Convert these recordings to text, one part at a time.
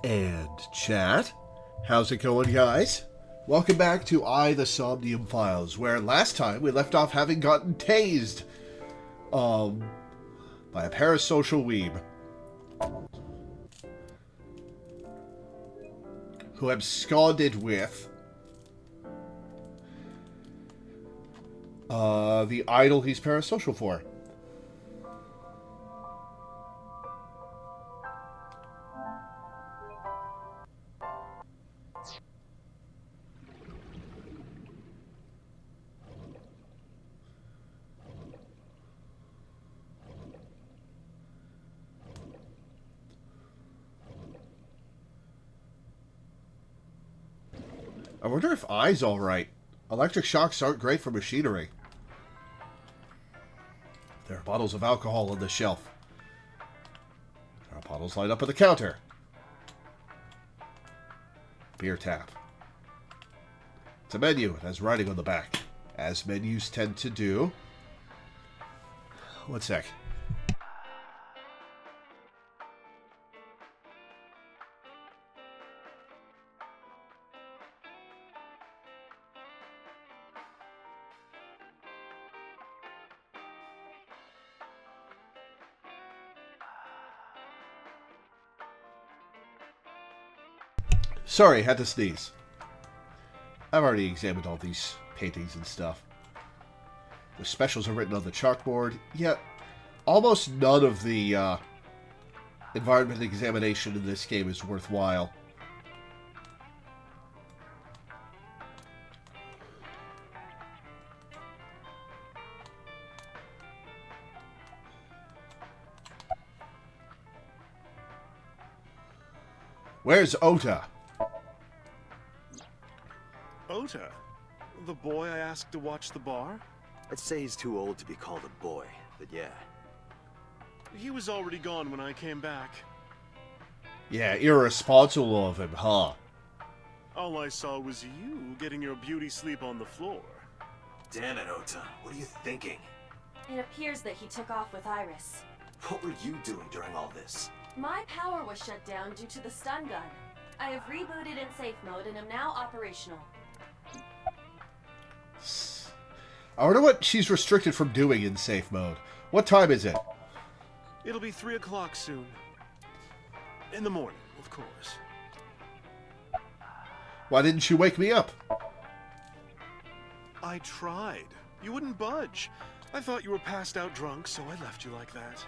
And chat, how's it going, guys? Welcome back to the Somnium Files, where last time we left off having gotten tased by a parasocial weeb who absconded with the idol he's parasocial for. I wonder if I's alright. Electric shocks aren't great for machinery. There are bottles of alcohol on the shelf. There are bottles lined up at the counter. Beer tap. It's a menu. It has writing on the back, as menus tend to do. One sec. Sorry, had to sneeze. I've already examined all these paintings and stuff. The specials are written on the chalkboard, yet almost none of the environment examination in this game is worthwhile. Where's Ota? Ota? The boy I asked to watch the bar? I'd say he's too old to be called a boy, but yeah. He was already gone when I came back. Yeah, irresponsible of him, huh? All I saw was you getting your beauty sleep on the floor. Damn it, Ota. What are you thinking? It appears that he took off with Iris. What were you doing during all this? My power was shut down due to the stun gun. I have rebooted in safe mode and am now operational. I wonder what she's restricted from doing in safe mode. What time is it? It'll be 3 o'clock soon. In the morning, of course. Why didn't you wake me up? I tried. You wouldn't budge. I thought you were passed out drunk, so I left you like that.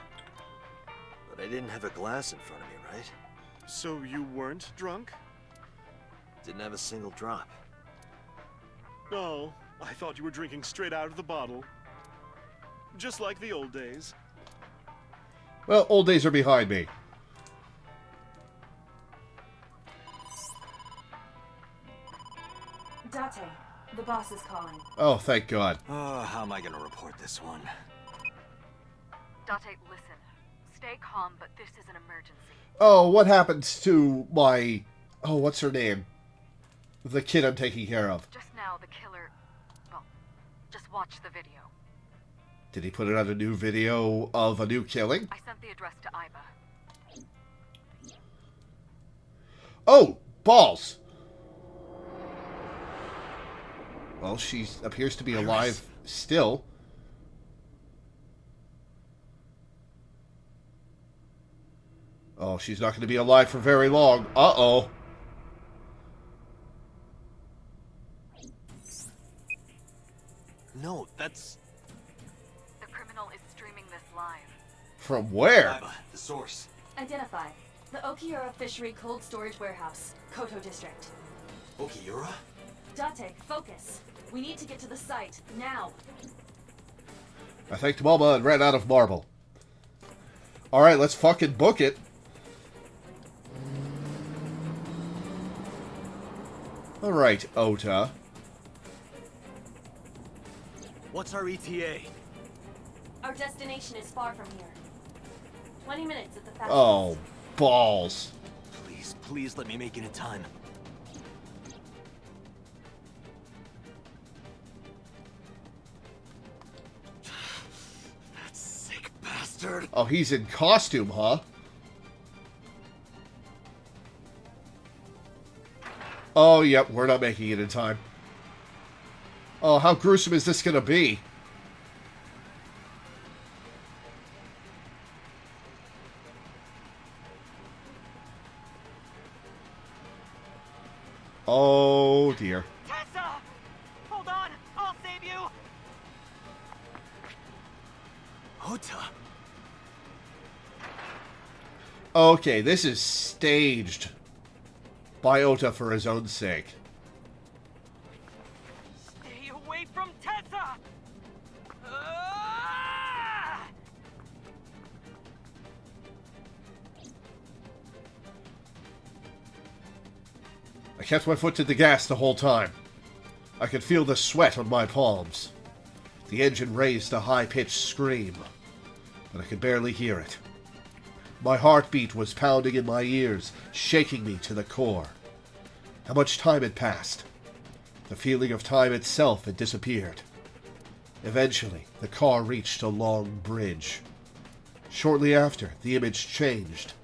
But I didn't have a glass in front of me, right? So you weren't drunk? Didn't have a single drop. No, I thought you were drinking straight out of the bottle. Just like the old days. Well, old days are behind me. Date, the boss is calling. Oh, thank God. Oh, how am I gonna report this one? Date, listen. Stay calm, but this is an emergency. Oh, what happens to my... Oh, what's her name? The kid I'm taking care of. Just now, the killer... Well, just watch the video. Did he put out a new video of a new killing? I sent the address to Iba. Oh, balls! Well, she appears to be alive still. Oh, she's not going to be alive for very long. Uh-oh. No, that's... The criminal is streaming this live. From where? Iba, the source. Identified. The Okiura Fishery Cold Storage Warehouse, Koto District. Okiura? Date, focus. We need to get to the site, now. I thanked Mama and ran out of marble. Alright, let's fucking book it. Alright, Ota. What's our ETA? Our destination is far from here. 20 minutes at the fastest. Oh, balls. Please, please let me make it in time. That sick bastard. Oh, he's in costume, huh? Oh, yep, we're not making it in time. Oh, how gruesome is this going to be? Oh, dear. Tessa! Hold on! I'll save you! Ota! Okay, this is staged by Ota for his own sake. Stay away from Tessa! Ah! I kept my foot to the gas the whole time. I could feel the sweat on my palms. The engine raised a high-pitched scream, but I could barely hear it. My heartbeat was pounding in my ears, shaking me to the core. How much time had passed? The feeling of time itself had disappeared. Eventually, the car reached a long bridge. Shortly after, the image changed.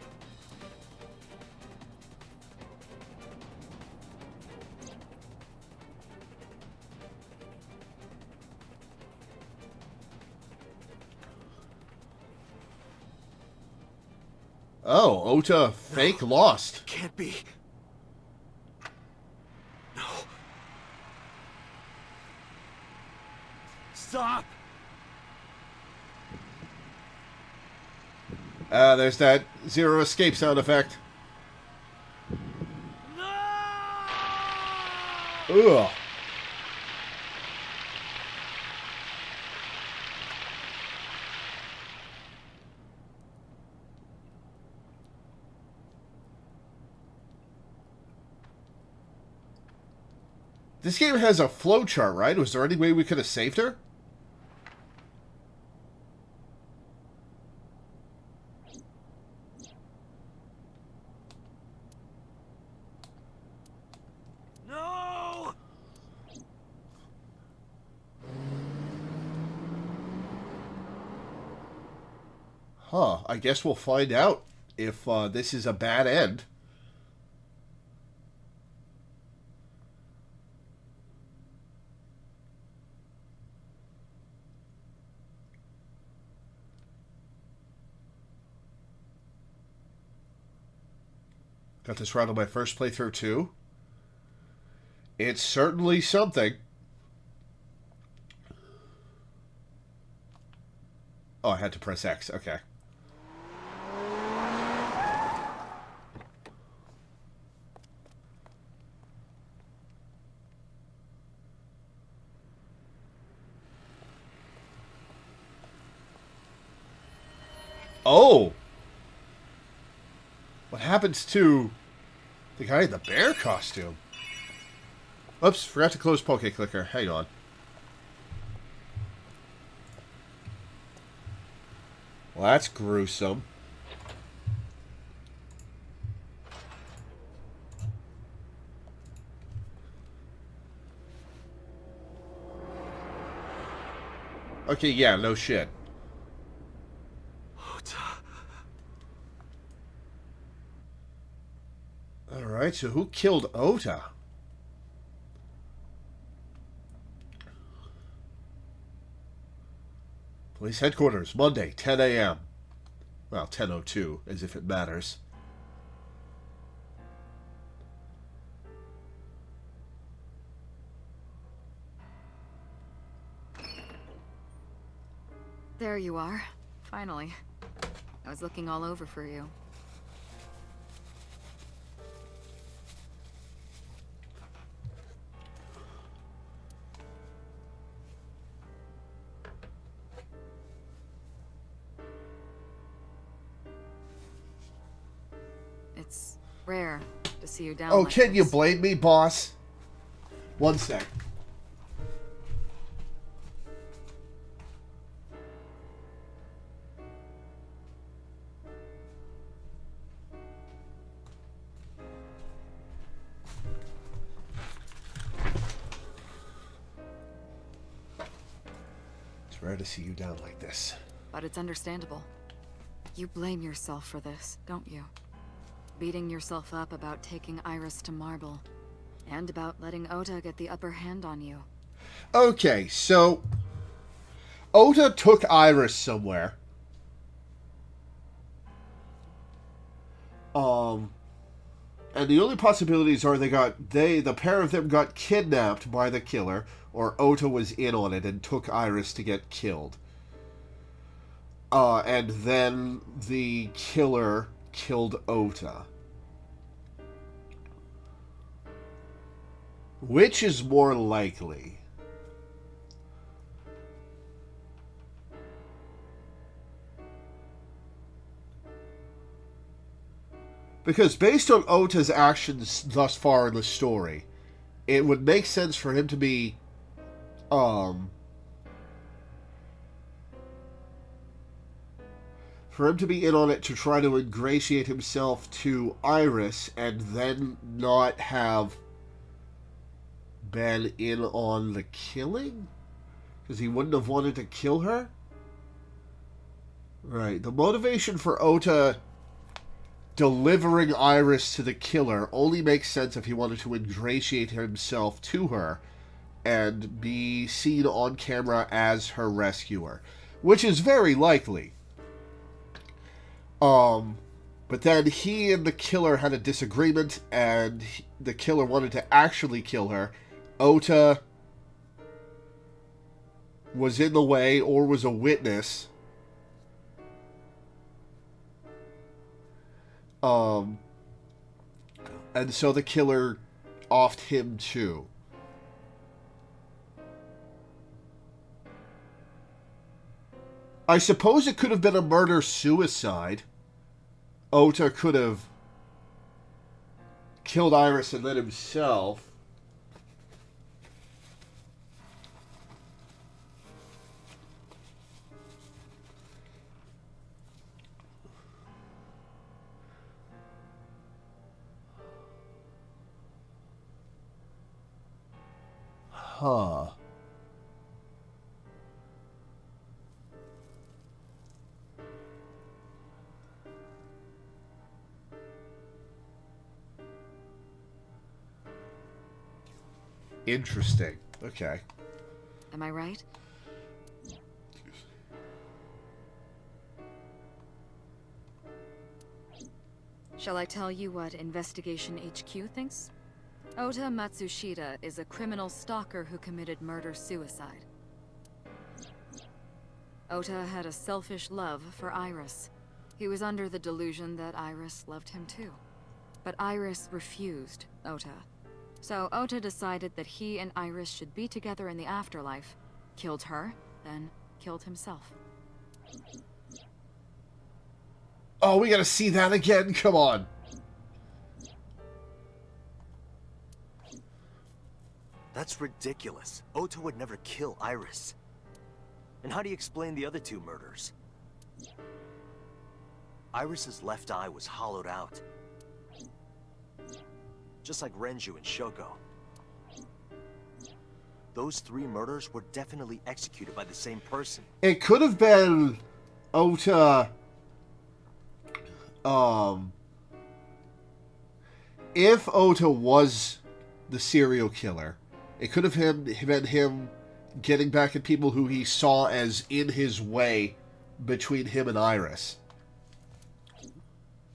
Oh, Ota fake lost. Can't be. No. Stop! There's that zero escape sound effect. Ugh. This game has a flowchart, right? Was there any way we could have saved her? No! Huh, I guess we'll find out if this is a bad end. Got this right on my first playthrough too. It's certainly something. Oh, I had to press X. Okay. Oh! What happens to the guy in the bear costume? Oops, forgot to close Poke Clicker. Hang on. Well, that's gruesome. Okay, yeah, no shit. Alright, so who killed Ota? Police headquarters, Monday, 10 a.m. Well, 10:02, as if it matters. There you are. Finally. I was looking all over for you. It's rare to see you down Oh, like can you this. blame me, boss? One sec. It's rare to see you down like this. But it's understandable. You blame yourself for this, don't you? Beating yourself up about taking Iris to Marble. And about letting Ota get the upper hand on you. Okay, so Ota took Iris somewhere. And the only possibilities are the pair of them got kidnapped by the killer, or Ota was in on it and took Iris to get killed. And then the killer killed Ota. Which is more likely? Because based on Ota's actions thus far in the story, it would make sense for him to be, for him to be in on it to try to ingratiate himself to Iris and then not have been in on the killing? Because he wouldn't have wanted to kill her? Right, the motivation for Ota delivering Iris to the killer only makes sense if he wanted to ingratiate himself to her and be seen on camera as her rescuer, which is very likely. But then he and the killer had a disagreement, and the killer wanted to actually kill her. Ota was in the way or was a witness. And so the killer offed him too. I suppose it could have been a murder-suicide. Ota could have killed Iris and then himself. Huh. Interesting. Okay. Am I right? Shall I tell you what Investigation HQ thinks? Ota Matsushita is a criminal stalker who committed murder-suicide. Ota had a selfish love for Iris. He was under the delusion that Iris loved him too. But Iris refused Ota. So Ota decided that he and Iris should be together in the afterlife, killed her, then killed himself. Oh, we gotta see that again? Come on. That's ridiculous. Ota would never kill Iris. And how do you explain the other two murders? Iris's left eye was hollowed out. Just like Renju and Shoko. Those three murders were definitely executed by the same person. It could have been Ota. If Ota was the serial killer, it could have been him getting back at people who he saw as in his way between him and Iris.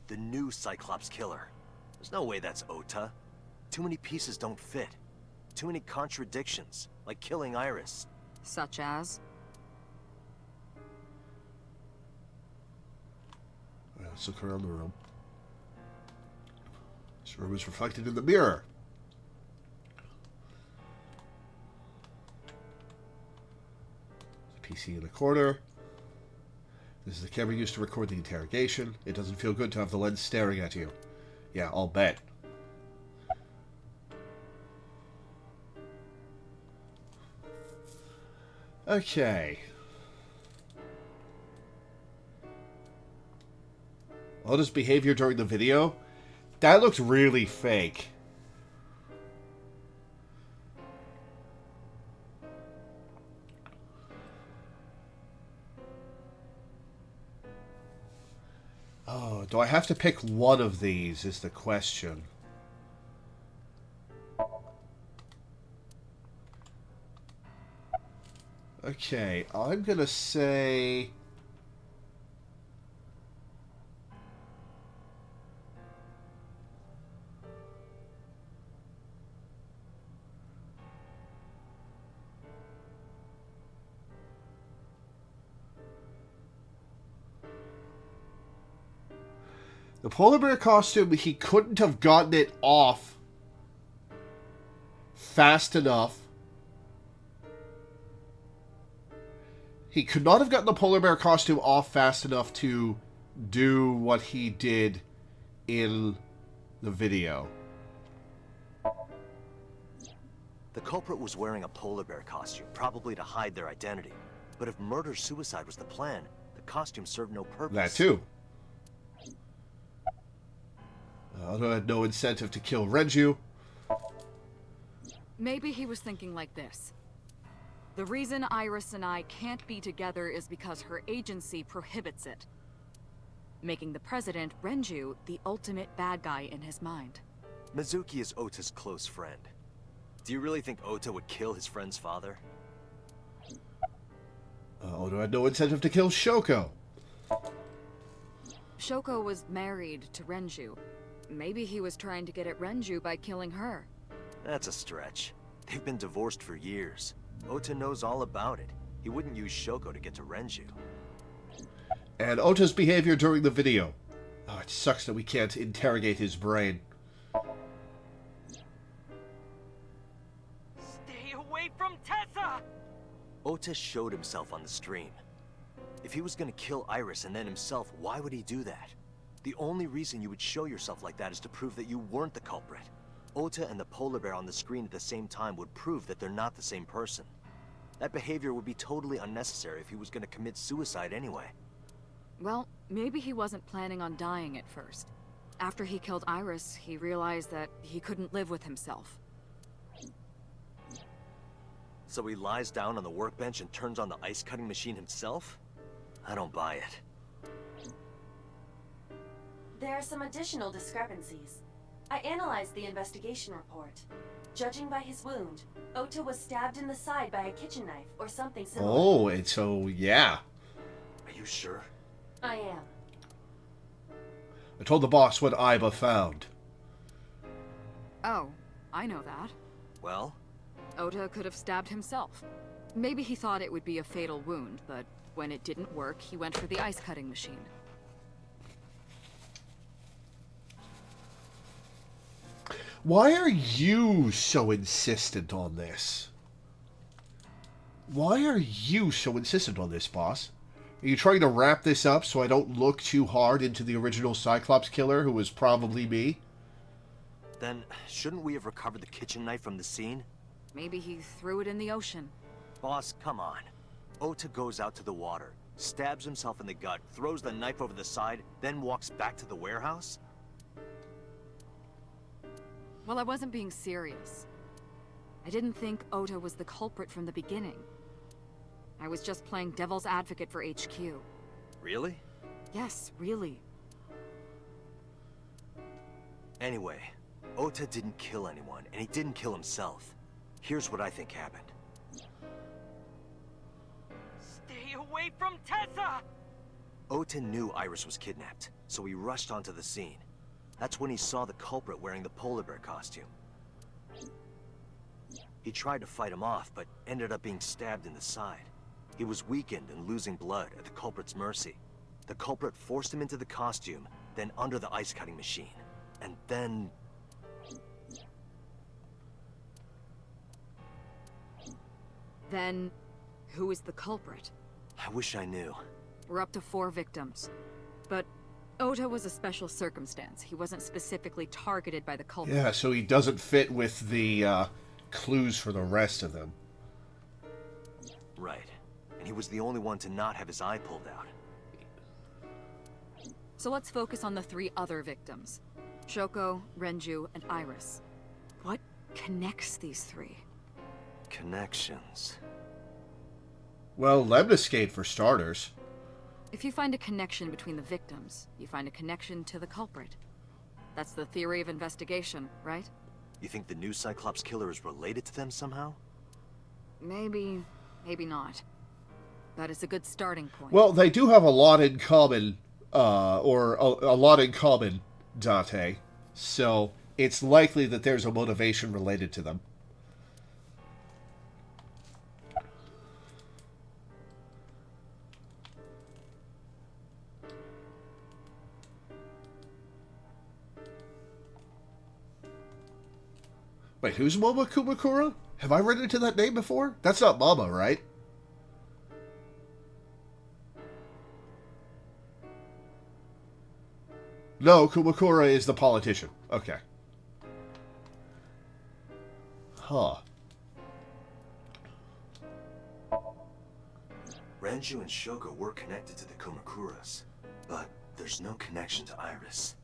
The new Cyclops killer. There's no way that's Ota. Too many pieces don't fit. Too many contradictions, like killing Iris. Such as? Let's look around the room. This room is reflected in the mirror. There's a PC in the corner. This is the camera used to record the interrogation. It doesn't feel good to have the lens staring at you. Yeah, I'll bet. Okay. Ota's behavior during the video, that looked really fake. Oh, do I have to pick one of these is the question. Okay, I'm gonna say... The polar bear costume, he couldn't have gotten it off fast enough. He could not have gotten the polar bear costume off fast enough to do what he did in the video. The culprit was wearing a polar bear costume, probably to hide their identity. But if murder-suicide was the plan, the costume served no purpose. That too. Otto had no incentive to kill Renju. Maybe he was thinking like this. The reason Iris and I can't be together is because her agency prohibits it, making the president, Renju, the ultimate bad guy in his mind. Mizuki is Ota's close friend. Do you really think Ota would kill his friend's father? Odo had no incentive to kill Shoko. Shoko was married to Renju. Maybe he was trying to get at Renju by killing her. That's a stretch. They've been divorced for years. Ota knows all about it. He wouldn't use Shoko to get to Renju. And Ota's behavior during the video. Oh, it sucks that we can't interrogate his brain. Stay away from Tessa! Ota showed himself on the stream. If he was gonna kill Iris and then himself, why would he do that? The only reason you would show yourself like that is to prove that you weren't the culprit. Ota and the polar bear on the screen at the same time would prove that they're not the same person. That behavior would be totally unnecessary if he was gonna commit suicide anyway. Well, maybe he wasn't planning on dying at first. After he killed Iris, he realized that he couldn't live with himself. So he lies down on the workbench and turns on the ice-cutting machine himself? I don't buy it. There are some additional discrepancies. I analyzed the investigation report. Judging by his wound, Ota was stabbed in the side by a kitchen knife or something similar. Oh, and so, yeah. Are you sure? I am. I told the boss what Iba found. Oh, I know that. Well? Ota could have stabbed himself. Maybe he thought it would be a fatal wound, but when it didn't work, he went for the ice-cutting machine. Why are you so insistent on this? Why are you so insistent on this, boss? Are you trying to wrap this up so I don't look too hard into the original Cyclops killer, who was probably me? Then, shouldn't we have recovered the kitchen knife from the scene? Maybe he threw it in the ocean. Boss, come on. Ota goes out to the water, stabs himself in the gut, throws the knife over the side, then walks back to the warehouse? Well, I wasn't being serious. I didn't think Ota was the culprit from the beginning. I was just playing devil's advocate for HQ. Really? Yes, really. Anyway, Ota didn't kill anyone, and he didn't kill himself. Here's what I think happened. Stay away from Tessa! Ota knew Iris was kidnapped, so he rushed onto the scene. That's when he saw the culprit wearing the polar bear costume. He tried to fight him off, but ended up being stabbed in the side. He was weakened and losing blood at the culprit's mercy. The culprit forced him into the costume, then under the ice-cutting machine. And then... Then, who is the culprit? I wish I knew. We're up to 4 victims. But Ota was a special circumstance. He wasn't specifically targeted by the culprit. Yeah, so he doesn't fit with the clues for the rest of them. Right. And he was the only one to not have his eye pulled out. So let's focus on the 3 other victims. Shoko, Renju, and Iris. What connects these 3? Connections. Well, Lemniscate for starters. If you find a connection between the victims, you find a connection to the culprit. That's the theory of investigation, right? You think the new Cyclops killer is related to them somehow? Maybe, maybe not. That is a good starting point. Well, they do have a lot in common, or a lot in common, Dante. So it's likely that there's a motivation related to them. Wait, who's Momo Kumakura? Have I run into that name before? That's not Mama, right? No, Kumakura is the politician. Okay. Huh. Renju and Shoko were connected to the Kumakuras, but there's no connection to Iris.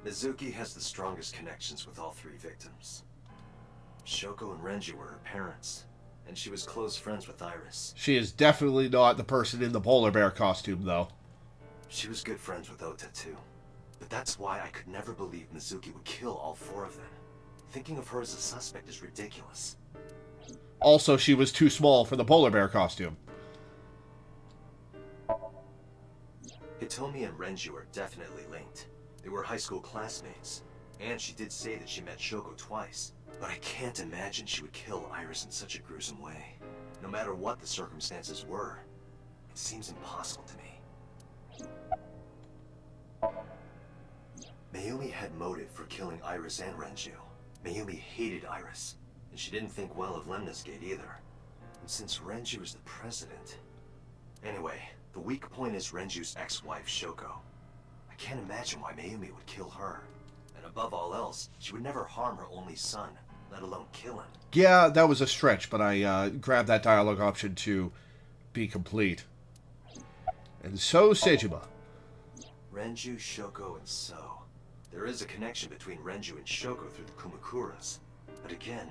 Mizuki has the strongest connections with all three victims. Shoko and Renju were her parents, and she was close friends with Iris. She is definitely not the person in the polar bear costume, though. She was good friends with Ota, too. But that's why I could never believe Mizuki would kill all four of them. Thinking of her as a suspect is ridiculous. Also, she was too small for the polar bear costume. Hitomi and Renju are definitely linked. They were high school classmates, and she did say that she met Shoko twice. But I can't imagine she would kill Iris in such a gruesome way. No matter what the circumstances were, it seems impossible to me. Mayumi had motive for killing Iris and Renju. Mayumi hated Iris, and she didn't think well of Lemnis Gate either. And since Renju is the president... Anyway, the weak point is Renju's ex-wife, Shoko. I can't imagine why Mayumi would kill her. And above all else, she would never harm her only son, let alone kill him. Yeah, that was a stretch, but I grabbed that dialogue option to be complete. And so, Sejima. Renju, Shoko, and So. There is a connection between Renju and Shoko through the Kumakuras. But again,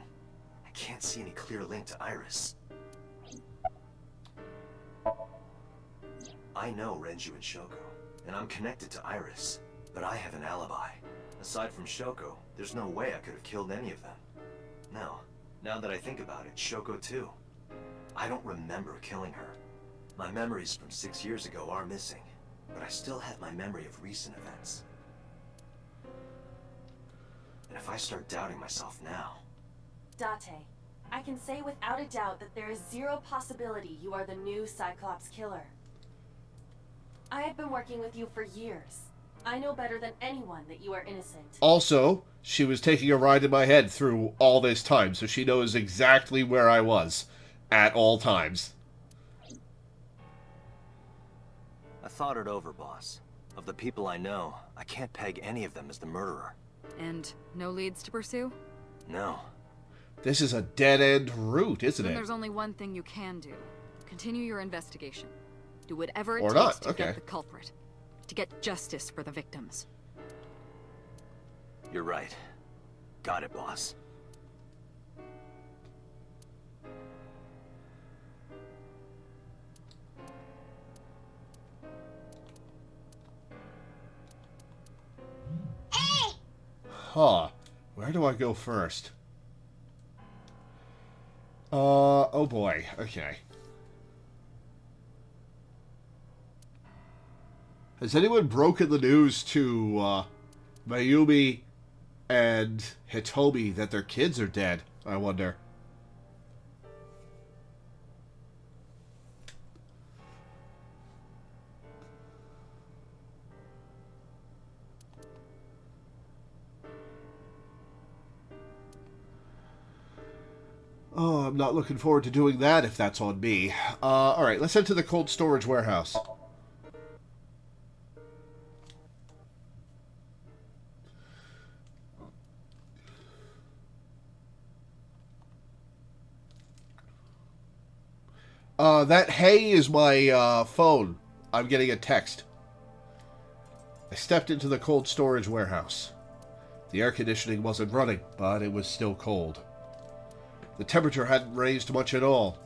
I can't see any clear link to Iris. I know Renju and Shoko, and I'm connected to Iris, but I have an alibi. Aside from Shoko, there's no way I could have killed any of them. No, now that I think about it, Shoko too. I don't remember killing her. My memories from 6 years ago are missing, but I still have my memory of recent events. And if I start doubting myself now... Date, I can say without a doubt that there is zero possibility you are the new Cyclops killer. I have been working with you for years. I know better than anyone that you are innocent. Also, she was taking a ride in my head through all this time, so she knows exactly where I was at all times. I thought it over, boss. Of the people I know, I can't peg any of them as the murderer. And no leads to pursue? No. This is a dead-end route, isn't Then it? there's only one thing you can do. Continue your investigation. Do whatever it Or takes not, to okay. get the culprit. To get justice for the victims. You're right. Got it, boss. Huh. Where do I go first? Oh boy. Okay. Has anyone broken the news to, Mayumi and Hitomi that their kids are dead? I wonder. Oh, I'm not looking forward to doing that if that's on me. Alright, let's head to the cold storage warehouse. That hey is my, phone. I'm getting a text. I stepped into the cold storage warehouse. The air conditioning wasn't running, but it was still cold. The temperature hadn't raised much at all.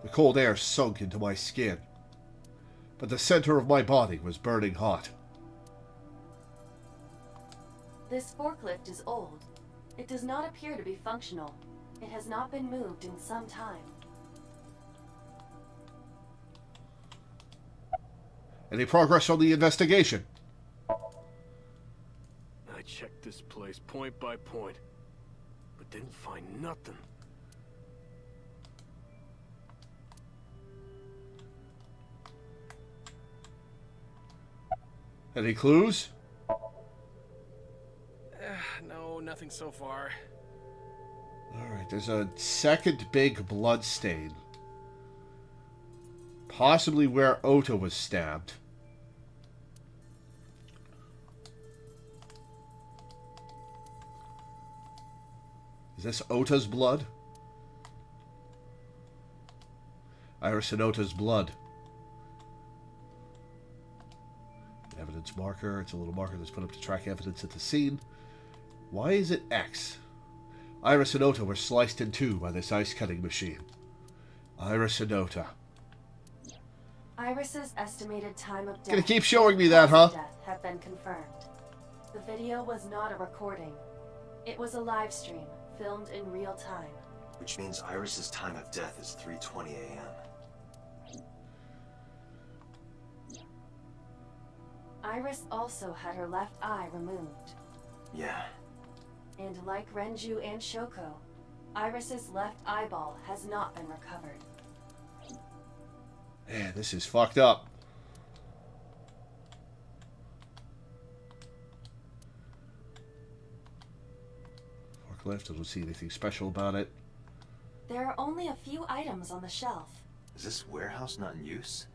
The cold air sunk into my skin. But the center of my body was burning hot. This forklift is old. It does not appear to be functional. It has not been moved in some time. Any progress on the investigation? I checked this place point by point, but didn't find nothing. Any clues? No, nothing so far. Alright, there's a second big blood stain. Possibly where Ota was stabbed. Is this Ota's blood? Iris and Ota's blood. Evidence marker. It's a little marker that's put up to track evidence at the scene. Why is it X? Iris and Ota were sliced in two by this ice cutting machine. Iris and Ota. Iris's estimated time of death. Gonna keep showing me that, huh? Death have been confirmed. The video was not a recording. It was a live stream, filmed in real time. Which means Iris's time of death is 3:20 a.m. Iris also had her left eye removed. Yeah. And like Renju and Shoko, Iris's left eyeball has not been recovered. Man, this is fucked up. Forklift, I don't see anything special about it. There are only a few items on the shelf. Is this warehouse not in use?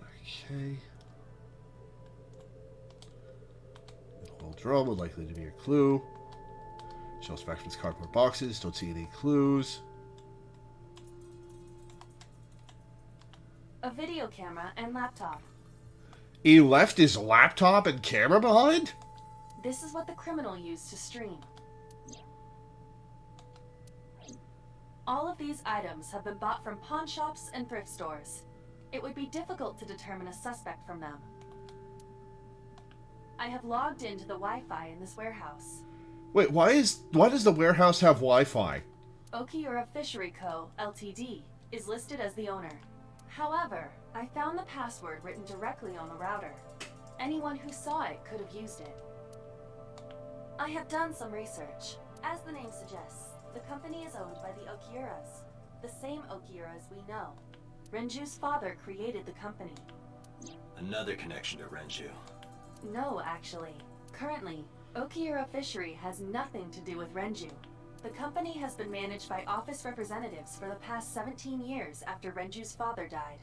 Okay. Whole drum would likely to be a clue. Shelf specimens, cardboard boxes. Don't see any clues. A video camera and laptop. He left his laptop and camera behind? This is what the criminal used to stream. All of these items have been bought from pawn shops and thrift stores. It would be difficult to determine a suspect from them. I have logged into the Wi-Fi in this warehouse. Wait, why does the warehouse have Wi-Fi? Okiura Fishery Co., Ltd. is listed as the owner. However, I found the password written directly on the router. Anyone who saw it could have used it. I have done some research. As the name suggests, the company is owned by the Okiuras, the same Okiuras we know. Renju's father created the company. Another connection to Renju. No, actually. Currently, Okiura Fishery has nothing to do with Renju. The company has been managed by office representatives for the past 17 years after Renju's father died.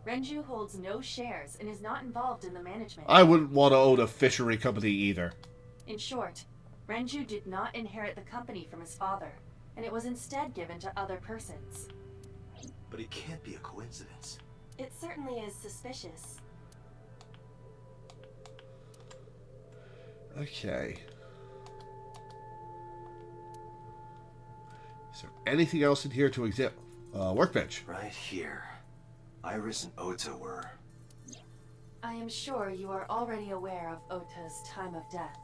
Renju holds no shares and is not involved in the management. I wouldn't want to own a fishery company either. In short, Renju did not inherit the company from his father, and it was instead given to other persons. But it can't be a coincidence. It certainly is suspicious. Okay. Is there anything else in here to examine? Workbench. Right here. Iris and Ota were... I am sure you are already aware of Ota's time of death.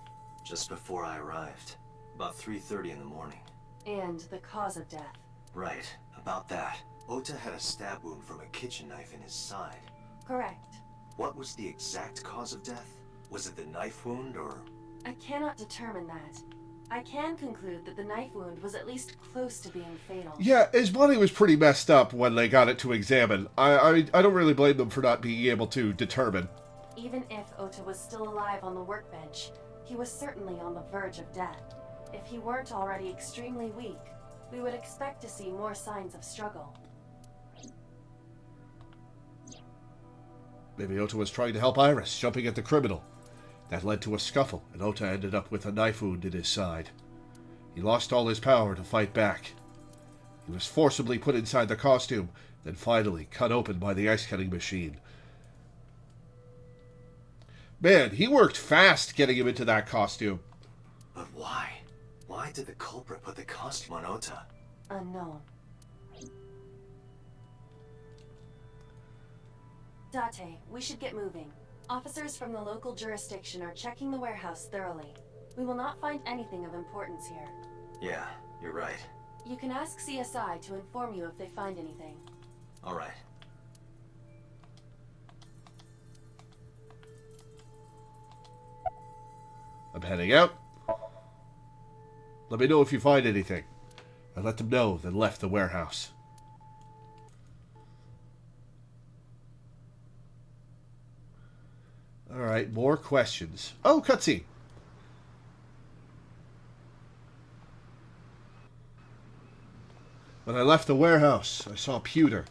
Just before I arrived. About 3:30 in the morning. And the cause of death. Right. About that. Ota had a stab wound from a kitchen knife in his side. Correct. What was the exact cause of death? Was it the knife wound, or...? I cannot determine that. I can conclude that the knife wound was at least close to being fatal. Yeah, his body was pretty messed up when they got it to examine. I don't really blame them for not being able to determine. Even if Ota was still alive on the workbench, he was certainly on the verge of death. If he weren't already extremely weak, we would expect to see more signs of struggle. Maybe Ota was trying to help Iris, jumping at the criminal. That led to a scuffle, and Ota ended up with a knife wound in his side. He lost all his power to fight back. He was forcibly put inside the costume, then finally cut open by the ice-cutting machine. Man, he worked fast getting him into that costume. But why? Why did the culprit put the costume on Ota? Unknown. Date, we should get moving. Officers from the local jurisdiction are checking the warehouse thoroughly. We will not find anything of importance here. Yeah, you're right. You can ask CSI to inform you if they find anything. All right. I'm heading out. Let me know if you find anything. I let them know, then left the warehouse. Alright, more questions. Oh, cutscene. When I left the warehouse, I saw Pewter.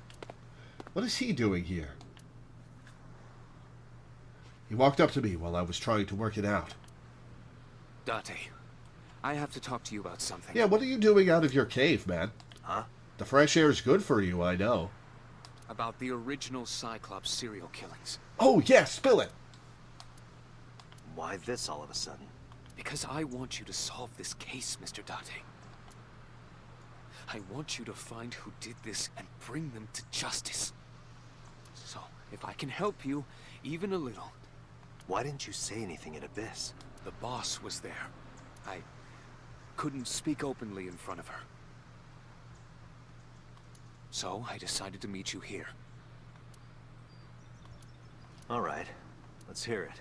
What is he doing here? He walked up to me while I was trying to work it out. Date, I have to talk to you about something. Yeah, what are you doing out of your cave, man? Huh? The fresh air is good for you, I know. About the original Cyclops serial killings. Oh, yeah, spill it. Why this all of a sudden? Because I want you to solve this case, Mr. Date. I want you to find who did this and bring them to justice. So, if I can help you, even a little... Why didn't you say anything at Abyss? The boss was there. I couldn't speak openly in front of her. So, I decided to meet you here. All right. Let's hear it.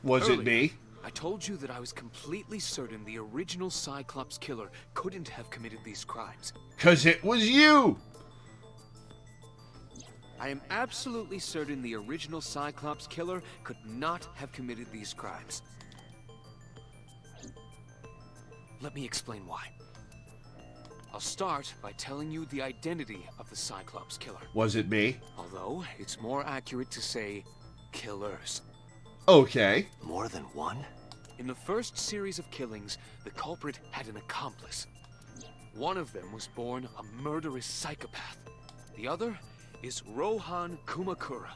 Was it Earlier, me? I told you that I was completely certain the original Cyclops killer couldn't have committed these crimes. 'Cause it was you! I am absolutely certain the original Cyclops killer could not have committed these crimes. Let me explain why. I'll start by telling you the identity of the Cyclops killer. Was it me? Although, it's more accurate to say killers. Okay. More than one? In the first series of killings, the culprit had an accomplice. One of them was born a murderous psychopath. The other is Rohan Kumakura,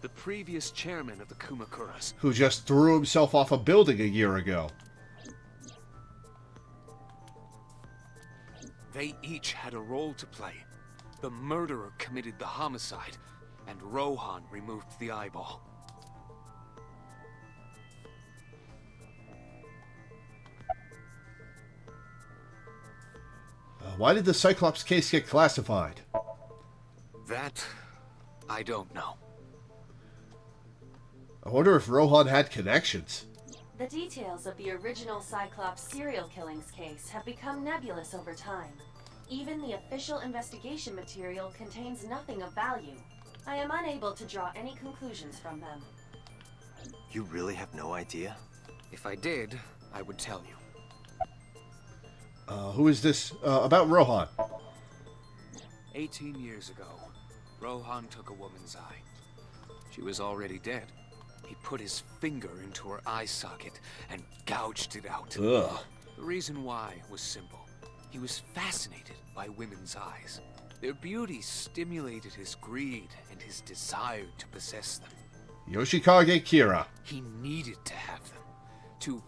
the previous chairman of the Kumakuras. Who just threw himself off a building a year ago. They each had a role to play. The murderer committed the homicide, and Rohan removed the eyeball. Why did the Cyclops case get classified? That, I don't know. I wonder if Rohan had connections. The details of the original Cyclops serial killings case have become nebulous over time. Even the official investigation material contains nothing of value. I am unable to draw any conclusions from them. You really have no idea? If I did, I would tell you. Who is this? About Rohan. 18 years ago, Rohan took a woman's eye. She was already dead. He put his finger into her eye socket and gouged it out. Ugh. The reason why was simple. He was fascinated by women's eyes. Their beauty stimulated his greed and his desire to possess them. Yoshikage Kira. He needed to have them, to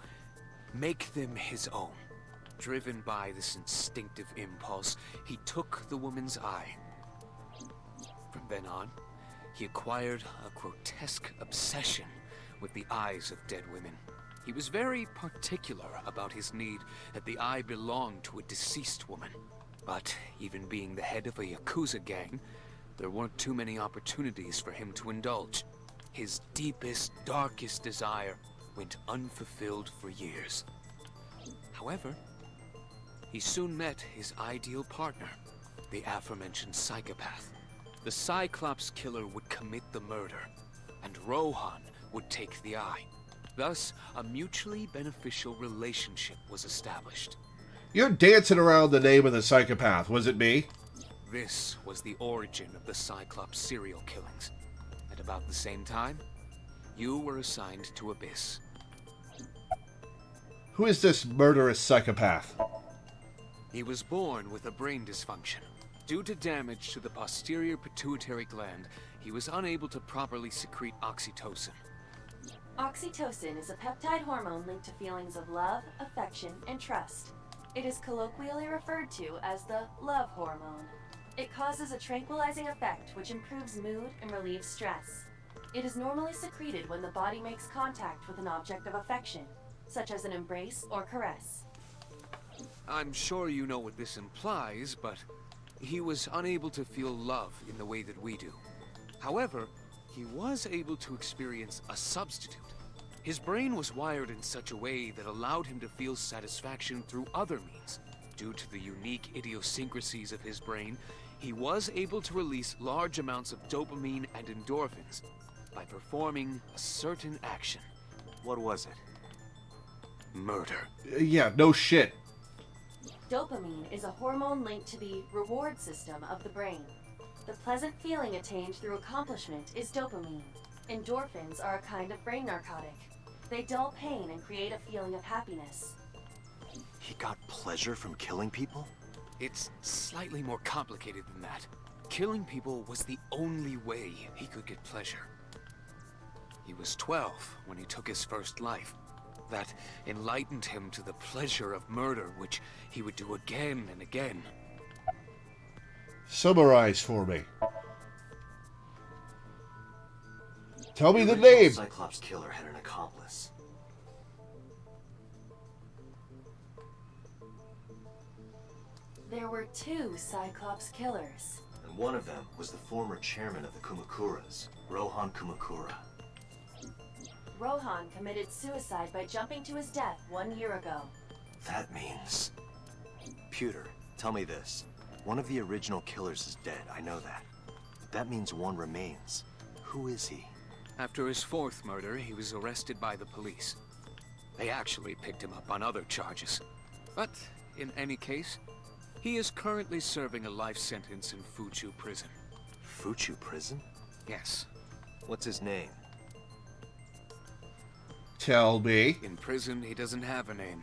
make them his own. Driven by this instinctive impulse, he took the woman's eye. From then on, he acquired a grotesque obsession with the eyes of dead women. He was very particular about his need that the eye belonged to a deceased woman. But even being the head of a Yakuza gang, there weren't too many opportunities for him to indulge. His deepest, darkest desire went unfulfilled for years. However, he soon met his ideal partner, the aforementioned psychopath. The Cyclops killer would commit the murder, and Rohan would take the eye. Thus, a mutually beneficial relationship was established. You're dancing around the name of the psychopath. Was it me? This was the origin of the Cyclops serial killings. At about the same time, you were assigned to Abyss. Who is this murderous psychopath? He was born with a brain dysfunction. Due to damage to the posterior pituitary gland, he was unable to properly secrete oxytocin. Oxytocin is a peptide hormone linked to feelings of love, affection, and trust. It is colloquially referred to as the love hormone. It causes a tranquilizing effect which improves mood and relieves stress. It is normally secreted when the body makes contact with an object of affection, such as an embrace or caress. I'm sure you know what this implies, but he was unable to feel love in the way that we do. However, he was able to experience a substitute. His brain was wired in such a way that allowed him to feel satisfaction through other means. Due to the unique idiosyncrasies of his brain, he was able to release large amounts of dopamine and endorphins by performing a certain action. What was it? Murder. Yeah, no shit. Dopamine is a hormone linked to the reward system of the brain. The pleasant feeling attained through accomplishment is dopamine. Endorphins are a kind of brain narcotic. They dull pain and create a feeling of happiness. He got pleasure from killing people? It's slightly more complicated than that. Killing people was the only way he could get pleasure. He was 12 when he took his first life. That enlightened him to the pleasure of murder, which he would do again and again. Summarize for me. Tell me the original name. Cyclops killer had an accomplice. There were 2 Cyclops killers. And one of them was the former chairman of the Kumakuras, Rohan Kumakura. Rohan committed suicide by jumping to his death 1 year ago. That means... Pewter, tell me this. One of the original killers is dead, I know that. But that means one remains. Who is he? After his 4th murder, he was arrested by the police. They actually picked him up on other charges. But, in any case, he is currently serving a life sentence in Fuchu prison. Fuchu prison? Yes. What's his name? Tell me. In prison, he doesn't have a name.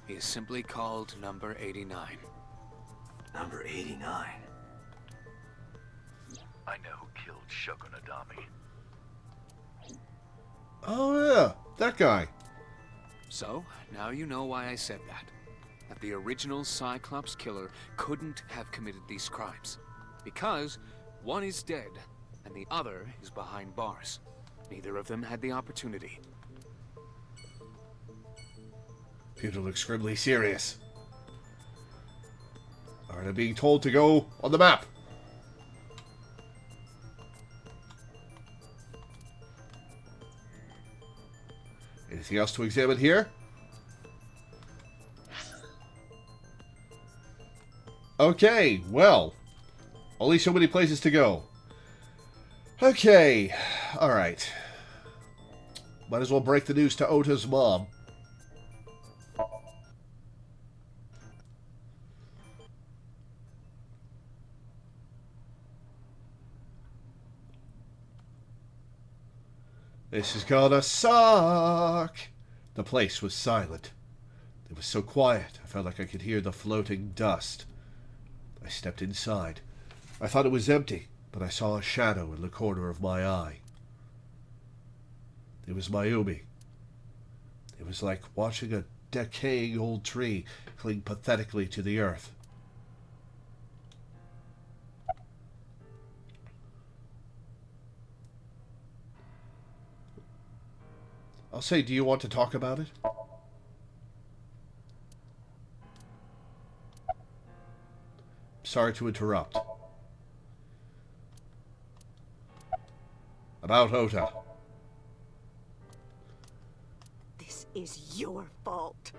He is simply called Number 89. Number 89. I know who killed Shogun Adami. Oh yeah, that guy. So, now you know why I said that. That the original Cyclops killer couldn't have committed these crimes. Because one is dead, and the other is behind bars. Neither of them had the opportunity. Peter looks grimly serious. Aren't I being told to go on the map? Anything else to examine here? Okay, well, only so many places to go. Okay, alright. Might as well break the news to Ota's mom. This is gonna suck. The place was silent. It was so quiet, I felt like I could hear the floating dust. I stepped inside. I thought it was empty, but I saw a shadow in the corner of my eye. It was Mayumi. It was like watching a decaying old tree cling pathetically to the earth. I'll say, do you want to talk about it? Sorry to interrupt. About Ota. This is your fault.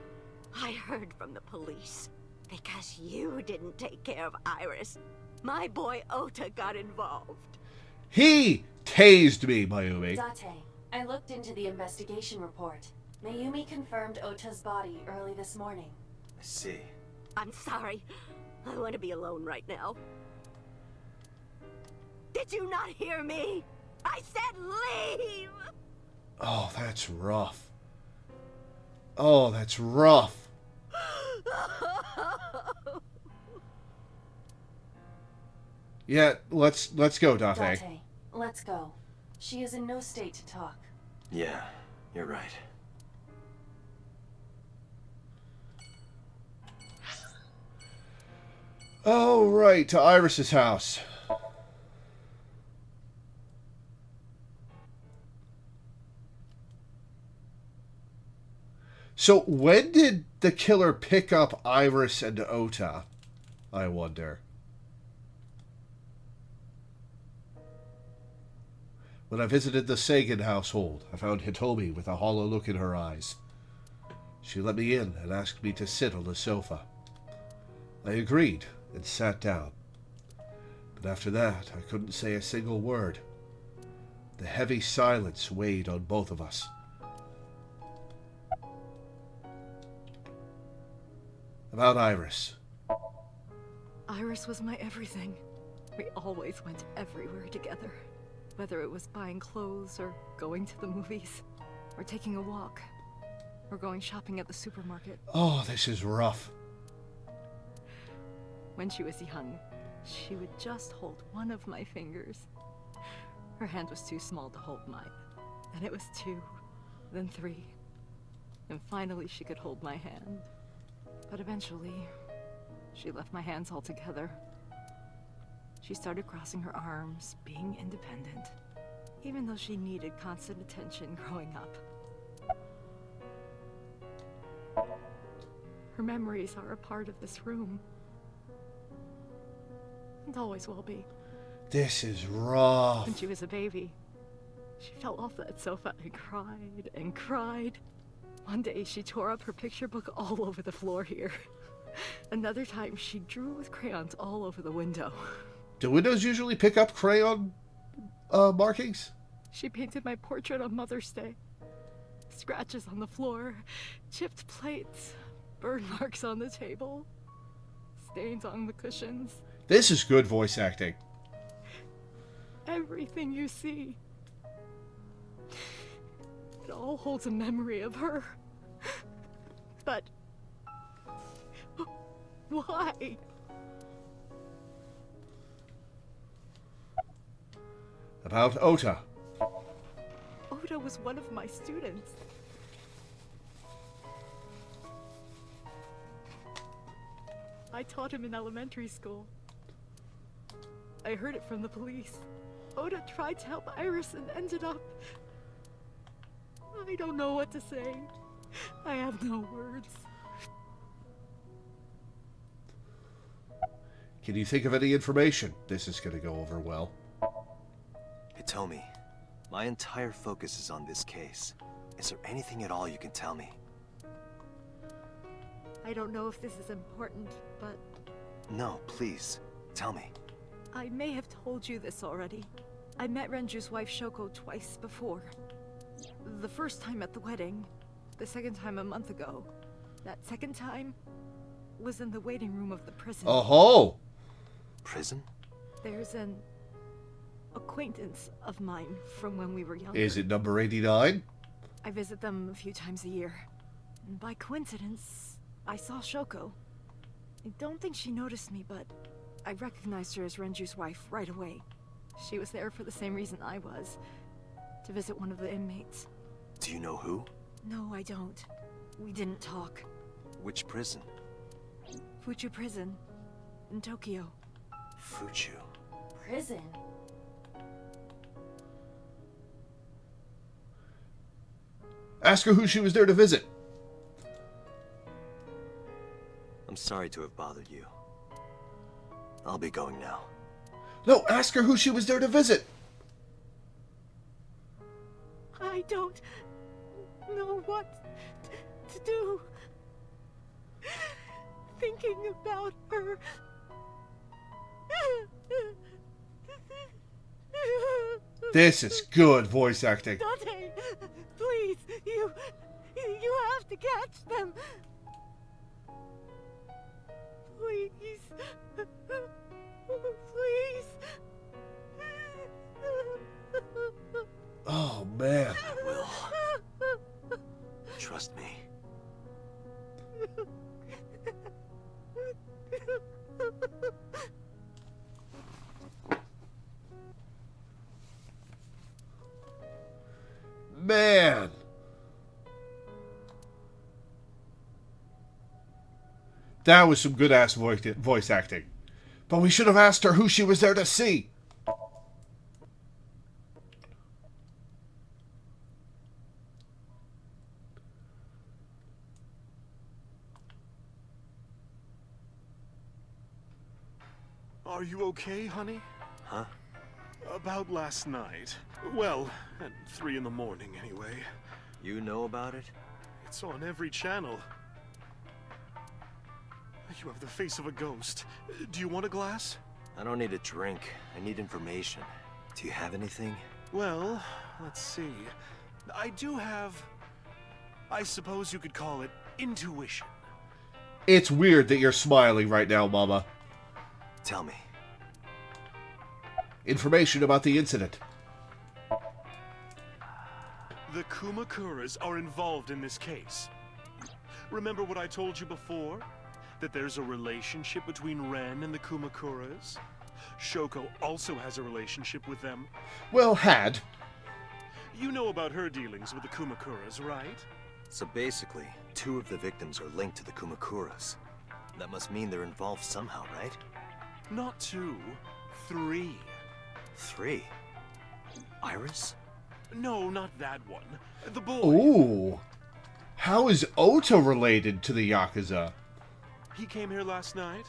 I heard from the police. Because you didn't take care of Iris, my boy Ota got involved. He tased me, Mayumi. Date, I looked into the investigation report. Mayumi confirmed Ota's body early this morning. I see. I'm sorry. I want to be alone right now. Did you not hear me? I said leave! Oh, that's rough. Oh, that's rough. Yeah, let's go, Date. Date, let's go. She is in no state to talk. Yeah, you're right. Oh, right, to Iris's house. So, when did the killer pick up Iris and Ota, I wonder? When I visited the Sagan household, I found Hitomi with a hollow look in her eyes. She let me in and asked me to sit on the sofa. I agreed and sat down. But after that, I couldn't say a single word. The heavy silence weighed on both of us. About Iris. Iris was my everything. We always went everywhere together. Whether it was buying clothes, or going to the movies, or taking a walk, or going shopping at the supermarket. Oh, this is rough. When she was young, she would just hold one of my fingers. Her hand was too small to hold mine. Then it was 2, then 3. And finally she could hold my hand. But eventually, she left my hands altogether. She started crossing her arms, being independent, even though she needed constant attention growing up. Her memories are a part of this room. And always will be. This is rough. When she was a baby, she fell off that sofa and cried and cried. One day she tore up her picture book all over the floor here. Another time she drew with crayons all over the window. Do windows usually pick up crayon markings? She painted my portrait on Mother's Day. Scratches on the floor, chipped plates, burn marks on the table, stains on the cushions. This is good voice acting. Everything you see. It all holds a memory of her. But why? About Ota. Ota was one of my students. I taught him in elementary school. I heard it from the police. Ota tried to help Iris and ended up... I don't know what to say. I have no words. Can you think of any information? This is going to go over well. Hitomi, my entire focus is on this case. Is there anything at all you can tell me? I don't know if this is important, but... No, please, tell me. I may have told you this already. I met Renju's wife Shoko twice before. The first time at the wedding, the second time a month ago. That second time was in the waiting room of the prison. Oh-ho! Prison? There's an acquaintance of mine from when we were younger. Is it number 89? I visit them a few times a year. And by coincidence, I saw Shoko. I don't think she noticed me, but I recognized her as Renju's wife right away. She was there for the same reason I was, to visit one of the inmates. Do you know who? No, I don't. We didn't talk. Which prison? Fuchu Prison, in Tokyo. Fuchu. Prison? Ask her who she was there to visit. I'm sorry to have bothered you. I'll be going now. No, ask her who she was there to visit. I don't know what to do. Thinking about her. This is good voice acting. Dante, please, you have to catch them. Please. Please. Oh, man. I will. Trust me. Man. That was some good-ass voice acting. But we should have asked her who she was there to see. Are you okay, honey? Huh? About last night. Well, at 3 in the morning, anyway. You know about it? It's on every channel. You have the face of a ghost. Do you want a glass? I don't need a drink. I need information. Do you have anything? Well, let's see. I do have... I suppose you could call it intuition. It's weird that you're smiling right now, Mama. Tell me. Information about the incident. The Kumakuras are involved in this case. Remember what I told you before? That there's a relationship between Ren and the Kumakuras? Shoko also has a relationship with them. Well, had. You know about her dealings with the Kumakuras, right? So basically, 2 of the victims are linked to the Kumakuras. That must mean they're involved somehow, right? Not 2, 3. 3? Iris? No, not that one. The boy. Ooh. How is Ota related to the Yakuza? He came here last night?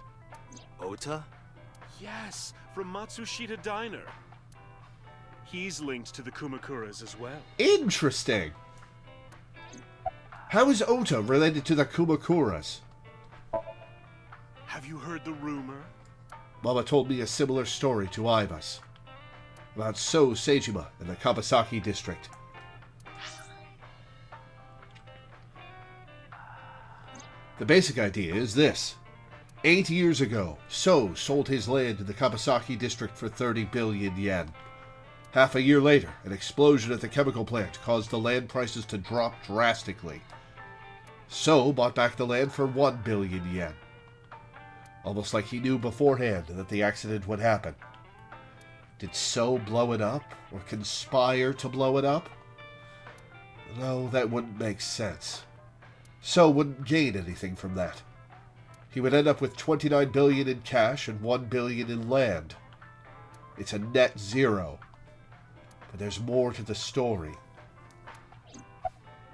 Ota? Yes, from Matsushita Diner. He's linked to the Kumakuras as well. Interesting. How is Ota related to the Kumakuras? Have you heard the rumor? Mama told me a similar story to Iba's. About So Seijima in the Kabasaki district. The basic idea is this. 8 years ago, So sold his land in the Kabasaki district for 30 billion yen. Half a year later, an explosion at the chemical plant caused the land prices to drop drastically. So bought back the land for 1 billion yen. Almost like he knew beforehand that the accident would happen. Did So blow it up, or conspire to blow it up? No, that wouldn't make sense. So wouldn't gain anything from that. He would end up with 29 billion in cash and 1 billion in land. It's a net zero. But there's more to the story.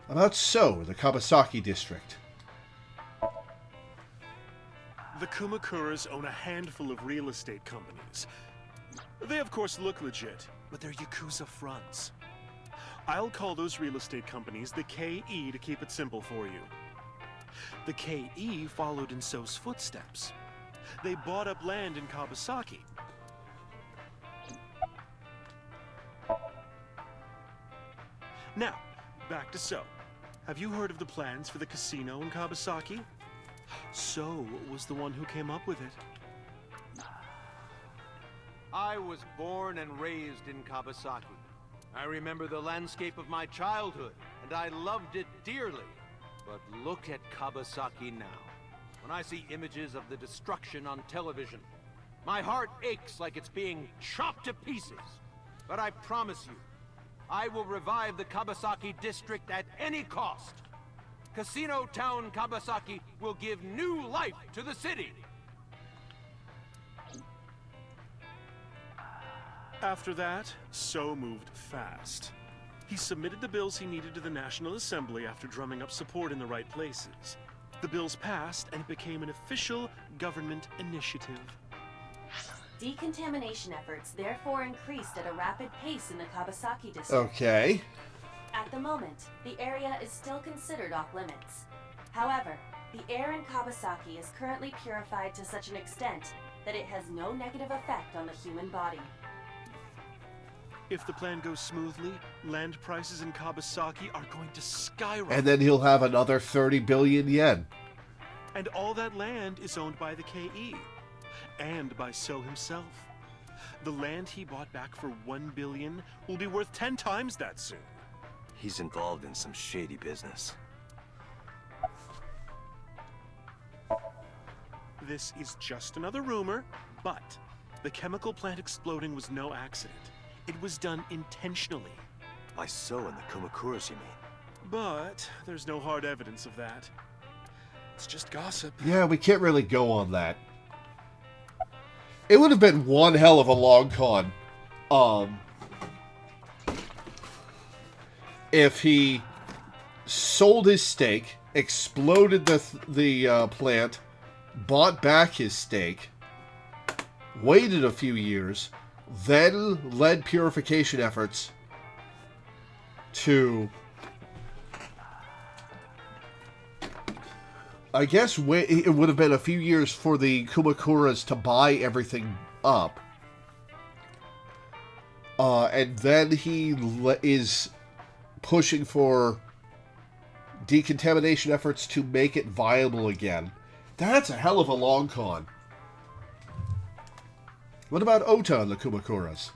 About So, the Kabasaki district. The Kumakuras own a handful of real estate companies. They of course look legit, but they're Yakuza fronts. I'll call those real estate companies the KE to keep it simple for you. The KE followed in So's footsteps. They bought up land in Kabasaki. Now, back to So. Have you heard of the plans for the casino in Kabasaki? So was the one who came up with it. I was born and raised in Kabasaki. I remember the landscape of my childhood, and I loved it dearly. But look at Kabasaki now. When I see images of the destruction on television, my heart aches like it's being chopped to pieces. But I promise you, I will revive the Kabasaki district at any cost. Casino Town Kabasaki will give new life to the city. After that, So moved fast. He submitted the bills he needed to the National Assembly after drumming up support in the right places. The bills passed, and it became an official government initiative. Decontamination efforts therefore increased at a rapid pace in the Kabasaki district. Okay. At the moment, the area is still considered off limits. However, the air in Kabasaki is currently purified to such an extent that it has no negative effect on the human body. If the plan goes smoothly, land prices in Kabasaki are going to skyrocket. And then he'll have another 30 billion yen. And all that land is owned by the KE. And by So himself. The land he bought back for 1 billion will be worth 10 times that soon. He's involved in some shady business. This is just another rumor, but the chemical plant exploding was no accident. It was done intentionally. By So and the Kumakuras, you mean? But there's no hard evidence of that. It's just gossip. Yeah, we can't really go on that. It would have been one hell of a long con. If he sold his stake, exploded the plant, bought back his stake, waited a few years, then led purification efforts to, I guess it would have been a few years for the Kumakuras to buy everything up. And then he is pushing for decontamination efforts to make it viable again. That's a hell of a long con. What about Ota and the Kumakuras?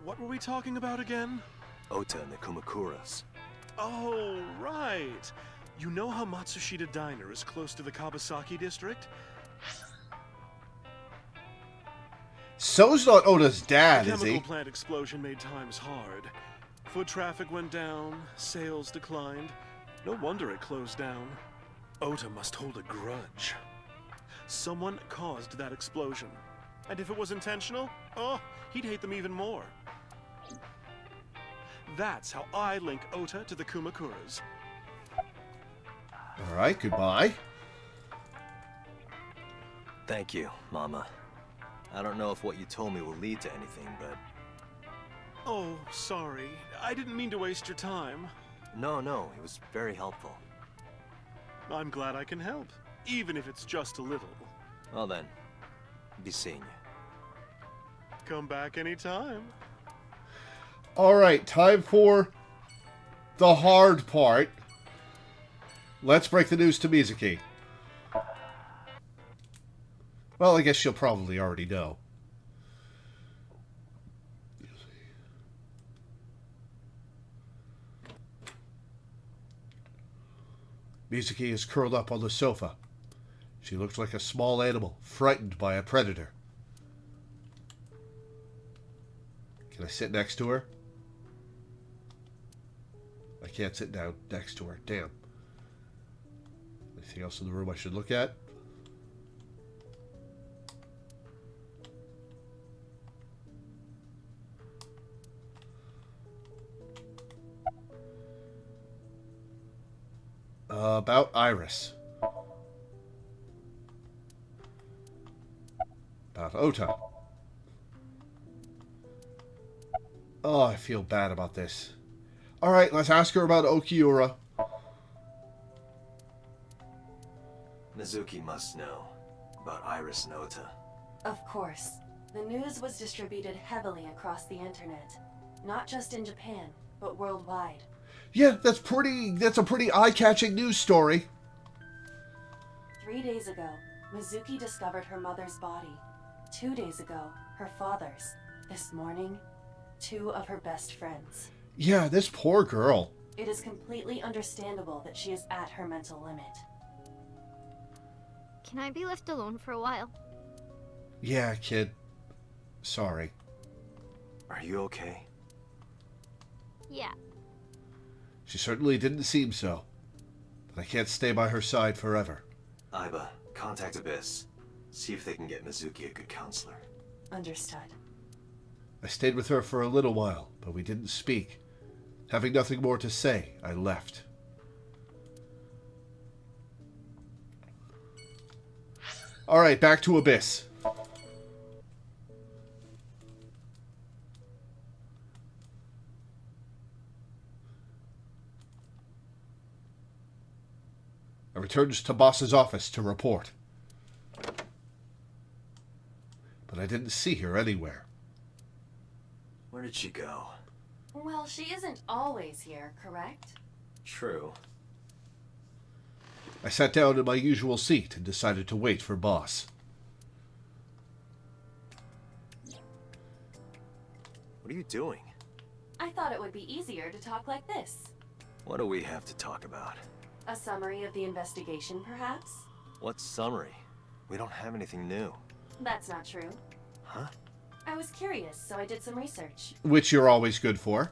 What were we talking about again? Ota and the Kumakuras. Oh, right. You know how Matsushita Diner is close to the Kabasaki district? So's not Oda's dad, The is he? chemical plant explosion made times hard. Foot traffic went down, sales declined. No wonder it closed down. Ota must hold a grudge. Someone caused that explosion. And if it was intentional, oh, he'd hate them even more. That's how I link Ota to the Kumakuras. Alright, goodbye. Thank you, Mama. I don't know if what you told me will lead to anything, but... Oh, sorry. I didn't mean to waste your time. No, it was very helpful. I'm glad I can help, even if it's just a little. Well then, be seeing you. Come back anytime. Alright, time for the hard part. Let's break the news to Mizuki. Well, I guess she'll probably already know. Mizuki is curled up on the sofa. She looks like a small animal, frightened by a predator. Can I sit next to her? I can't sit down next to her. Damn. Anything else in the room I should look at? About Iris. About Ota. Oh, I feel bad about this. Alright, let's ask her about Okiura. Mizuki must know about Iris and Ota. Of course. The news was distributed heavily across the internet. Not just in Japan, but worldwide. Yeah, that's a pretty eye-catching news story. 3 days ago, Mizuki discovered her mother's body. 2 days ago, her father's. This morning, 2 of her best friends. Yeah, this poor girl. It is completely understandable that she is at her mental limit. Can I be left alone for a while? Yeah, kid. Sorry. Are you okay? Yeah. She certainly didn't seem so. But I can't stay by her side forever. Aiba, contact Abyss. See if they can get Mizuki a good counselor. Understood. I stayed with her for a little while, but we didn't speak. Having nothing more to say, I left. Alright, back to Abyss. I returned to Boss's office to report. But I didn't see her anywhere. Where did she go? Well, she isn't always here, correct? True. I sat down in my usual seat and decided to wait for Boss. What are you doing? I thought it would be easier to talk like this. What do we have to talk about? A summary of the investigation, perhaps? What summary? We don't have anything new. That's not true. Huh? I was curious, so I did some research. Which you're always good for.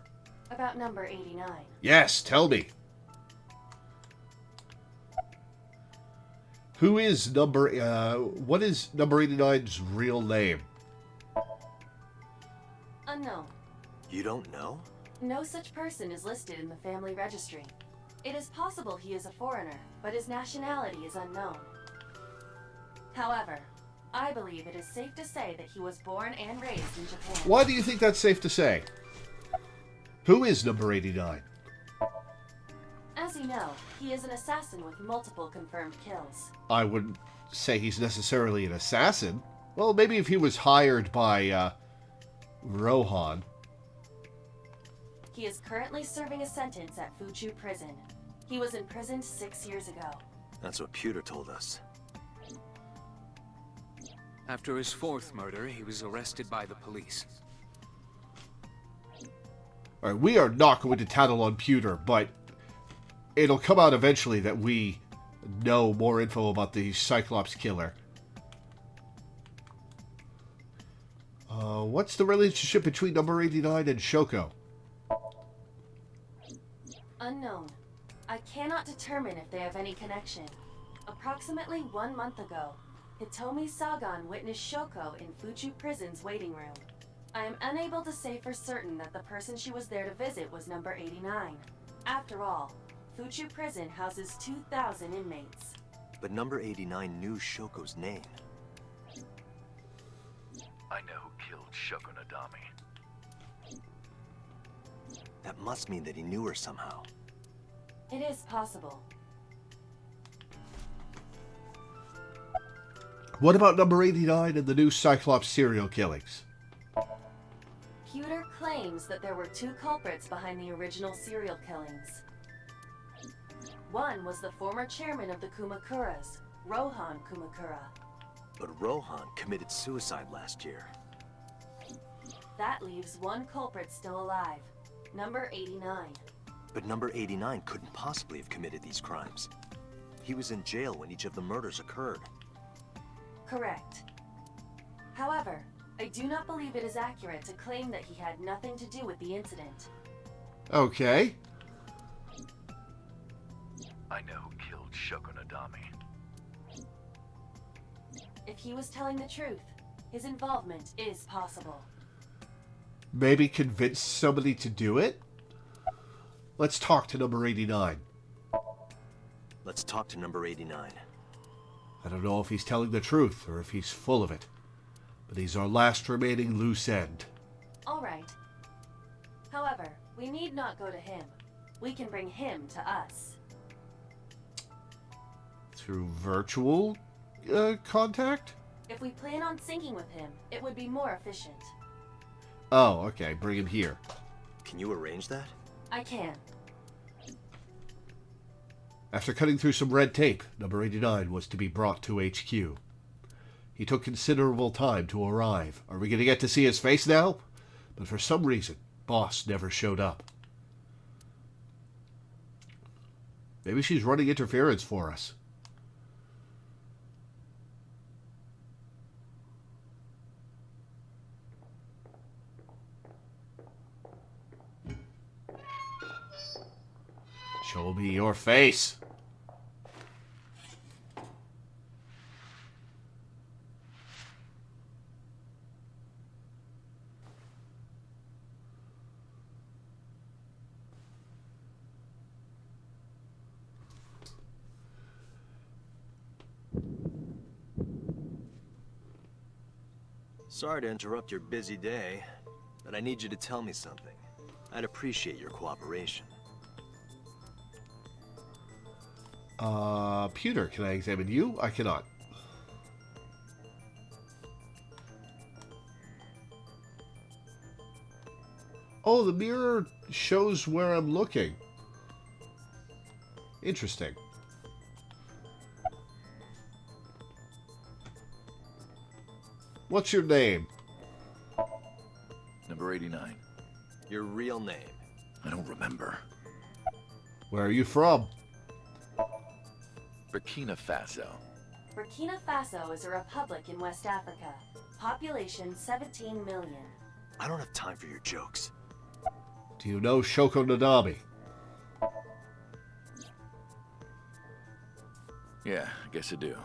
About number 89. Yes, tell me. Who is what is number 89's real name? Unknown. You don't know? No such person is listed in the family registry. It is possible he is a foreigner, but his nationality is unknown. However, I believe it is safe to say that he was born and raised in Japan. Why do you think that's safe to say? Who is number 89? As you know, he is an assassin with multiple confirmed kills. I wouldn't say he's necessarily an assassin. Well, maybe if he was hired by Rohan. He is currently serving a sentence at Fuchu Prison. He was imprisoned 6 years ago. That's what Pewter told us. After his fourth murder, he was arrested by the police. Alright, we are not going to tattle on Pewter, but it'll come out eventually that we know more info about the Cyclops killer. What's the relationship between number 89 and Shoko? Unknown. I cannot determine if they have any connection. Approximately 1 month ago, Hitomi Sagan witnessed Shoko in Fuchu Prison's waiting room. I am unable to say for certain that the person she was there to visit was number 89. After all, Fuchu Prison houses 2,000 inmates. But number 89 knew Shoko's name. I know who killed Shoko Nadami. That must mean that he knew her somehow. It is possible. What about number 89 and the new Cyclops serial killings? Pewter claims that there were 2 culprits behind the original serial killings. One was the former chairman of the Kumakuras, Rohan Kumakura. But Rohan committed suicide last year. That leaves 1 culprit still alive, number 89. But number 89 couldn't possibly have committed these crimes. He was in jail when each of the murders occurred. Correct. However, I do not believe it is accurate to claim that he had nothing to do with the incident. Okay. I know who killed Shoko Nadami. If he was telling the truth, his involvement is possible. Maybe convince somebody to do it? Let's talk to number 89. Let's talk to number 89. I don't know if he's telling the truth or if he's full of it, but he's our last remaining loose end. All right. However, we need not go to him. We can bring him to us. Through virtual contact? If we plan on syncing with him, it would be more efficient. Oh, okay. Bring him here. Can you arrange that? I can. After cutting through some red tape, number 89 was to be brought to HQ. He took considerable time to arrive. Are we going to get to see his face now? But for some reason, Boss never showed up. Maybe she's running interference for us. Show me your face. Sorry to interrupt your busy day, but I need you to tell me something. I'd appreciate your cooperation. Pewter, can I examine you? I cannot. Oh, the mirror shows where I'm looking. Interesting. What's your name? Number 89. Your real name? I don't remember. Where are you from? Burkina Faso. Burkina Faso is a republic in West Africa. Population 17 million. I don't have time for your jokes. Do you know Shoko Nadami? Yeah, I guess I do.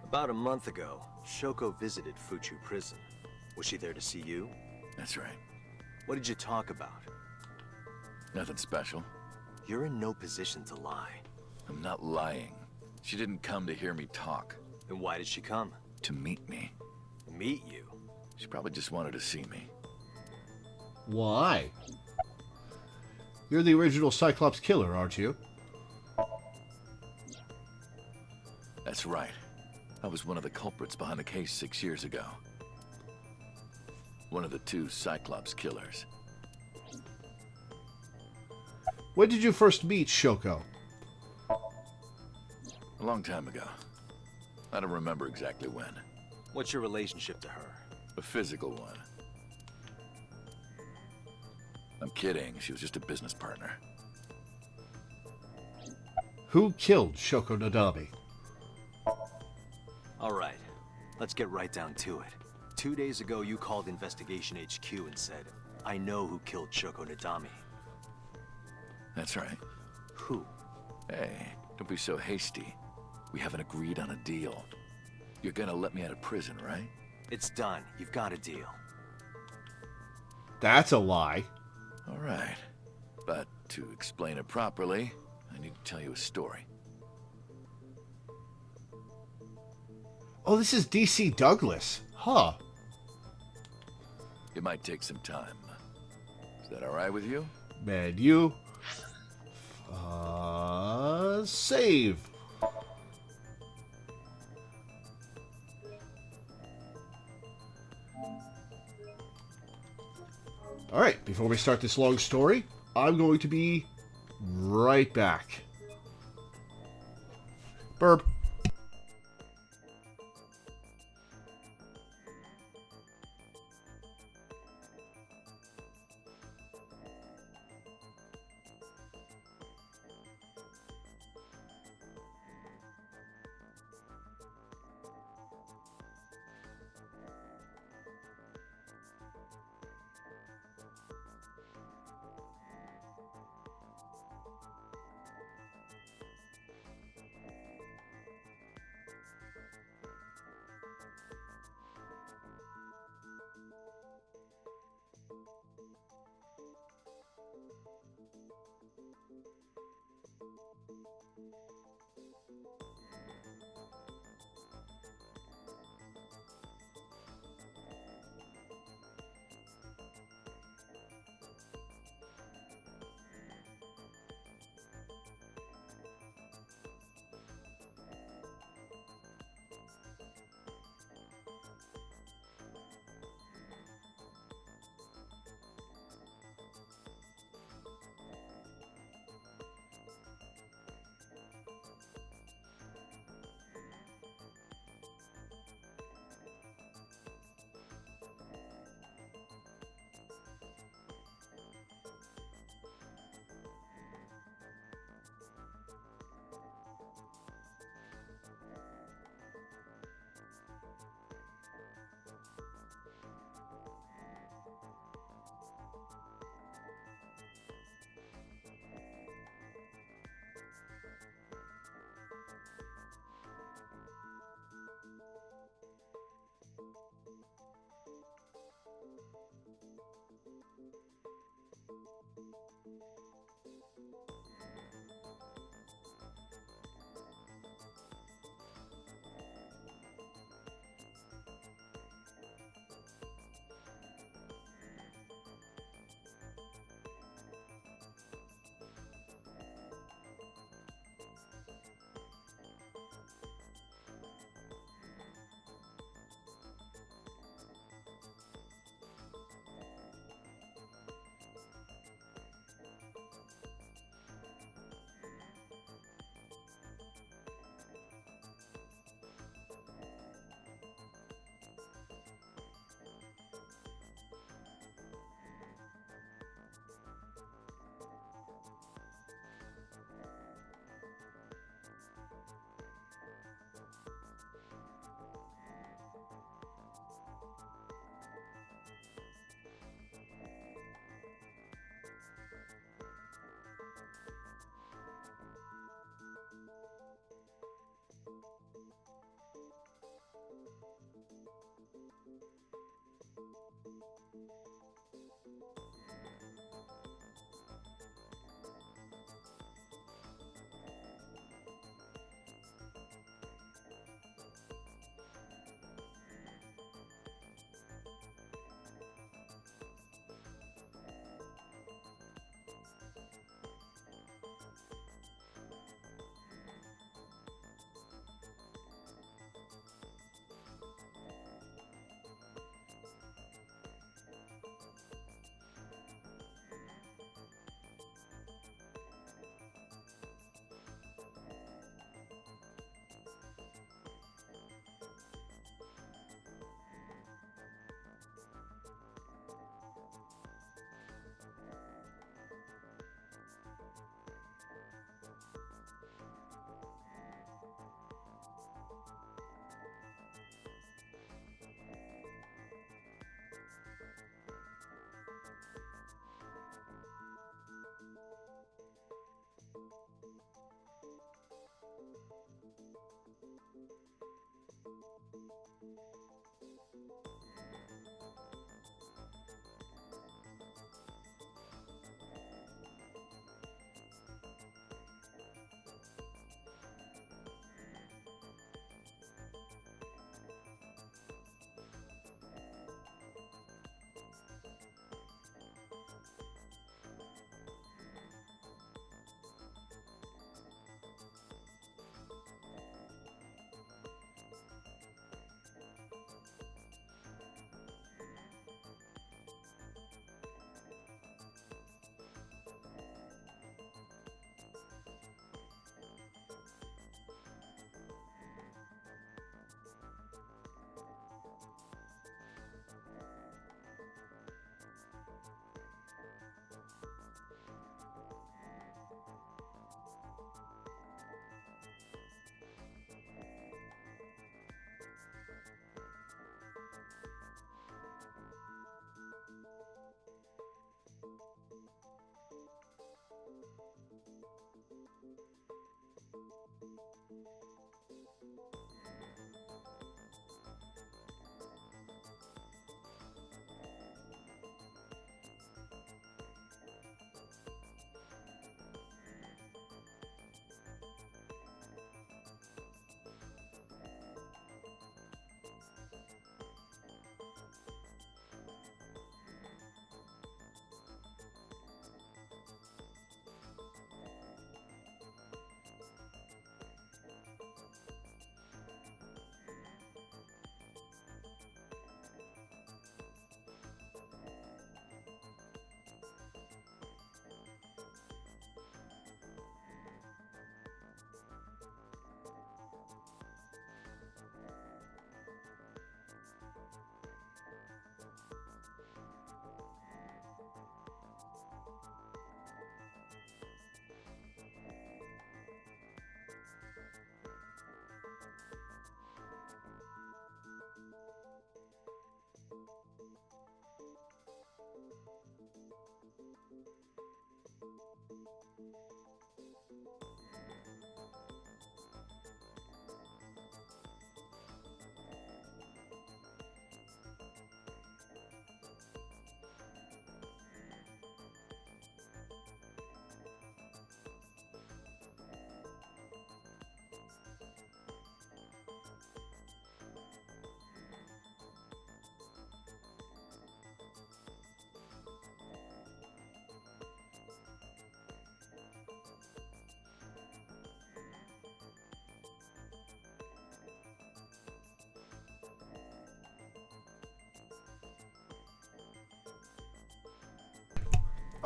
About a month ago, Shoko visited Fuchu Prison. Was she there to see you? That's right. What did you talk about? Nothing special. You're in no position to lie. I'm not lying. She didn't come to hear me talk. Then why did she come? To meet me. Meet you? She probably just wanted to see me. Why? You're the original Cyclops killer, aren't you? That's right. I was one of the culprits behind the case 6 years ago. One of the 2 Cyclops killers. When did you first meet Shoko? A long time ago. I don't remember exactly when. What's your relationship to her? A physical one. I'm kidding. She was just a business partner. Who killed Shoko Nadami? All right. Let's get right down to it. 2 days ago, you called Investigation HQ and said, I know who killed Shoko Nadami. That's right. Who? Hey, don't be so hasty. We haven't agreed on a deal. You're gonna let me out of prison, right? It's done. You've got a deal. That's a lie. All right. But to explain it properly, I need to tell you a story. Oh, this is DC Douglas. Huh. It might take some time. Is that all right with you? Menu. Save. Alright, before we start this long story, I'm going to be right back. Burp.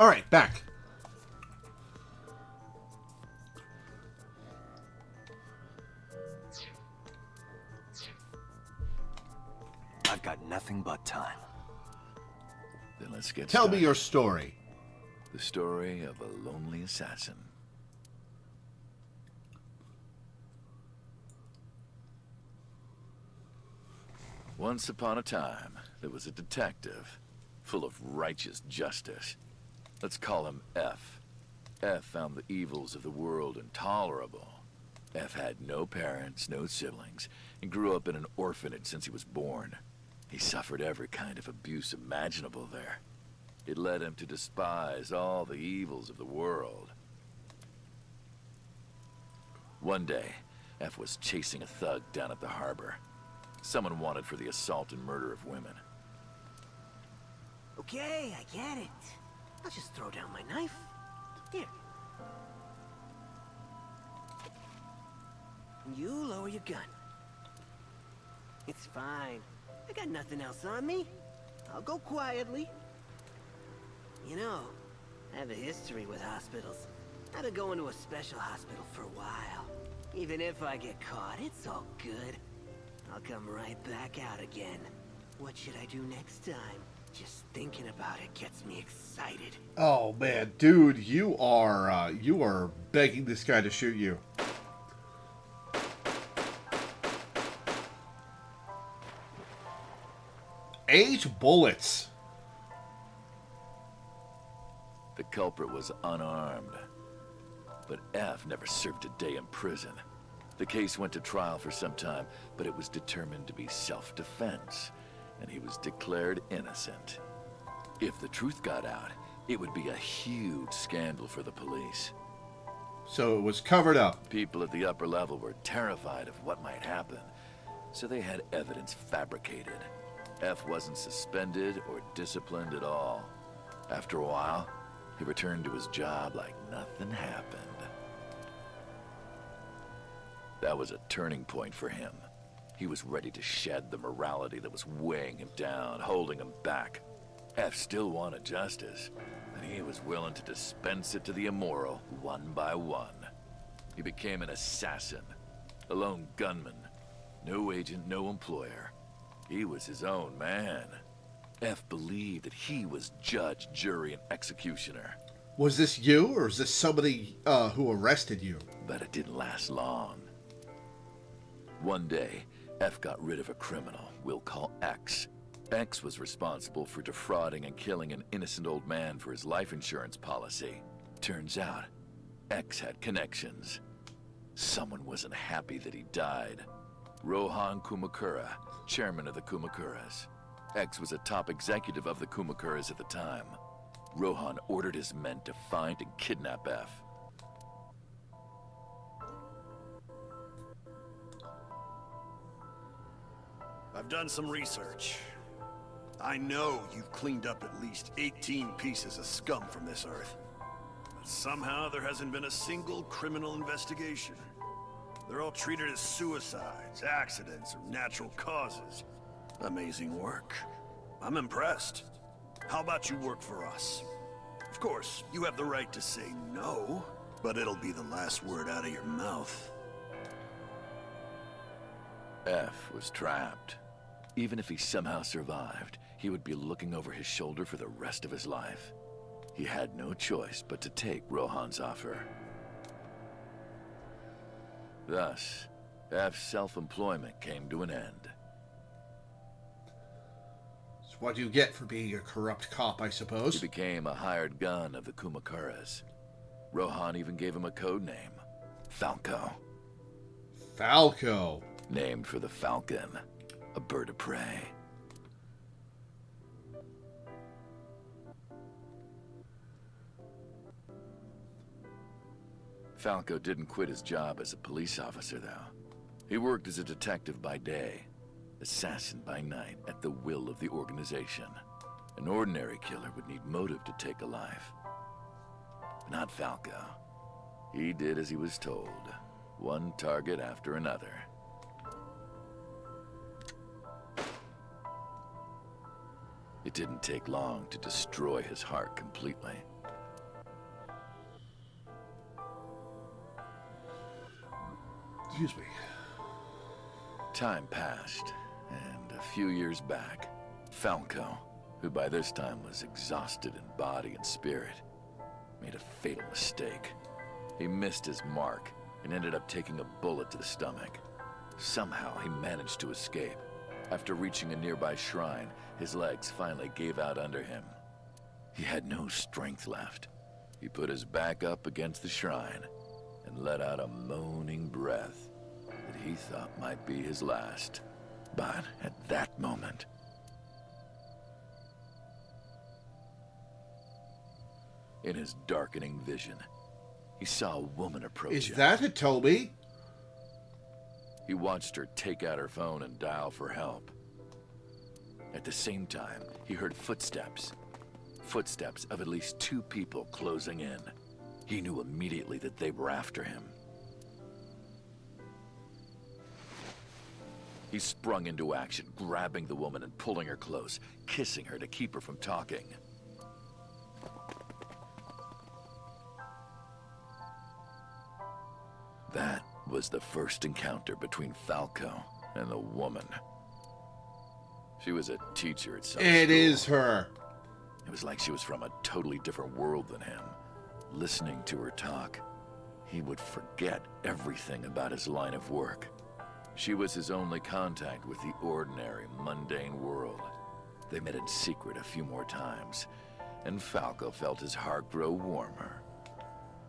Alright, back. I've got nothing but time. Then let's get Tell started. me your story. The story of a lonely assassin. Once upon a time, there was a detective, full of righteous justice. Let's call him F. F found the evils of the world intolerable. F had no parents, no siblings, and grew up in an orphanage since he was born. He suffered every kind of abuse imaginable there. It led him to despise all the evils of the world. One day, F was chasing a thug down at the harbor. Someone wanted for the assault and murder of women. Okay, I get it. I'll just throw down my knife. Here. You lower your gun. It's fine. I got nothing else on me. I'll go quietly. You know, I have a history with hospitals. I've been going to a special hospital for a while. Even if I get caught, it's all good. I'll come right back out again. What should I do next time? Just thinking about it gets me excited. Oh man, dude, you are begging this guy to shoot you. Eight bullets. The culprit was unarmed. But F never served a day in prison. The case went to trial for some time, but it was determined to be self-defense, and he was declared innocent. If the truth got out, it would be a huge scandal for the police. So it was covered up. People at the upper level were terrified of what might happen, so they had evidence fabricated. F wasn't suspended or disciplined at all. After a while, he returned to his job like nothing happened. That was a turning point for him. He was ready to shed the morality that was weighing him down, holding him back. F still wanted justice, and he was willing to dispense it to the immoral one by one. He became an assassin, a lone gunman. No agent, no employer. He was his own man. F believed that he was judge, jury, and executioner. Was this you, or is this somebody who arrested you? But it didn't last long. One day, F got rid of a criminal we'll call X. X was responsible for defrauding and killing an innocent old man for his life insurance policy. Turns out, X had connections. Someone wasn't happy that he died. Rohan Kumakura, chairman of the Kumakuras. X was a top executive of the Kumakuras at the time. Rohan ordered his men to find and kidnap F. I've done some research. I know you've cleaned up at least 18 pieces of scum from this earth. But somehow there hasn't been a single criminal investigation. They're all treated as suicides, accidents, or natural causes. Amazing work. I'm impressed. How about you work for us? Of course, you have the right to say no, but it'll be the last word out of your mouth. F was trapped. Even if he somehow survived, he would be looking over his shoulder for the rest of his life. He had no choice but to take Rohan's offer. Thus, F's self-employment came to an end. So what do you get for being a corrupt cop, I suppose? He became a hired gun of the Kumakuras. Rohan even gave him a code name, Falco. Falco. Named for the falcon, a bird of prey. Falco didn't quit his job as a police officer, though. He worked as a detective by day, assassin by night, at the will of the organization. An ordinary killer would need motive to take a life. But not Falco. He did as he was told, one target after another. It didn't take long to destroy his heart completely. Excuse me. Time passed, and a few years back, Falco, who by this time was exhausted in body and spirit, made a fatal mistake. He missed his mark and ended up taking a bullet to the stomach. Somehow, he managed to escape. After reaching a nearby shrine, his legs finally gave out under him. He had no strength left. He put his back up against the shrine and let out a moaning breath that he thought might be his last. But at that moment, in his darkening vision, he saw a woman approach Is him. that Hitomi? He watched her take out her phone and dial for help. At the same time, he heard footsteps. Footsteps of at least 2 people closing in. He knew immediately that they were after him. He sprung into action, grabbing the woman and pulling her close, kissing her to keep her from talking. That was the first encounter between Falco and the woman. She was a teacher at some It school. is her. It was like she was from a totally different world than him. Listening to her talk, he would forget everything about his line of work. She was his only contact with the ordinary, mundane world. They met in secret a few more times, and Falco felt his heart grow warmer.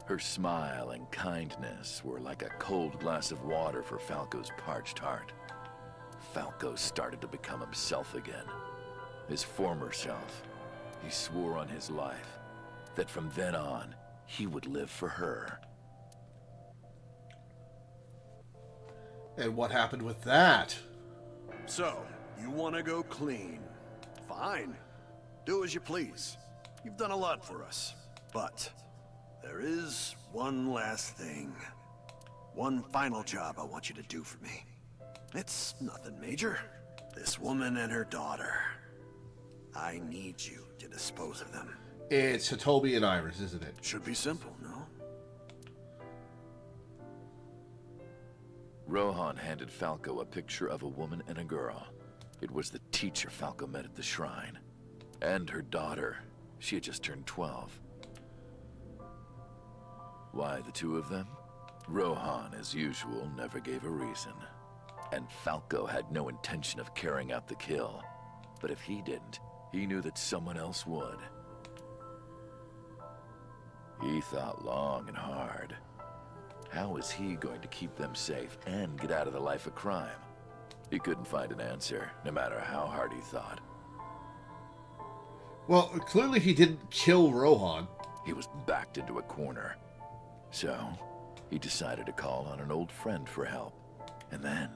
Her smile and kindness were like a cold glass of water for Falco's parched heart. Falco started to become himself again, his former self. He swore on his life that from then on, he would live for her. And what happened with that? So, you want to go clean? Fine. Do as you please. You've done a lot for us. But there is one last thing. One final job I want you to do for me. It's nothing major. This woman and her daughter. I need you to dispose of them. It's Hitomi and Iris, isn't it? Should be simple, no? Rohan handed Falco a picture of a woman and a girl. It was the teacher Falco met at the shrine. And her daughter. She had just turned 12. Why the 2 of them? Rohan, as usual, never gave a reason. And Falco had no intention of carrying out the kill. But if he didn't, he knew that someone else would. He thought long and hard. How was he going to keep them safe and get out of the life of crime? He couldn't find an answer, no matter how hard he thought. Well, clearly he didn't kill Rohan. He was backed into a corner. So, he decided to call on an old friend for help. And then...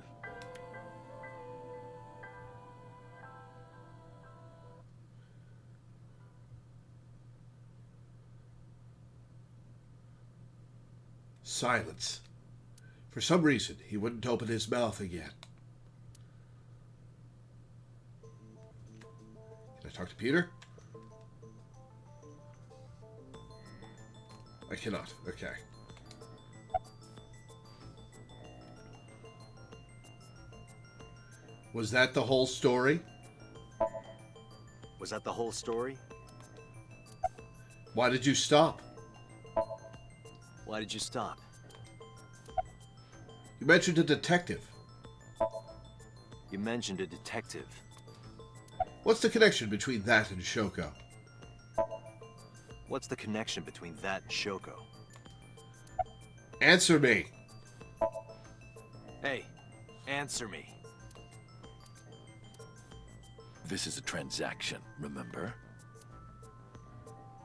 Silence. For some reason, he wouldn't open his mouth again. Can I talk to Peter? I cannot. Okay. Was that the whole story? Was that the whole story? Why did you stop? Why did you stop? You mentioned a detective. You mentioned a detective. What's the connection between that and Shoko? What's the connection between that and Shoko? Answer me. Hey, answer me. This is a transaction, remember?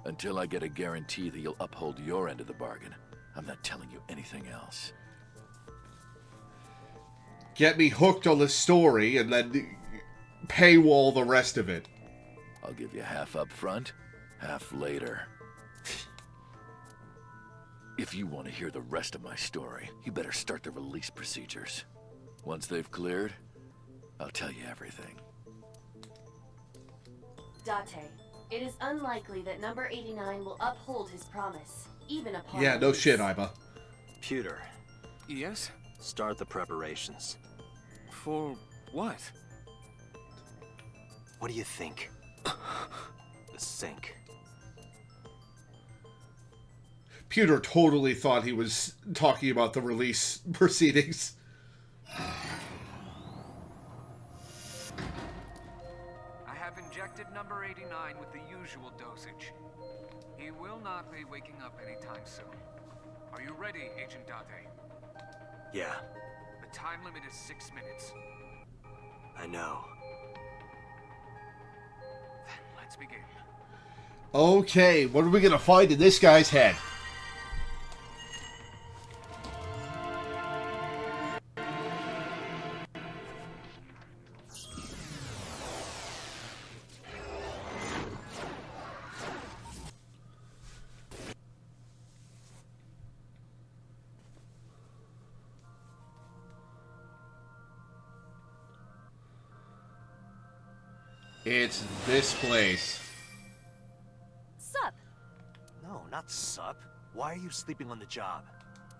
Until I get a guarantee that you'll uphold your end of the bargain, I'm not telling you anything else. Get me hooked on the story and then paywall the rest of it. I'll give you half up front, half later. If you want to hear the rest of my story, you better start the release procedures. Once they've cleared, I'll tell you everything. Date, it is unlikely that number 89 will uphold his promise, even upon Yeah, no release. shit, Iba. Pewter. Yes? Start the preparations. For what? What do you think? The sink. Pewter totally thought he was talking about the release proceedings. I have injected number 89 with the usual dosage. He will not be waking up anytime soon. Are you ready, Agent Date? Yeah, The time limit is 6 minutes. I know. Then let's begin. Okay, what are we gonna find in this guy's head? It's this place. Sup? No, not sup. Why are you sleeping on the job?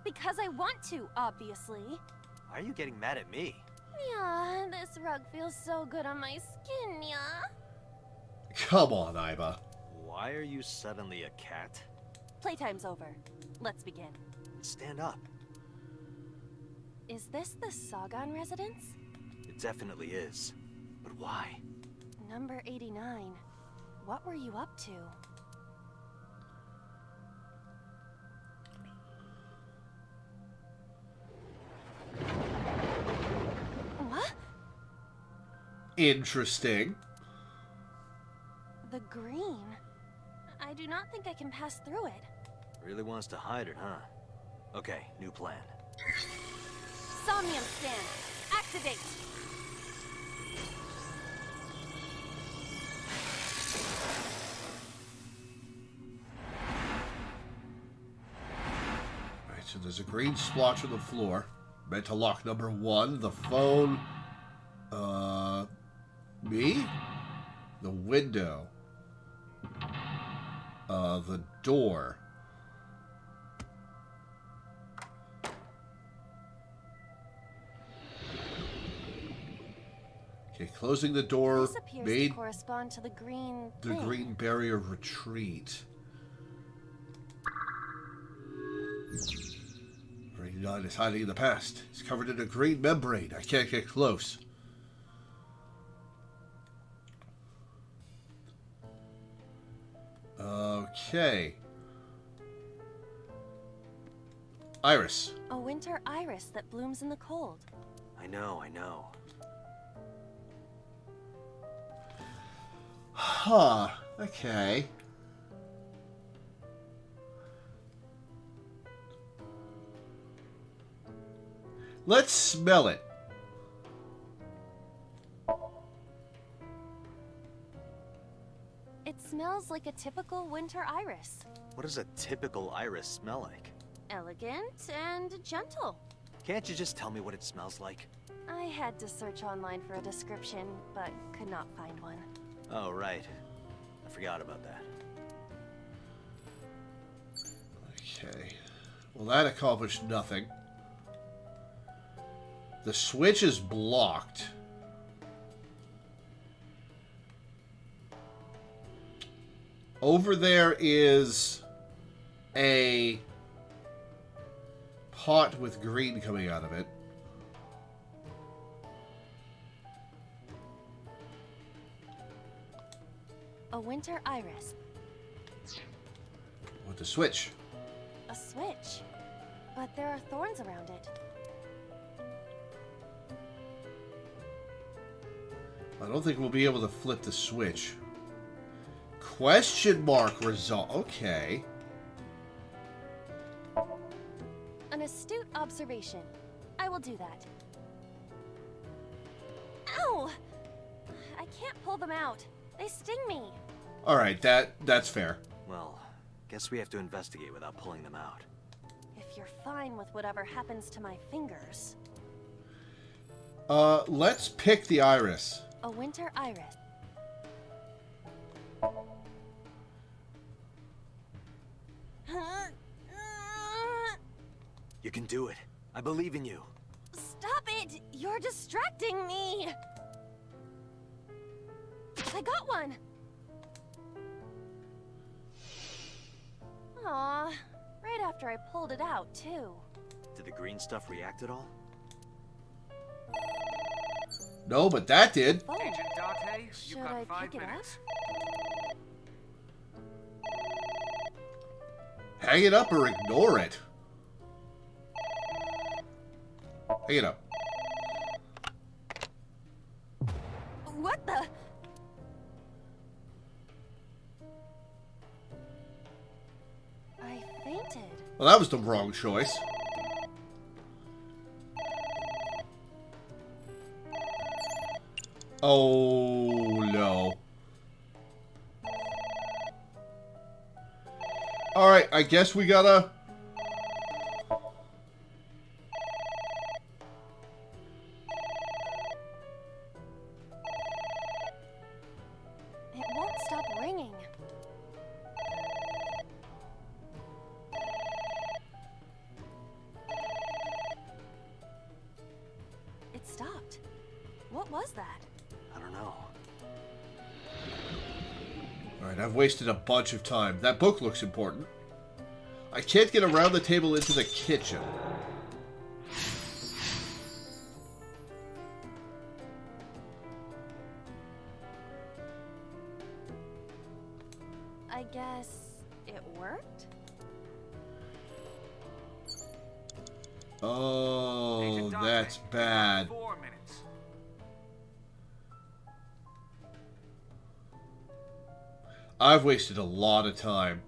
Because I want to, obviously. Why are you getting mad at me? Yeah, this rug feels so good on my skin, yeah? Come on, Iba. Why are you suddenly a cat? Playtime's over. Let's begin. Stand up. Is this the Sagan residence? It definitely is. But why? Number 89. What were you up to? What? Interesting. The green. I do not think I can pass through it. Really wants to hide it, huh? Okay, new plan. Somnium stand. Activate. Alright, so there's a green splotch on the floor. Meant to lock number 1. The phone. Me? The window. The door. Okay, closing the door This appears made to correspond to the green the thing. green barrier retreat. Green 9 is hiding in the past. It's covered in a green membrane. I can't get close. Okay. Iris. A winter iris that blooms in the cold. I know, I know. Huh. Okay. Let's smell it. It smells like a typical winter iris. What does a typical iris smell like? Elegant and gentle. Can't you just tell me what it smells like? I had to search online for a description, but could not find one. Oh, right. I forgot about that. Okay. Well, that accomplished nothing. The switch is blocked. Over there is a pot with green coming out of it. A winter iris. With the switch. A switch. But there are thorns around it. I don't think we'll be able to flip the switch. Question mark result. Okay. An astute observation. I will do that. Ow! I can't pull them out. They sting me. Alright, that's fair. Well, guess we have to investigate without pulling them out. If you're fine with whatever happens to my fingers. Let's pick the iris. A winter iris. You can do it. I believe in you. You're distracting me! I got one! Aw, right after I pulled it out, too. Did the green stuff react at all? No, but that did. Oh. Agent Date, you've Should got I 5 pick it up? minutes. Hang it up or ignore it. Hang it up. What the? I fainted. Well, that was the wrong choice. Oh, no. Alright, I guess we gotta... It won't stop ringing. It stopped. What was that? I don't know. Alright, I've wasted a bunch of time. That book looks important. I can't get around the table into the kitchen. I guess it worked? Oh, Agent Date, that's you've got bad. 4 minutes. I've wasted a lot of time.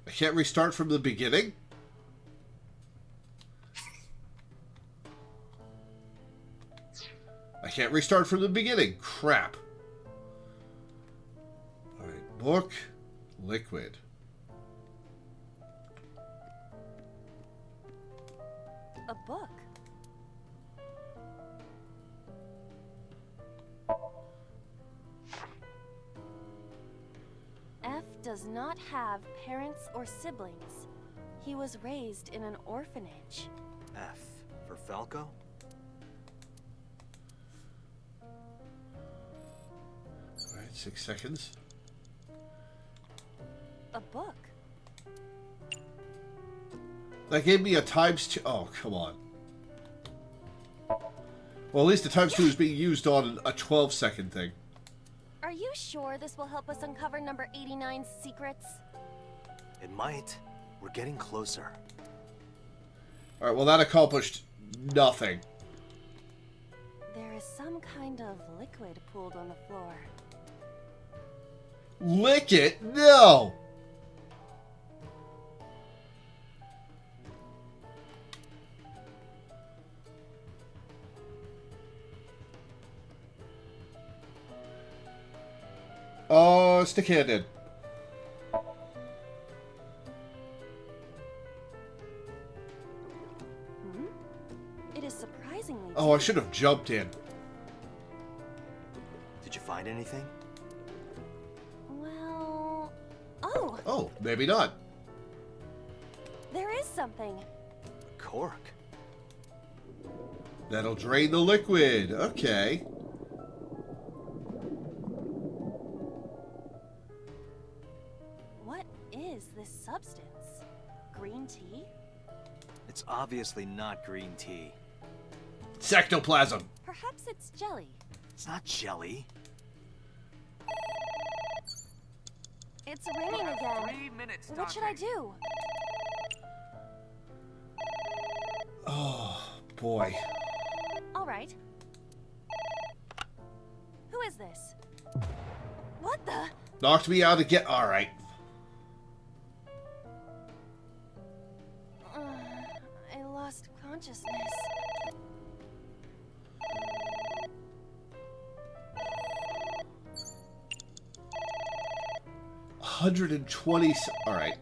I can't restart from the beginning? I can't restart from the beginning. Crap. Alright, book, liquid. A book. F does not have parents or siblings. He was raised in an orphanage. F for Falco? Alright, 6 seconds. A book. That gave me a ×2. Oh, come on. Well, at least the ×2 is being used on a 12-second thing. Are you sure this will help us uncover number 89's secrets? It might. We're getting closer. Alright, well, that accomplished nothing. There is some kind of liquid pooled on the floor. Lick it? No! Oh, stick hand in. It is surprisingly Oh, I deep. should have jumped in. Did you find anything? Well... Oh! Oh, maybe not. There is something. A cork. That'll drain the liquid. Okay. What is this substance? Green tea? It's obviously not green tea. Sectoplasm. Perhaps it's jelly. It's not jelly. It's ringing again. 3 minutes, What should I do? Oh, boy. All right. Who is this? What the? Knocked me out again. Alright. I lost consciousness. $120. Alright.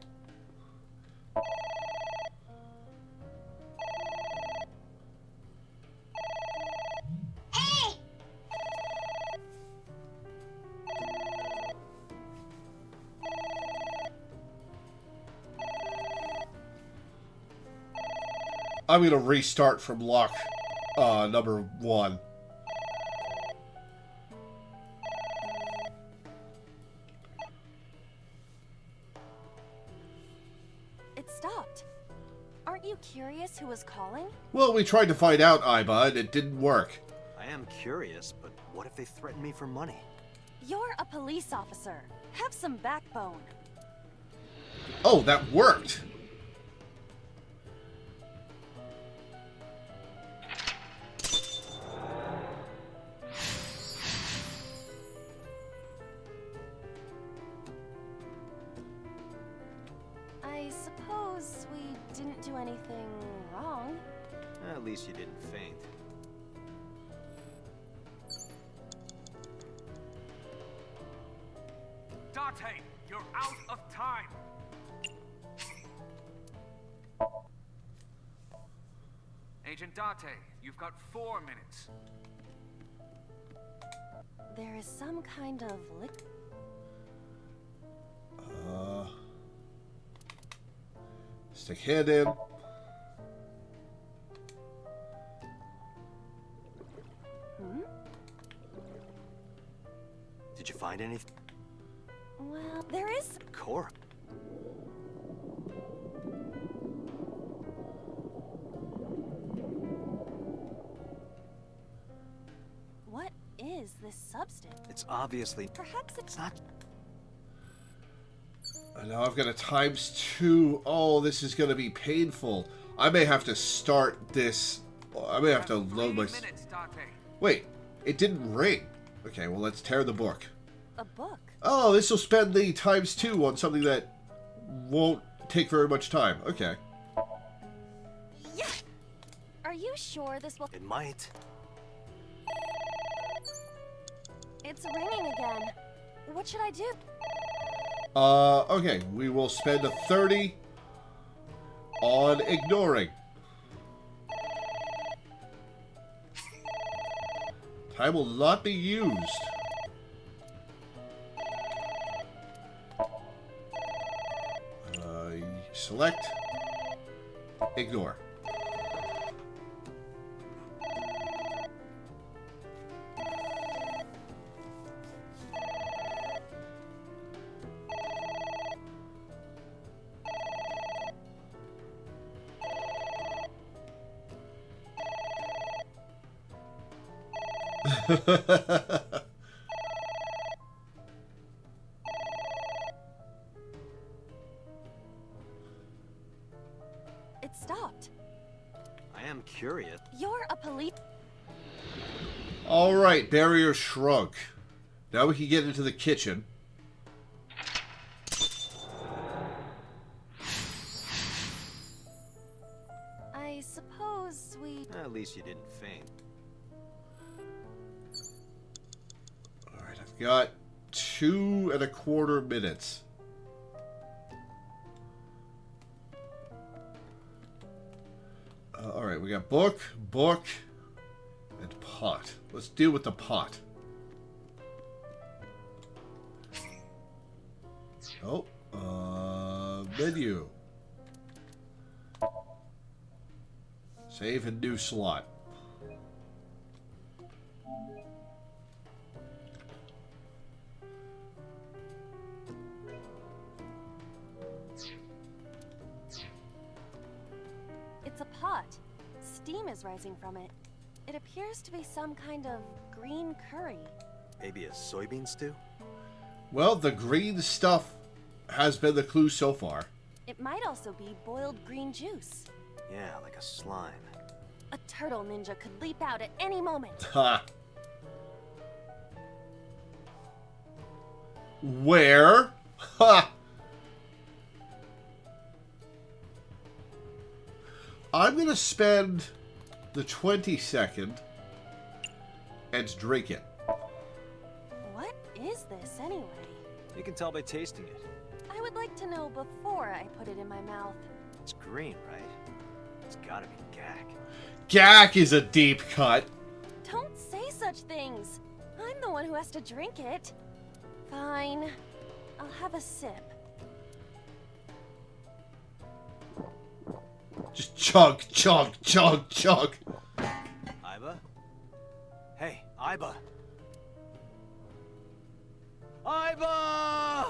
I'm gonna restart from lock number 1. It stopped. Aren't you curious who was calling? Well, we tried to find out, Iba, and it didn't work. I am curious, but what if they threaten me for money? You're a police officer. Have some backbone. Oh, that worked! I suppose we didn't do anything wrong. At least you didn't faint. Date, you're out of time. Agent Date, you've got 4 minutes. There is some kind of Stick hand in. Did you find anything? Well, there is... Cora. What is this substance? It's obviously... Perhaps it's not... And now I've got a ×2. Oh, this is going to be painful. I may have to start this... I may have to load my... Wait, it didn't ring. Okay, well, let's tear the book. a book. Oh, this will spend the ×2 on something that won't take very much time. Okay. Yeah! Are you sure this will... It might. It's ringing again. What should I do? Okay. We will spend a 30 on ignoring. Time will not be used. Select. Ignore. It stopped. I am curious. You're a police... Alright, barrier shrunk. Now we can get into the kitchen. I suppose we... At least you didn't faint. Alright, I've got 2¼ minutes. Alright, we got book, and pot. Let's deal with the pot. Oh, menu. Save and new slot. It's a pot. Steam is rising from it. It appears to be some kind of green curry. Maybe a soybean stew? Well, the green stuff has been the clue so far. It might also be boiled green juice. Yeah, like a slime. A turtle ninja could leap out at any moment. Ha! Where? Ha! I'm gonna spend the 22nd and drink it. What is this anyway? You can tell by tasting it. I would like to know before I put it in my mouth. It's green, right? It's gotta be gack. Gack is a deep cut. Don't say such things. I'm the one who has to drink it. Fine. I'll have a sip. Just chug, chug, chug, chug. Iba? Hey, Iba! Iba!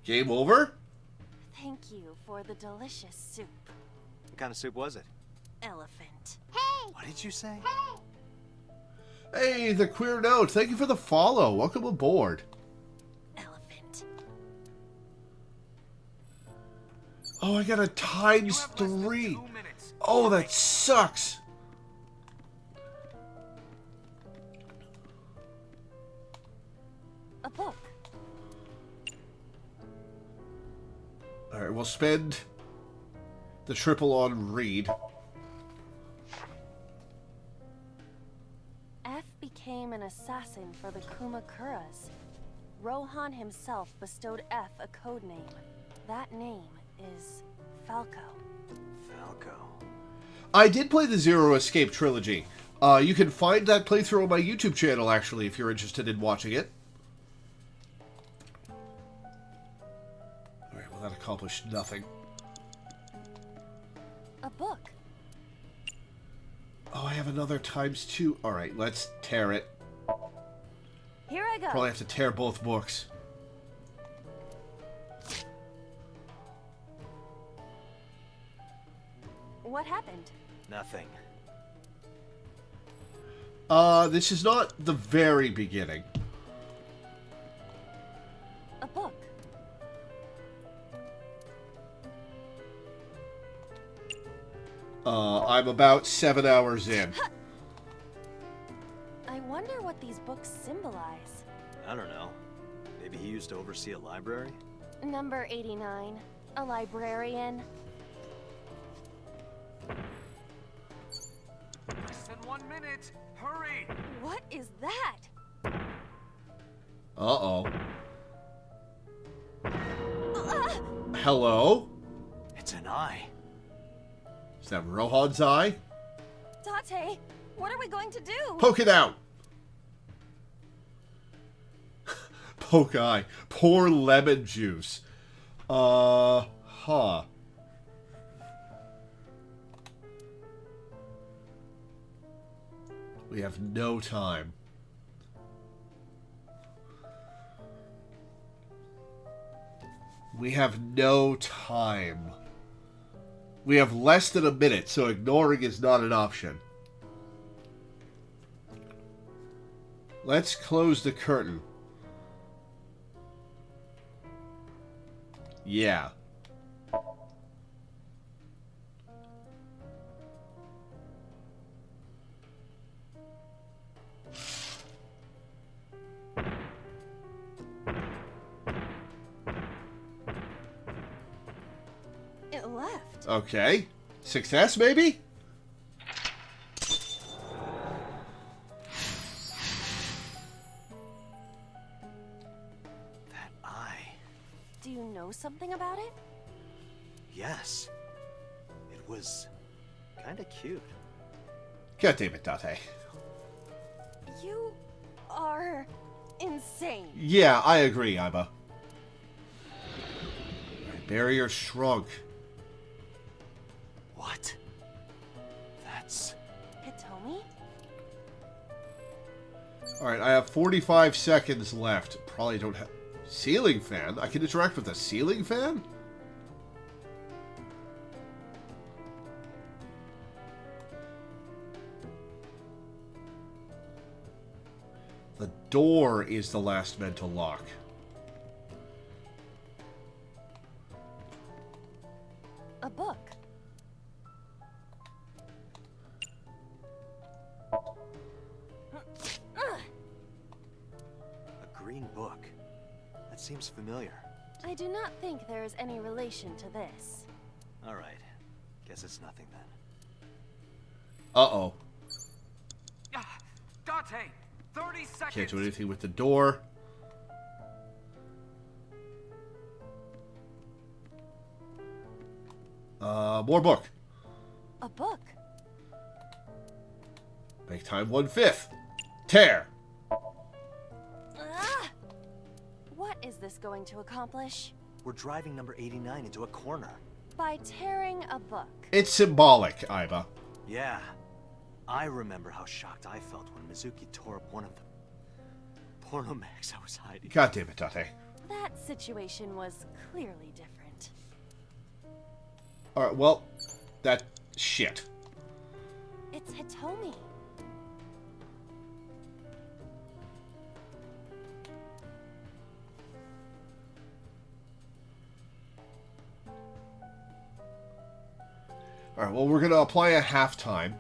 Game over? Thank you for the delicious soup. What kind of soup was it? Elephant. What did you say? Hey, the Queer Note. Thank you for the follow. Welcome aboard. Elephant. Oh, I got a ×3. Oh, that sucks. A book. Alright, we'll spend the triple on read. F became an assassin for the Kumakuras. Rohan himself bestowed F a code name. That name is Falco. Falco. I did play the Zero Escape trilogy. You can find that playthrough on my YouTube channel, actually, if you're interested in watching it. Alright, well, that accomplished nothing. A book. Oh, I have another ×2. Alright, let's tear it. Here I go. Probably have to tear both books. What happened? Nothing. This is not the very beginning. A book. I'm about 7 hours in. I wonder what these books symbolize. I don't know. Maybe he used to oversee a library? Number 89. A librarian. Less than 1 minute. Hurry! What is that? Uh-oh. Hello? It's an eye. Is that Rohan's eye? Date, what are we going to do? Poke it out! Poke eye. Pour lemon juice. Huh. We have no time. We have no time. We have less than a minute, so ignoring is not an option. Let's close the curtain. Yeah. It left. Okay. Success, maybe? That eye. Do you know something about it? Yes. It was kinda cute. God damn it, Date. You are insane. Yeah, I agree, Iba. Barrier shrunk. What? That's... Hitomi? Alright, I have 45 seconds left. Probably don't have... Ceiling fan? I can interact with a ceiling fan? The door is the last mental lock. A book. a green book. That seems familiar. I do not think there is any relation to this. Alright. Guess it's nothing then. Uh-oh. Date, 30 seconds. Can't do anything with the door. More book. A book. Make time 1/5. Tear. What is this going to accomplish? We're driving number 89 into a corner. By tearing a book. It's symbolic, Iba. Yeah. I remember how shocked I felt when Mizuki tore up one of the porno mags I was hiding. God damn it, Date. That situation was clearly different. Alright, well, that shit. It's Hitomi. Alright, well, we're going to apply a halftime.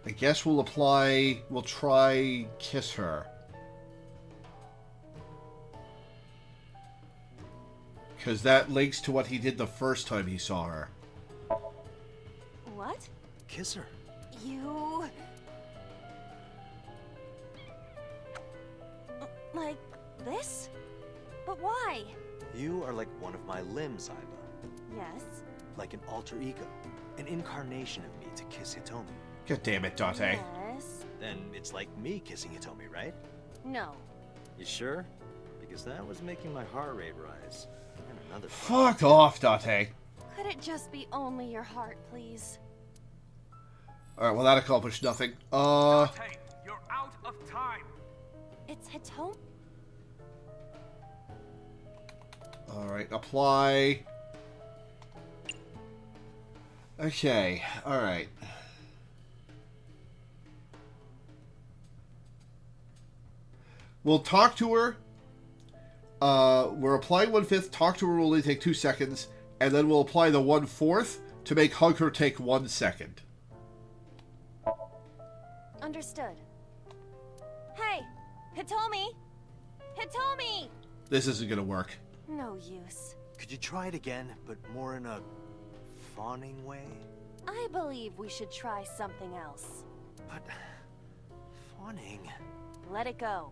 I guess we'll try kiss her. Because that links to what he did the first time he saw her. What? Kiss her. You... Like this? But why? You are like one of my limbs, Iba. Yes. Like an alter ego. An incarnation of me to kiss Hitomi. God damn it, Date. Yes. Then it's like me kissing Hitomi, right? No. You sure? Because that was making my heart rate rise. And another... Fuck off, Date. Could it just be only your heart, please? Alright, well that accomplished nothing. Date, you're out of time. It's Hitomi. Alright, apply. Okay, alright. We'll talk to her. We're applying 1/5. Talk to her will only take 2 seconds. And then we'll apply the 1/4 to make hug her take 1 second. Understood. Hey! Hitomi! Hitomi! This isn't gonna work. No use. Could you try it again, but more in a fawning way? I believe we should try something else. But... fawning... Let it go.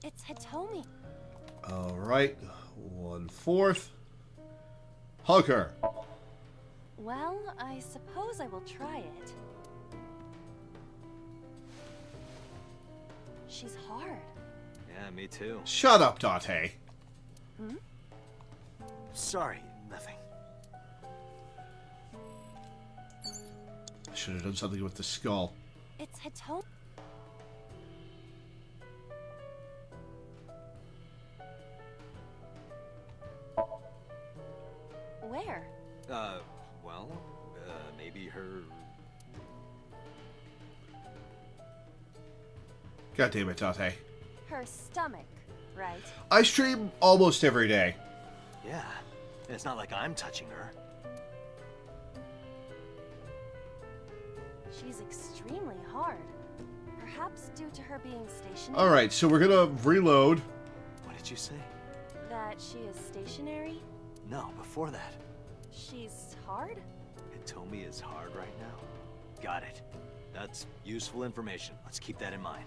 It's Hitomi. Alright, 1/4. Hug her. Well, I suppose I will try it. She's hard. Yeah, me too. Shut up, Date. Hmm? Sorry, nothing. I should have done something with the skull. It's Hitomi. Where? Well, maybe her... God damn it, Date. Her stomach, right? I stream almost every day. Yeah, and it's not like I'm touching her. She's extremely hard. Perhaps due to her being stationary? Alright, so we're gonna reload. What did you say? That she is stationary? No, before that. She's hard? Hitomi is hard right now? Got it. That's useful information. Let's keep that in mind.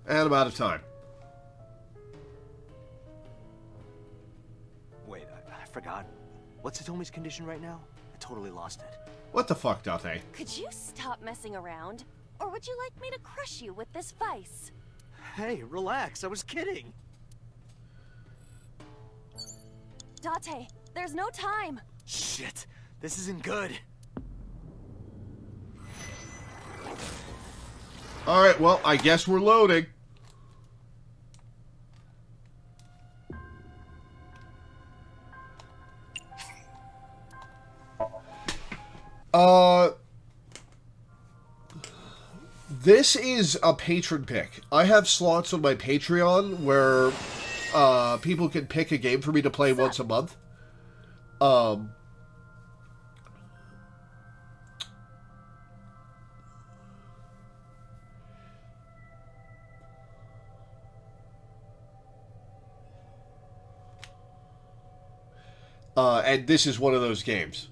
And I'm out of time. Wait, I forgot. What's Hitomi's condition right now? I totally lost it. What the fuck, Date? Could you stop messing around? Or would you like me to crush you with this vice? Hey, relax. I was kidding. Date, there's no time. Shit. This isn't good. Alright, well, I guess we're loading. This is a patron pick. I have slots on my Patreon where people can pick a game for me to play once a month. And this is one of those games.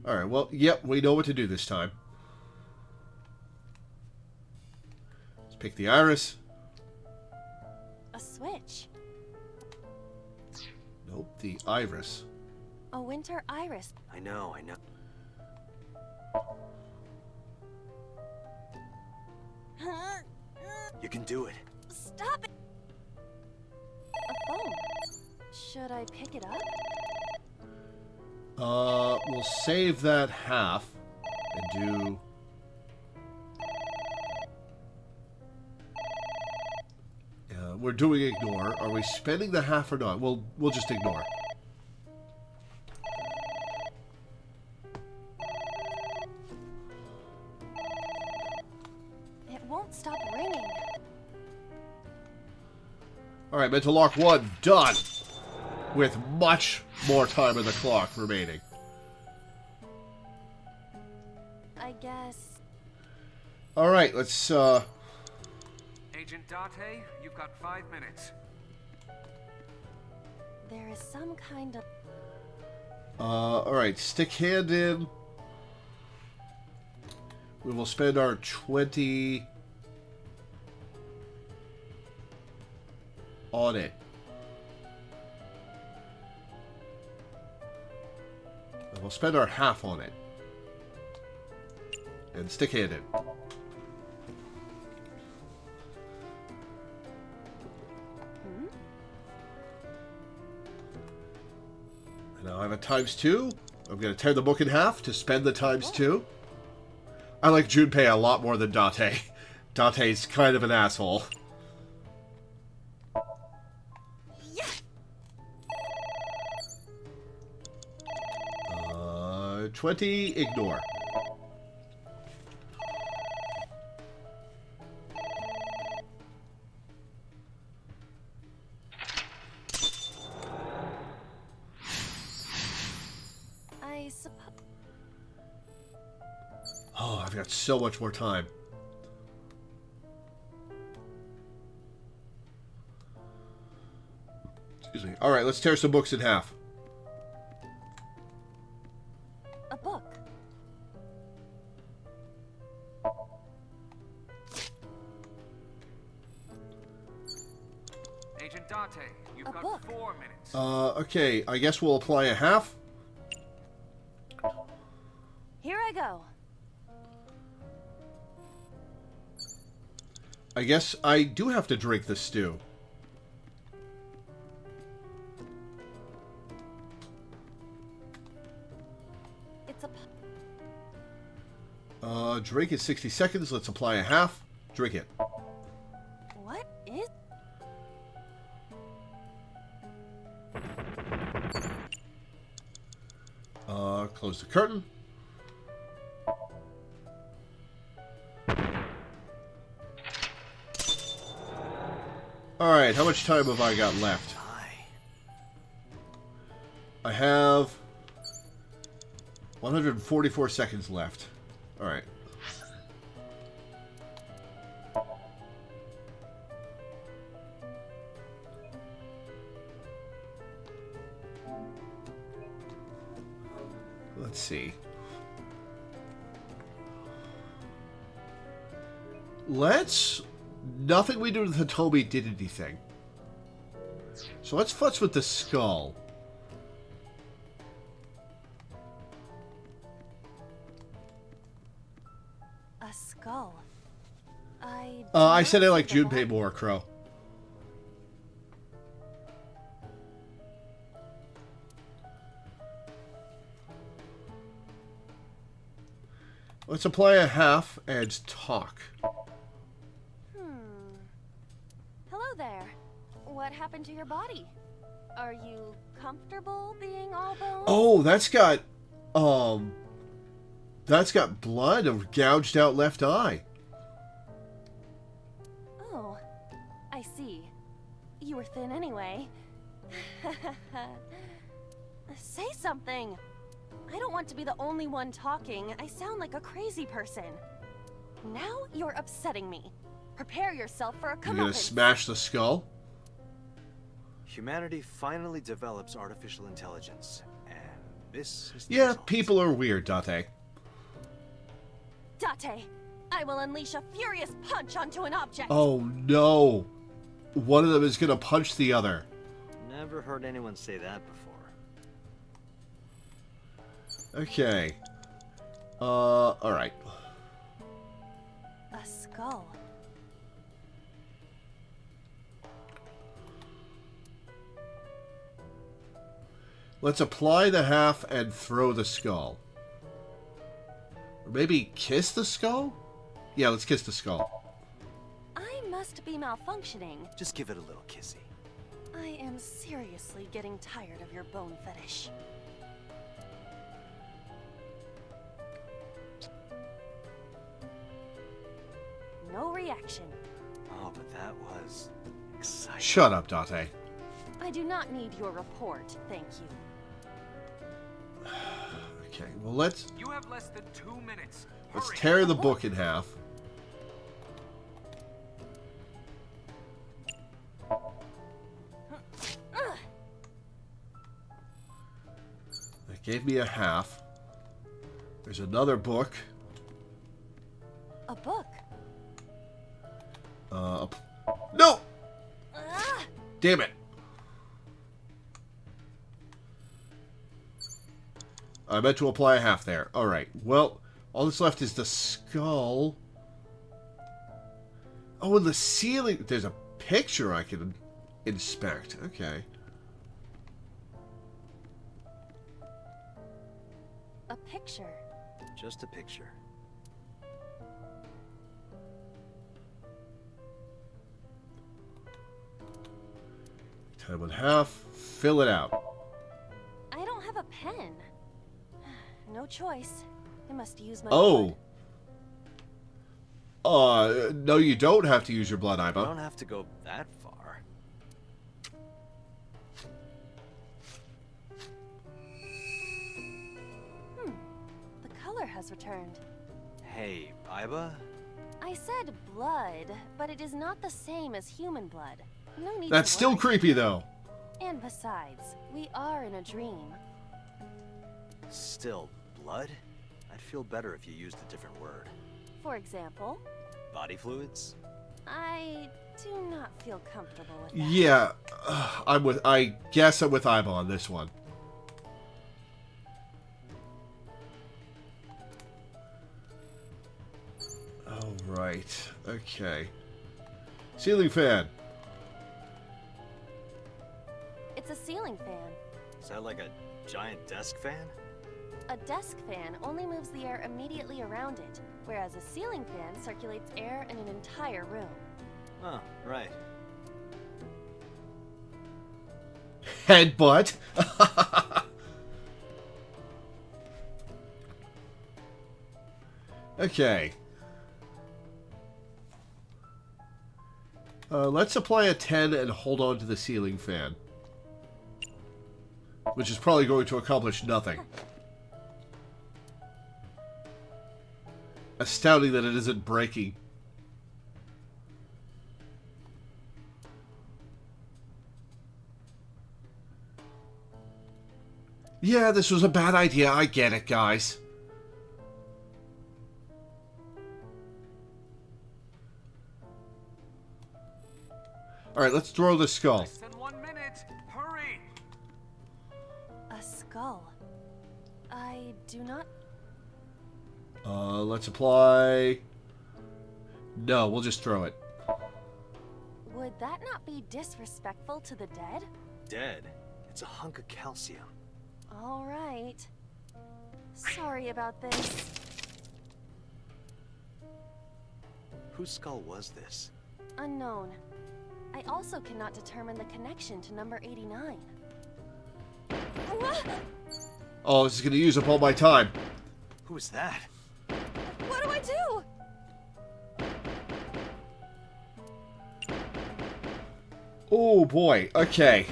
Alright, well, yep, we know what to do this time. Let's Pick the iris. A switch. Nope, the iris. A winter iris. I know. You can do it. Stop it! A phone. Should I pick it up? We'll save that half and do... we're doing ignore. Are we spending the half or not? We'll just ignore. It won't stop ringing. Alright, mental lock 1, done! With much more time on the clock remaining. I guess... Alright, let's, Agent Date, you've got 5 minutes. There is some kind of... alright, stick hand in. We will spend our 20 on it. And we'll spend our half on it. And stick hand in. Now I have a ×2. I'm going to tear the book in half to spend the ×2. I like Junpei a lot more than Date. Date's kind of an asshole. 20, ignore. I suppose... Oh, I've got so much more time. Excuse me. Alright, let's tear some books in half. A book. Agent Date, you've got 4 minutes. Okay, I guess we'll apply a half. Here I go. I guess I do have to drink the stew. It's a... Drink in 60 seconds. Let's apply a half. Drink it. What is... Close the curtain. Alright, how much time have I got left? I have 144 seconds left. Alright. Let's see. Let's... Nothing we do with Hitomi did anything. So let's futz with the skull. A skull. I said I like Junpei more, Crow. Let's apply a half and talk. Hello there. What happened to your body? Are you comfortable being all bone? Oh, that's got blood of gouged out left eye. Oh, I see. You were thin anyway. Say something. I don't want to be the only one talking. I sound like a crazy person. Now you're upsetting me. Prepare yourself for a comeuppance. You're gonna smash the skull? Humanity finally develops artificial intelligence, and this is the Yeah, result. people are weird, Date. Date, I will unleash a furious punch onto an object. Oh no! One of them is gonna punch the other. Never heard anyone say that before. Okay. Alright. A skull. Let's apply the half and throw the skull. Or maybe kiss the skull? Yeah, let's kiss the skull. I must be malfunctioning. Just give it a little kissy. I am seriously getting tired of your bone fetish. No reaction. Oh, but that was exciting. Shut up, Date. I do not need your report, thank you. Okay, well let's You have less than 2 minutes. let's Hurry. tear the book in half. That gave me a half. There's another book. A book. No! Ah! Damn it. I meant to apply a half there. Alright, well, all that's left is the skull. Oh, and the ceiling. There's a picture I can inspect. Okay. A picture. Just a picture. Time in half. Fill it out. I don't have a pen. No choice. I must use my Oh. No, you don't have to use your blood, You Iba. don't have to go that far. The color has returned. Hey, Iba? I said blood, but it is not the same as human blood. No need That's to still worry. creepy, though. And besides, we are in a dream. Still, blood? I'd feel better if you used a different word. For example, Body fluids? I do not feel comfortable with that. Yeah, I guess I'm with Iba on this one. All right. Okay. Ceiling fan. It's a ceiling fan. Is that like a giant desk fan? A desk fan only moves the air immediately around it, whereas a ceiling fan circulates air in an entire room. Oh, right. Headbutt. Okay. Let's apply a 10 and hold on to the ceiling fan. Which is probably going to accomplish nothing. Astounding that it isn't breaking. Yeah, this was a bad idea. I get it, guys. Alright, let's throw the skull. Less than 1 minute. Hurry. A skull. I do not... Let's apply... No, we'll just throw it. Would that not be disrespectful to the dead? Dead? It's a hunk of calcium. All right. Sorry about this. Whose skull was this? Unknown. I also cannot determine the connection to number 89. Oh, this is going to use up all my time. Who is that? What do I do? Oh boy, okay.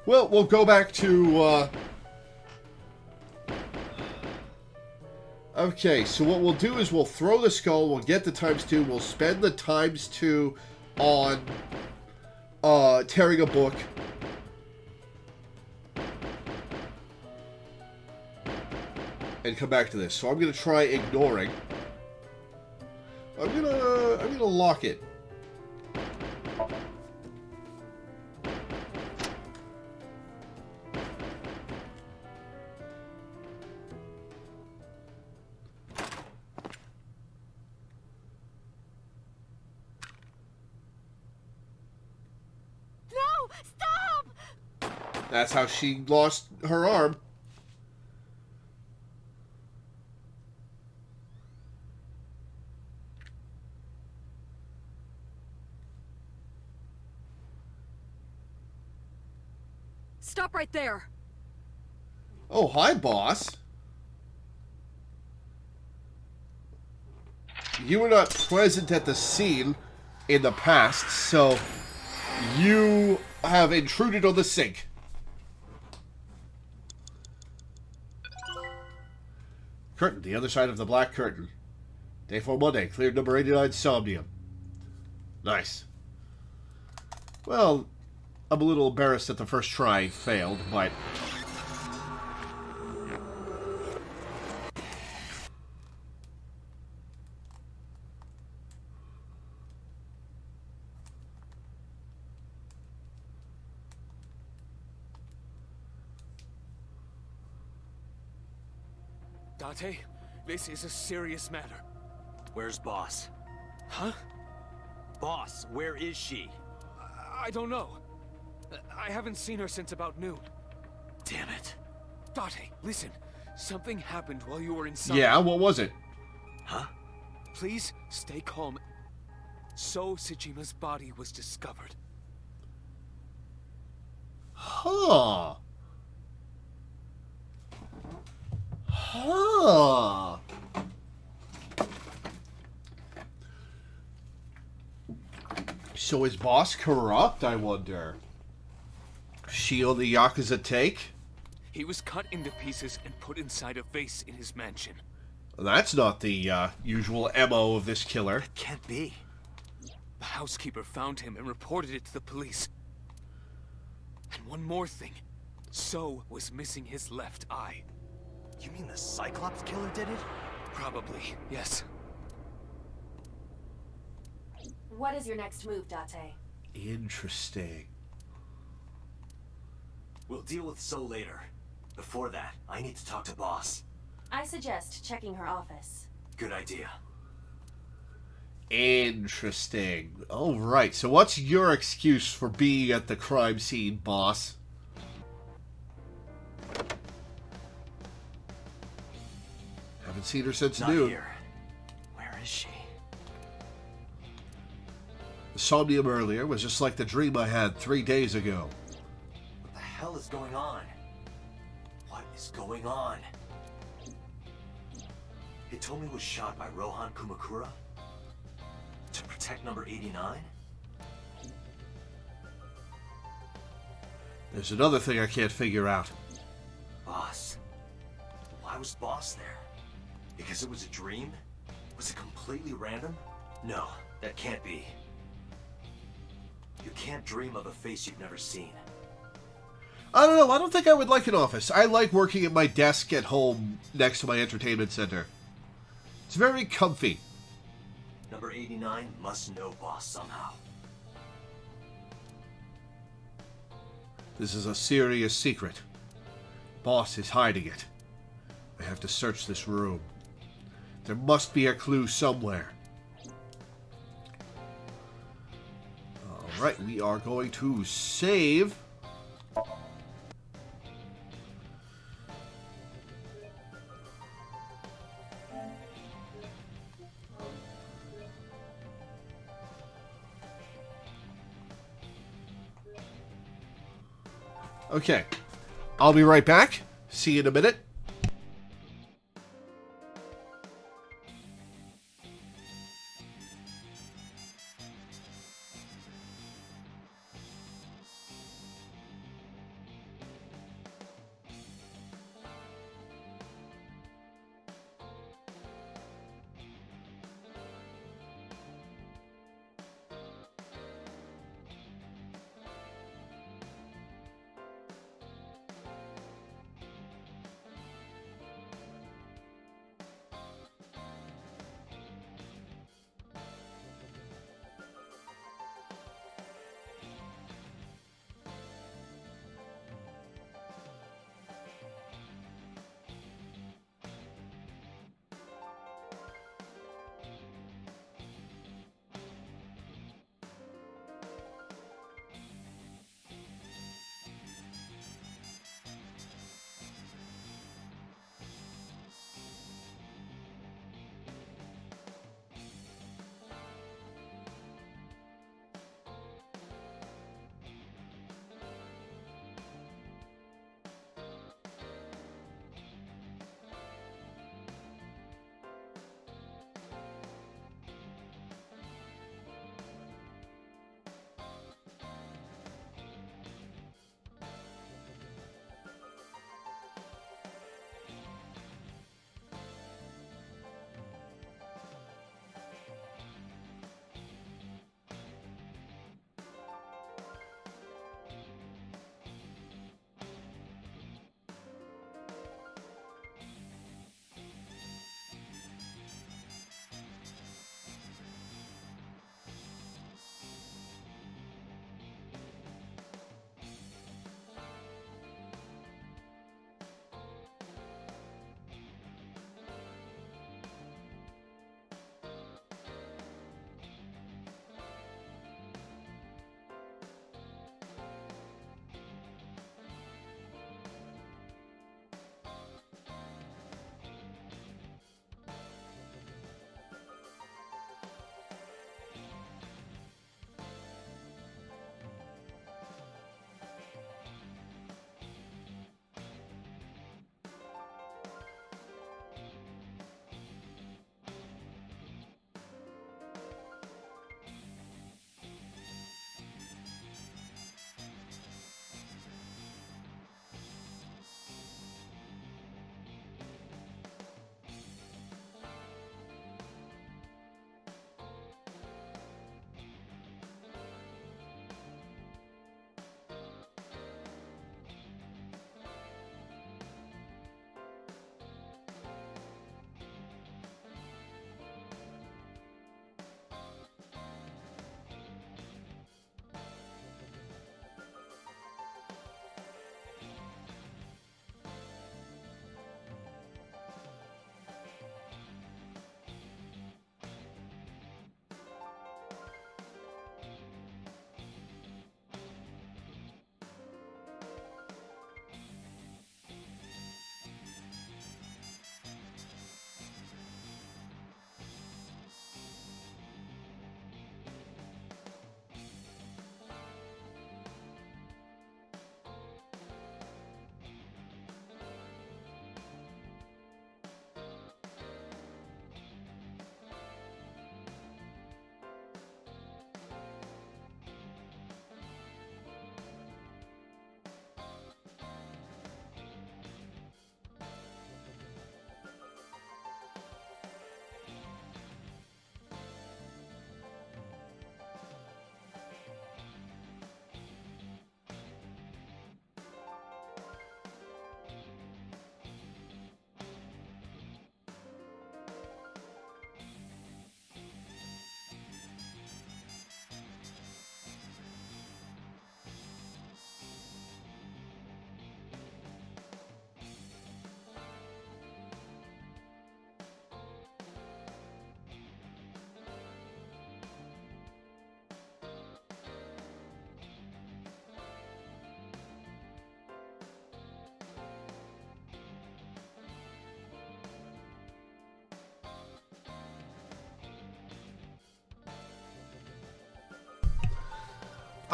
Well, we'll go back to, Okay, so what we'll do is we'll throw the skull, we'll get the ×2, we'll spend the ×2 on, tearing a book. and come back to this. So I'm gonna try ignoring. I'm gonna lock it. No! Stop! That's how she lost her arm. Stop right there! Oh, hi, boss. You were not present at the scene in the past, so you have intruded on the sink. Curtain, the other side of the black curtain. Day 4 Monday, cleared number 89 Somnium. Nice. Well, I'm a little embarrassed that the first try failed, but... Date, this is a serious matter. Where's Boss? Huh? Boss, where is she? I don't know. I haven't seen her since about noon. Damn it. Date, listen. Something happened while you were inside. Yeah, what was it? Huh? Please stay calm. So Sejima's body was discovered. Huh. Huh. So is Boss corrupt, I wonder? She on the Yakuza take? He was cut into pieces and put inside a vase in his mansion. That's not the usual MO of this killer. It can't be. The housekeeper found him and reported it to the police. And one more thing. So was missing his left eye. You mean the Cyclops killer did it? Probably, yes. What is your next move, Date? Interesting. We'll deal with So later. Before that, I need to talk to Boss. I suggest checking her office. Good idea. Interesting. All right, so what's your excuse for being at the crime scene, Boss? Haven't seen her since Not noon. here. Where is she? The Somnium earlier was just like the dream I had 3 days ago. What the hell is going on? What is going on? Hitomi was shot by Rohan Kumakura? To protect number 89? There's another thing I can't figure out. Boss. Why was Boss there? Because it was a dream? Was it completely random? No, that can't be. You can't dream of a face you've never seen. I don't know. I don't think I would like an office. I like working at my desk at home next to my entertainment center. It's very comfy. Number 89 must know Boss somehow. This is a serious secret. Boss is hiding it. I have to search this room. There must be a clue somewhere. Alright, we are going to save. Okay. I'll be right back. See you in a minute.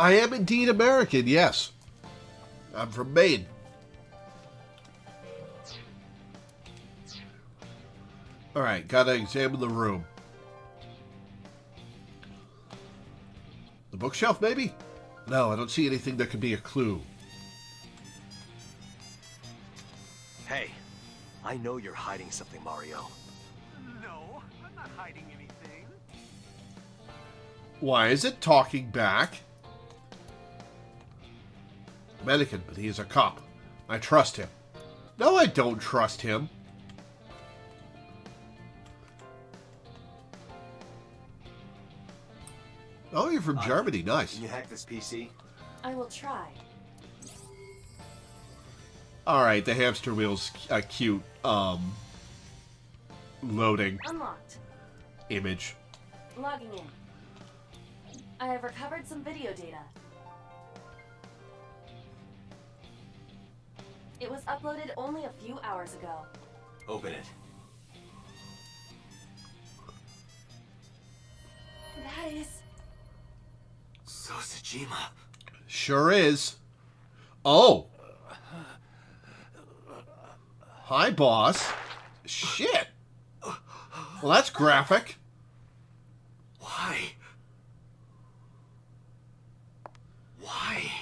I am indeed American, yes. I'm from Maine. Alright, gotta examine the room. The bookshelf, maybe? No, I don't see anything that could be a clue. Hey, I know you're hiding something, Mario. No, I'm not hiding anything. Why is it talking back? American, but he is a cop. I trust him. No, I don't trust him. Oh, you're from Germany. Nice. Can you hack this PC? I will try. Alright, the hamster wheel's cute. Loading. Unlocked. Image. Logging in. I have recovered some video data. It was uploaded only a few hours ago. Open it. That is... So Tsushima. Sure is. Oh. Hi, boss. Shit. Well, that's graphic. Why? Why?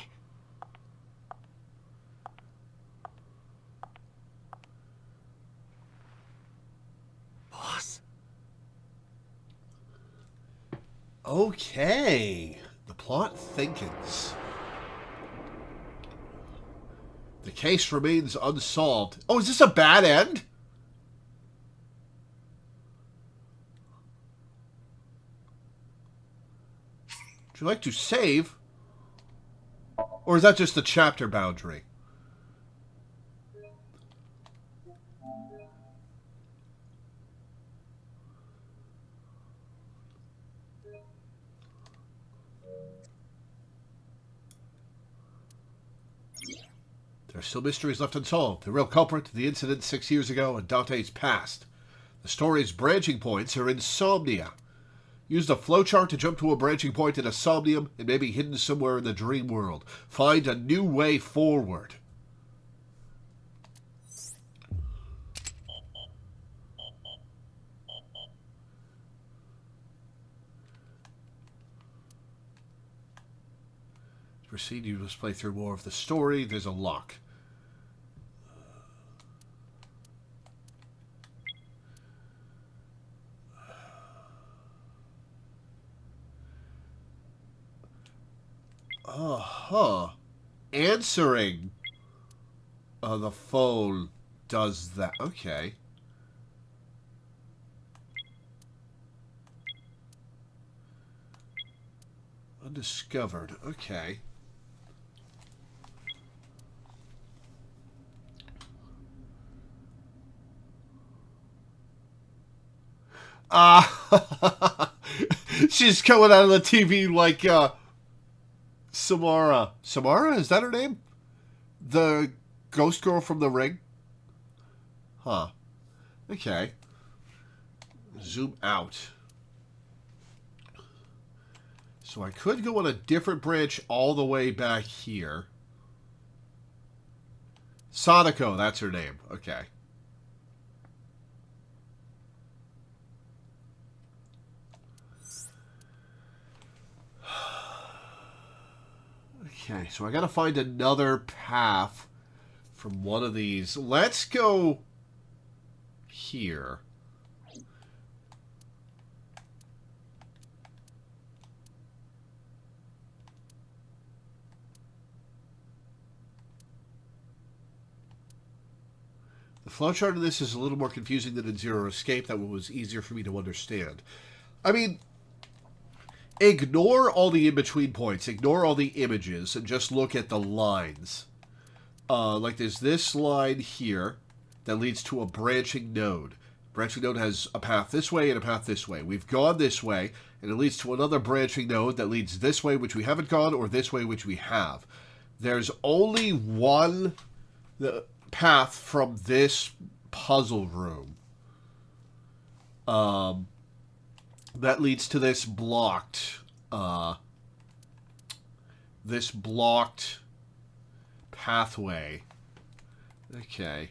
Boss? Okay. The plot thickens. The case remains unsolved. Oh, is this a bad end? Would you like to save? Or is that just the chapter boundary? There are still mysteries left unsolved. The real culprit, the incident 6 years ago, and Dante's past. The story's branching points are in Somnia. Use the flowchart to jump to a branching point in a Somnium. It may be hidden somewhere in the dream world. Find a new way forward. To proceed, you must play through more of the story. There's a lock. Answering the phone does that. Okay. Undiscovered. Okay. She's coming out of the TV like Samara. Samara? Is that her name? The ghost girl from The Ring? Huh. Okay. Zoom out. So I could go on a different branch all the way back here. Sadako, that's her name. Okay. Okay, so I gotta find another path from one of these. Let's go here. The flowchart of this is a little more confusing than in Zero Escape. That one was easier for me to understand. I mean, ignore all the in-between points. Ignore all the images and just look at the lines. Like there's this line here that leads to a branching node. Branching node has a path this way and a path this way. We've gone this way, and it leads to another branching node that leads this way, which we haven't gone, or this way, which we have. There's only one path from this puzzle room that leads to this blocked this blocked pathway. Okay.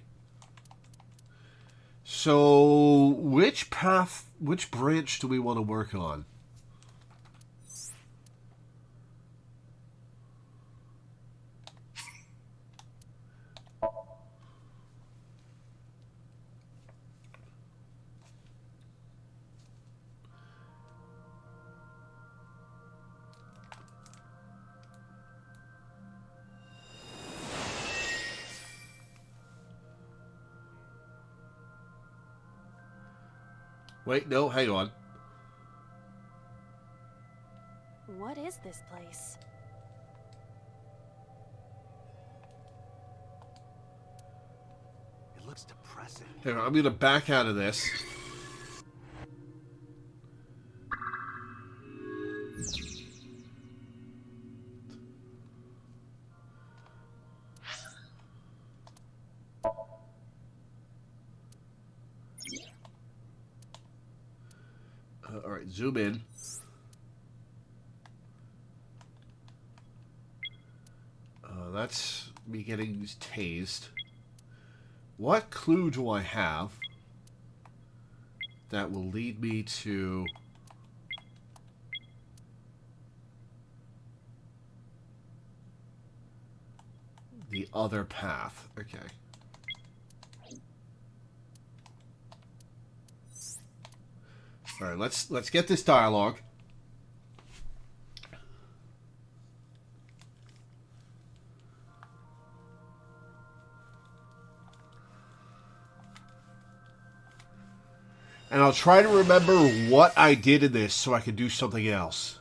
So, which branch do we want to work on? Wait, no, hang on. What is this place? It looks depressing. Hang on, I'm going to back out of this. Alright, zoom in. That's me getting tased. What clue do I have that will lead me to the other path? Okay. All right, let's get this dialogue. And I'll try to remember what I did in this so I can do something else.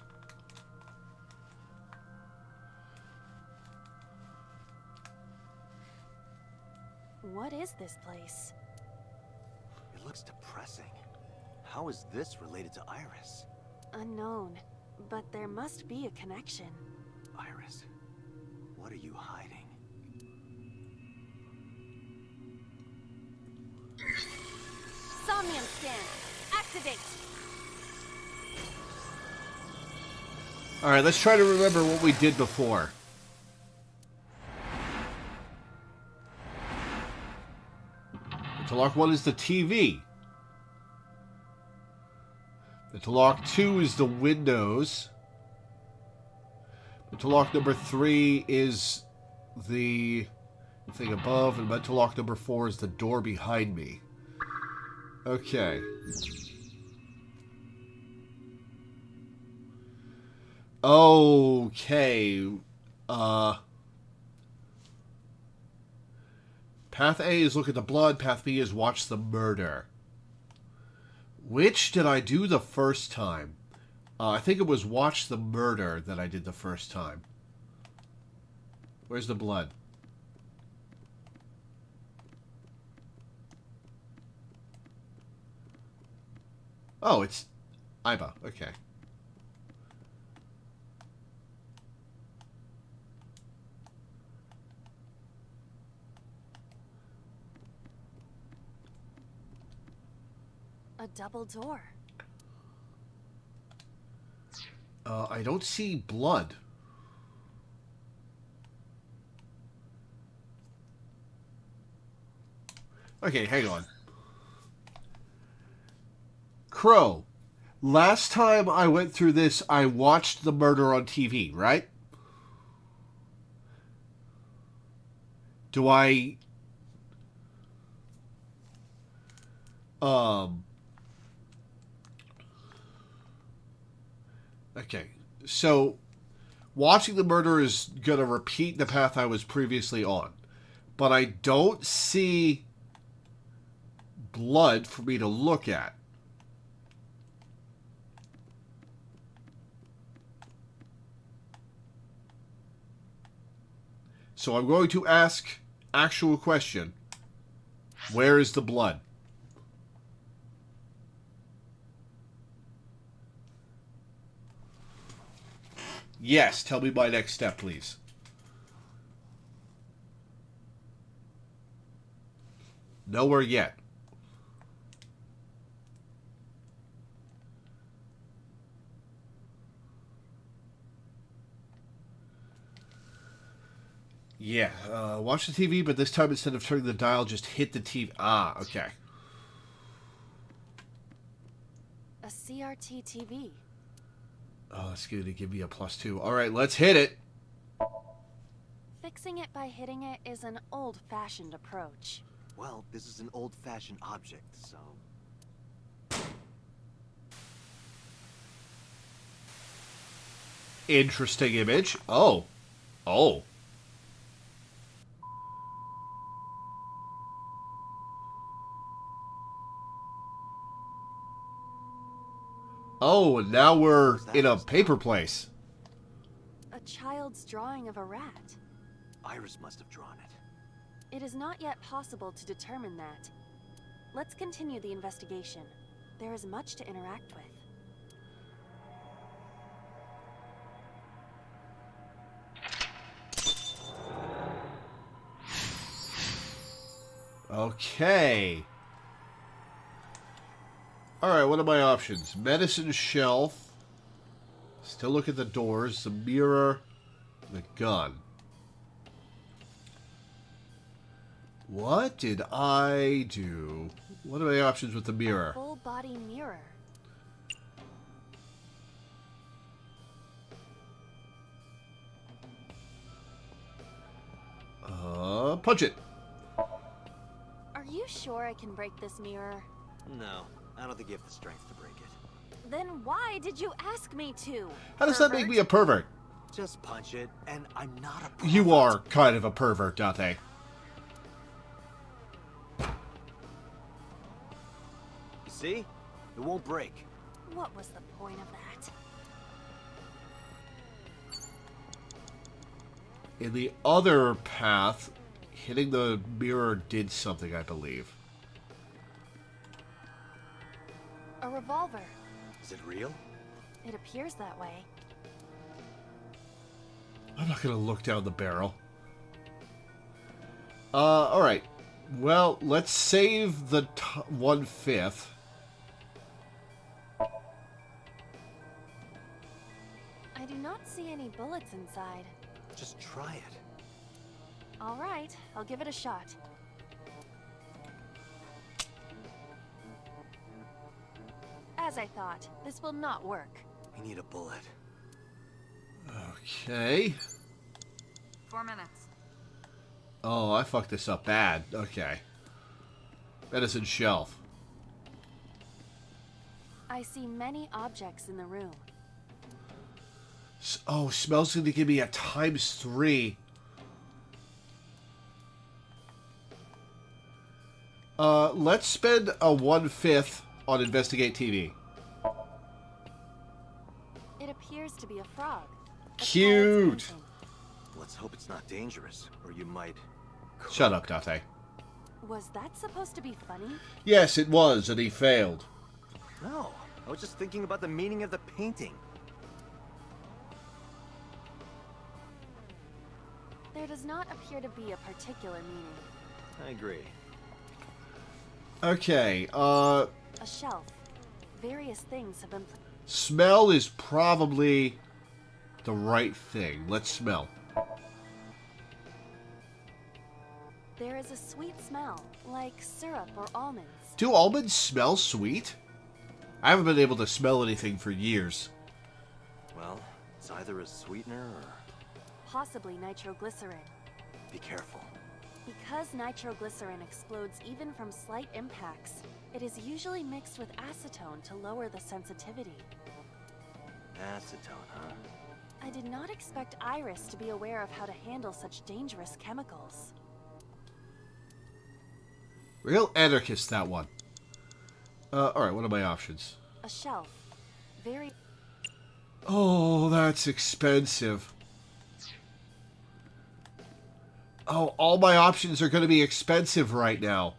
What is this place? It looks depressing. How is this related to Iris? Unknown, but there must be a connection. Iris, what are you hiding? Somnium scan! Activate! Alright, let's try to remember what we did before. Interlock 1 is the TV. Interlock 2 is the windows. Interlock number 3 is the thing above. And interlock number 4 is the door behind me. Okay. Okay. Path A is look at the blood. Path B is watch the murder. Which did I do the first time? I think it was watch the murder that I did the first time. Where's the blood? Oh, it's Iba. Okay. A double door. I don't see blood. Okay, hang on. Crow. Last time I went through this, I watched the murder on TV, right? Do I... Okay, so watching the murder is going to repeat the path I was previously on. But I don't see blood for me to look at. So I'm going to ask actual question. Where is the blood? Yes, tell me my next step, please. Nowhere yet. Yeah, watch the TV, but this time instead of turning the dial, just hit the TV. Ah, okay. A CRT TV. Oh, that's going to give me a +2. All right, let's hit it. Fixing it by hitting it is an old-fashioned approach. Well, this is an old-fashioned object, so... Interesting image. Oh. Oh. Oh, and now we're in a paper place. A child's drawing of a rat. Iris must have drawn it. It is not yet possible to determine that. Let's continue the investigation. There is much to interact with. Okay. Alright, what are my options? Medicine shelf. Still look at the doors. The mirror. The gun. What did I do? What are my options with the mirror? Full body mirror. Punch it. Are you sure I can break this mirror? No, I don't think you have the strength to break it. Then why did you ask me to? How does that make me a pervert? Just punch it, and I'm not a pervert. You are kind of a pervert, Dante. You see? It won't break. What was the point of that? In the other path, hitting the mirror did something, I believe. A revolver. Is it real? It appears that way. I'm not going to look down the barrel. Alright. Well, let's save the 1/5. I do not see any bullets inside. Just try it. All right, I'll give it a shot. As I thought, this will not work. We need a bullet. Okay. 4 minutes. Oh, I fucked this up bad. Okay. Medicine shelf. I see many objects in the room. Oh, smell's going to give me a ×3. Let's spend a 1/5 on investigate TV. It appears to be a frog. Cute. Let's hope it's not dangerous, or you might... Shut up, Dante. Was that supposed to be funny? Yes, it was, and he failed. No, I was just thinking about the meaning of the painting. There does not appear to be a particular meaning. I agree. Okay, A shelf. Various things have been... smell is probably the right thing. Let's smell. There is a sweet smell, like syrup or almonds. Do almonds smell sweet? I haven't been able to smell anything for years. Well, it's either a sweetener or... Possibly nitroglycerin. Be careful. Because nitroglycerin explodes even from slight impacts, it is usually mixed with acetone to lower the sensitivity. Acetone, huh? I did not expect Iris to be aware of how to handle such dangerous chemicals. Real anarchist, that one. Alright, what are my options? A shelf. Very... Oh, that's expensive. Oh, all my options are going to be expensive right now.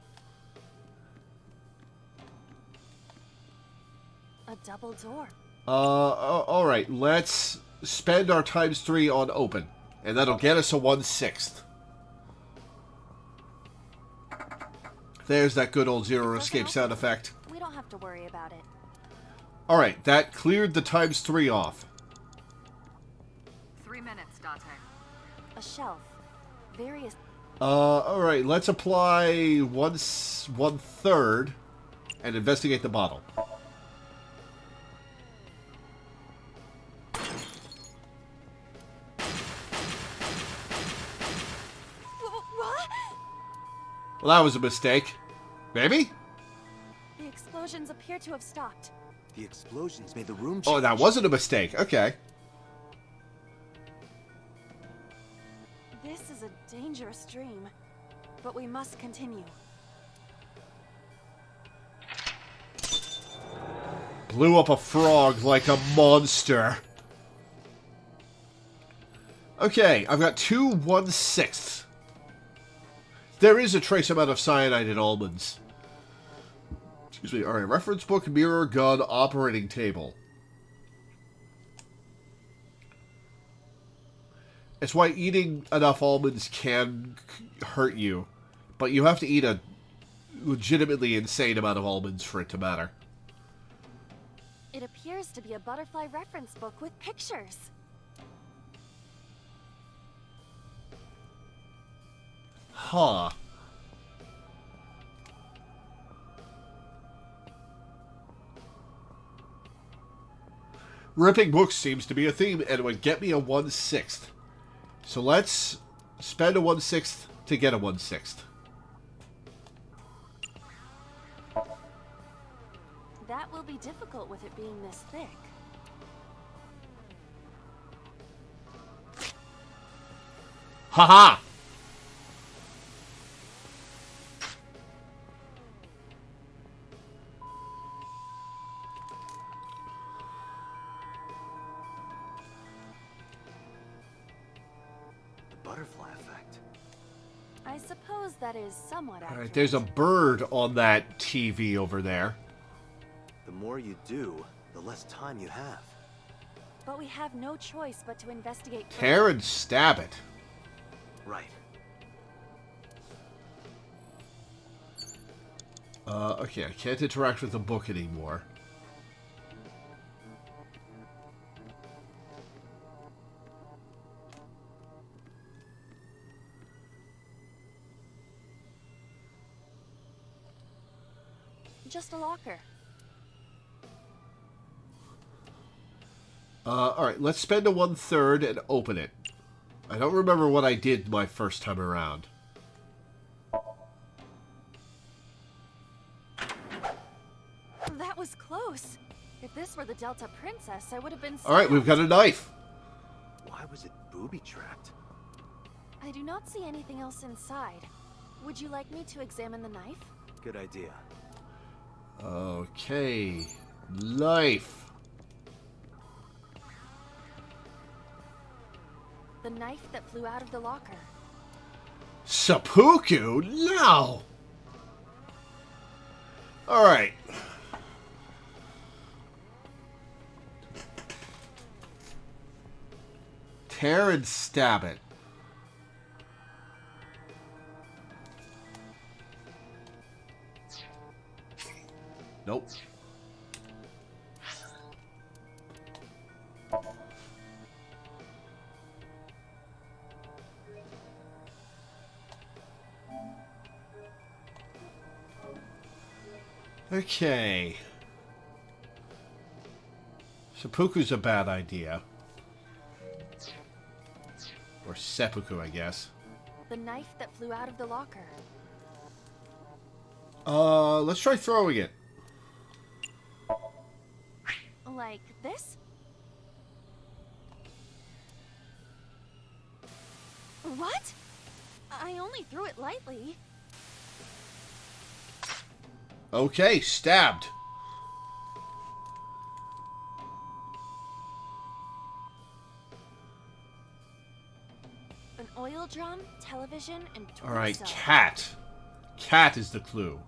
A double door. Alright, let's spend our ×3 on open. And that'll get us a 1/6. There's that good old zero escape sound effect. We don't have to worry about it. Alright, that cleared the ×3 off. 3 minutes, Dante. A shelf. various... Alright, let's apply 1/3 and investigate the bottle. What? Well, that was a mistake. Maybe? The explosions appear to have stopped. The explosions made the room change. Oh, that wasn't a mistake. Okay. This is a dangerous dream, but we must continue. Blew up a frog like a monster. Okay, I've got 2 1/6. There is a trace amount of cyanide in almonds. Excuse me. Alright, reference book, mirror, gun, operating table. It's why eating enough almonds can hurt you. But you have to eat a legitimately insane amount of almonds for it to matter. It appears to be a butterfly reference book with pictures. Huh. Ripping books seems to be a theme, and it would get me a 1/6. So let's spend a 1/6 to get a 1/6. That will be difficult with it being this thick. Haha! Butterfly effect. I suppose that is somewhat accurate. Alright, there's a bird on that TV over there. The more you do, the less time you have. But we have no choice but to investigate. Tear and stab it. Right. Okay, I can't interact with the book anymore. Just a locker. Alright, let's spend a 1/3 and open it. I don't remember what I did my first time around. That was close. If this were the Delta Princess, I would have been... Alright, we've got a knife. Why was it booby-trapped? I do not see anything else inside. Would you like me to examine the knife? Good idea. Okay. Knife. The knife that flew out of the locker. Seppuku? No! Alright. Tear and stab it. Nope. Okay. Seppuku's a bad idea. Or seppuku, I guess. The knife that flew out of the locker. Let's try throwing it. Like this? What? I only threw it lightly. Okay, stabbed. An oil drum, television, and torso. Alright, cat. Cat is the clue.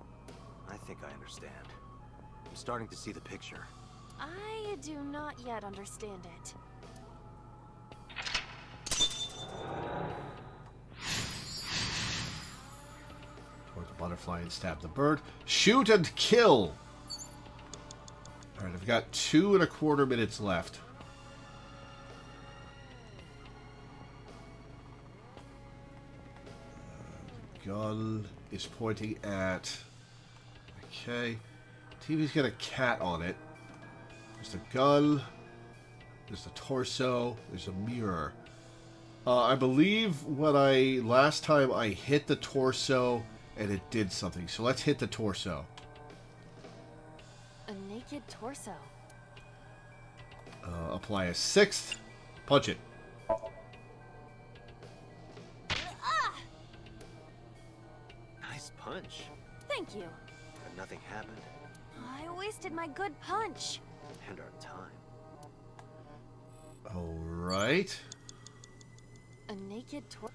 I think I understand. I'm starting to see the picture. I do not yet understand it. Toward the butterfly and stab the bird. Shoot and kill! Alright, I've got 2 1/4 minutes left. gun is pointing at... Okay. TV's got a cat on it. There's the gun. There's the torso. There's a mirror. I believe last time I hit the torso and it did something. So let's hit the torso. A naked torso. Apply a 6th. Punch it. Nice punch. Thank you. But nothing happened. I wasted my good punch. And our time. Alright. A naked torso.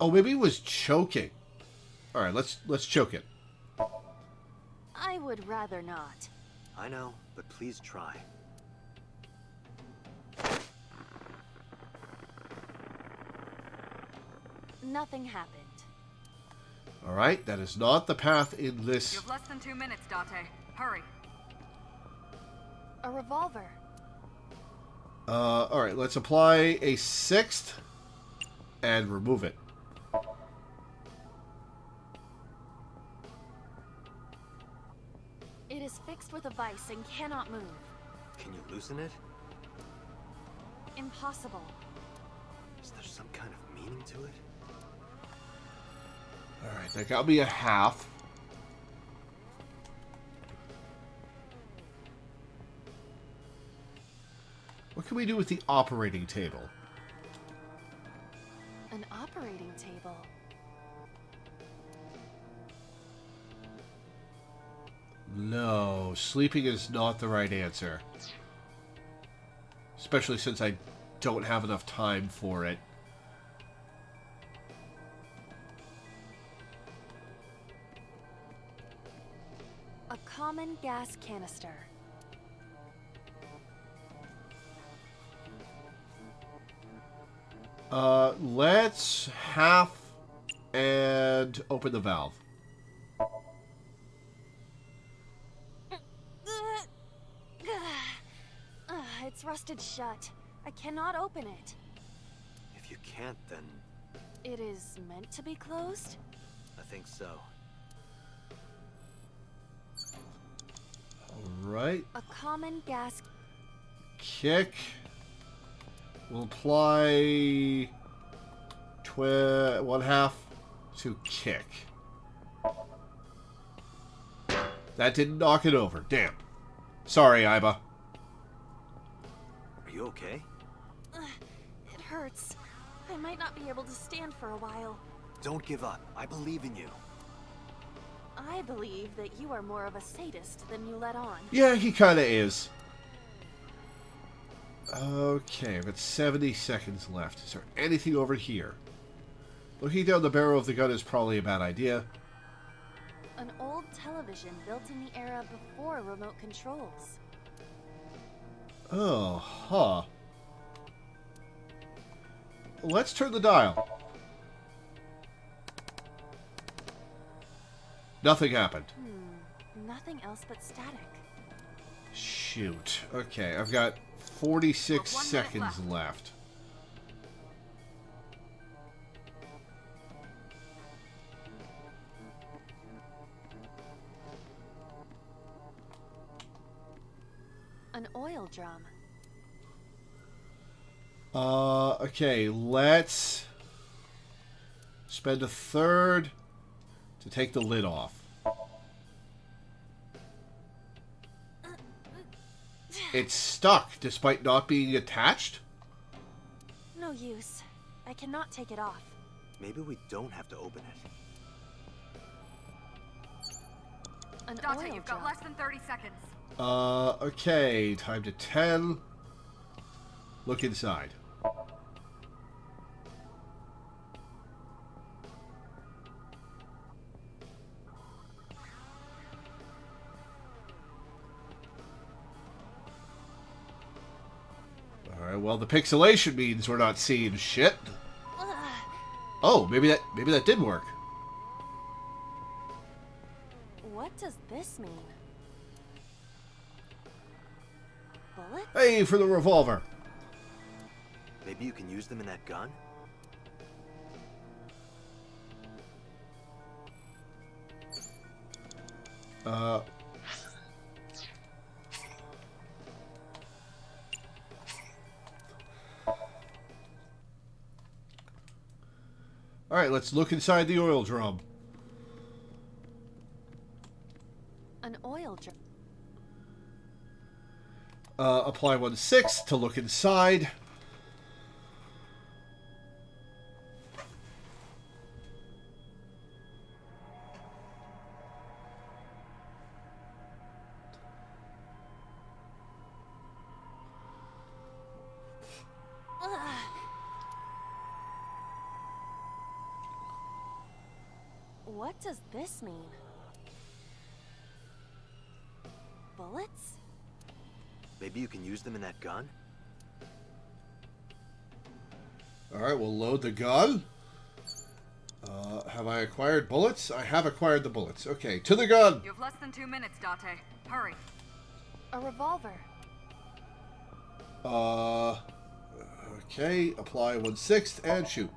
Oh, maybe it was choking. Alright, let's choke it. I would rather not. I know, but please try. Nothing happened. Alright, that is not the path in this... You have less than 2 minutes, Date. Hurry. A revolver. Alright, let's apply a 6th and remove it. It is fixed with a vice and cannot move. Can you loosen it? Impossible. Is there some kind of meaning to it? Alright, that got me a half. What can we do with the operating table? An operating table. No, sleeping is not the right answer. Especially since I don't have enough time for it. A common gas canister. Let's half and open the valve. It's rusted shut. I cannot open it. If you can't, then... It is meant to be closed? I think so. Alright. A common gas... Kick. We'll apply... 1/2 to kick. That didn't knock it over. Damn. Sorry, Iba. Are you okay? It hurts. I might not be able to stand for a while. Don't give up. I believe in you. I believe that you are more of a sadist than you let on. Yeah, he kind of is. Okay, I've got 70 seconds left. Is there anything over here? Looking down the barrel of the gun is probably a bad idea. An old television built in the era before remote controls. Oh, huh. Let's turn the dial. Nothing happened. Nothing else but static. Shoot. Okay, I've got 46 seconds left. An oil drum. Okay, let's spend a third to take the lid off. It's stuck despite not being attached? No use. I cannot take it off. Maybe we don't have to open it. An Dante, oil you've drum. got less than 30 seconds. Okay, time to 10. Look inside. Alright, well the pixelation means we're not seeing shit. Oh, maybe that did work. What does this mean? Bullets? Hey, for the revolver. Maybe you can use them in that gun? Alright, let's look inside the oil drum. An oil drum. Apply 1/6 to look inside. What does this mean? Bullets? Maybe you can use them in that gun? Alright, we'll load the gun. Have I acquired bullets? I have acquired the bullets. Okay, to the gun! You have less than 2 minutes, Date. Hurry. A revolver. Okay, apply 1/6 and shoot.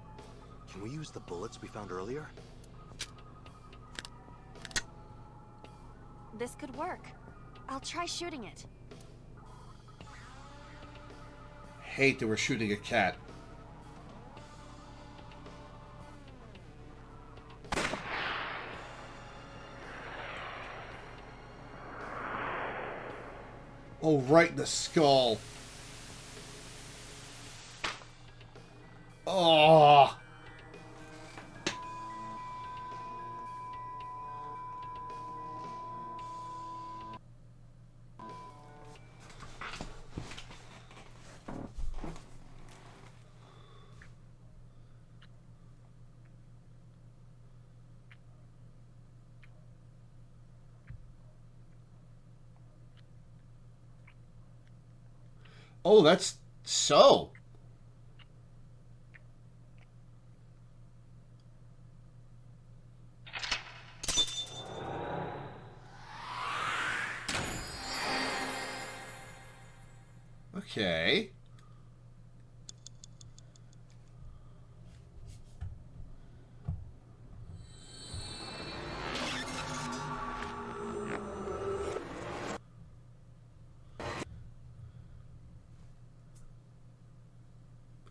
Can we use the bullets we found earlier? This could work. I'll try shooting it. Hate that we're shooting a cat. Oh, right in the skull. Oh. Oh, that's so. Okay.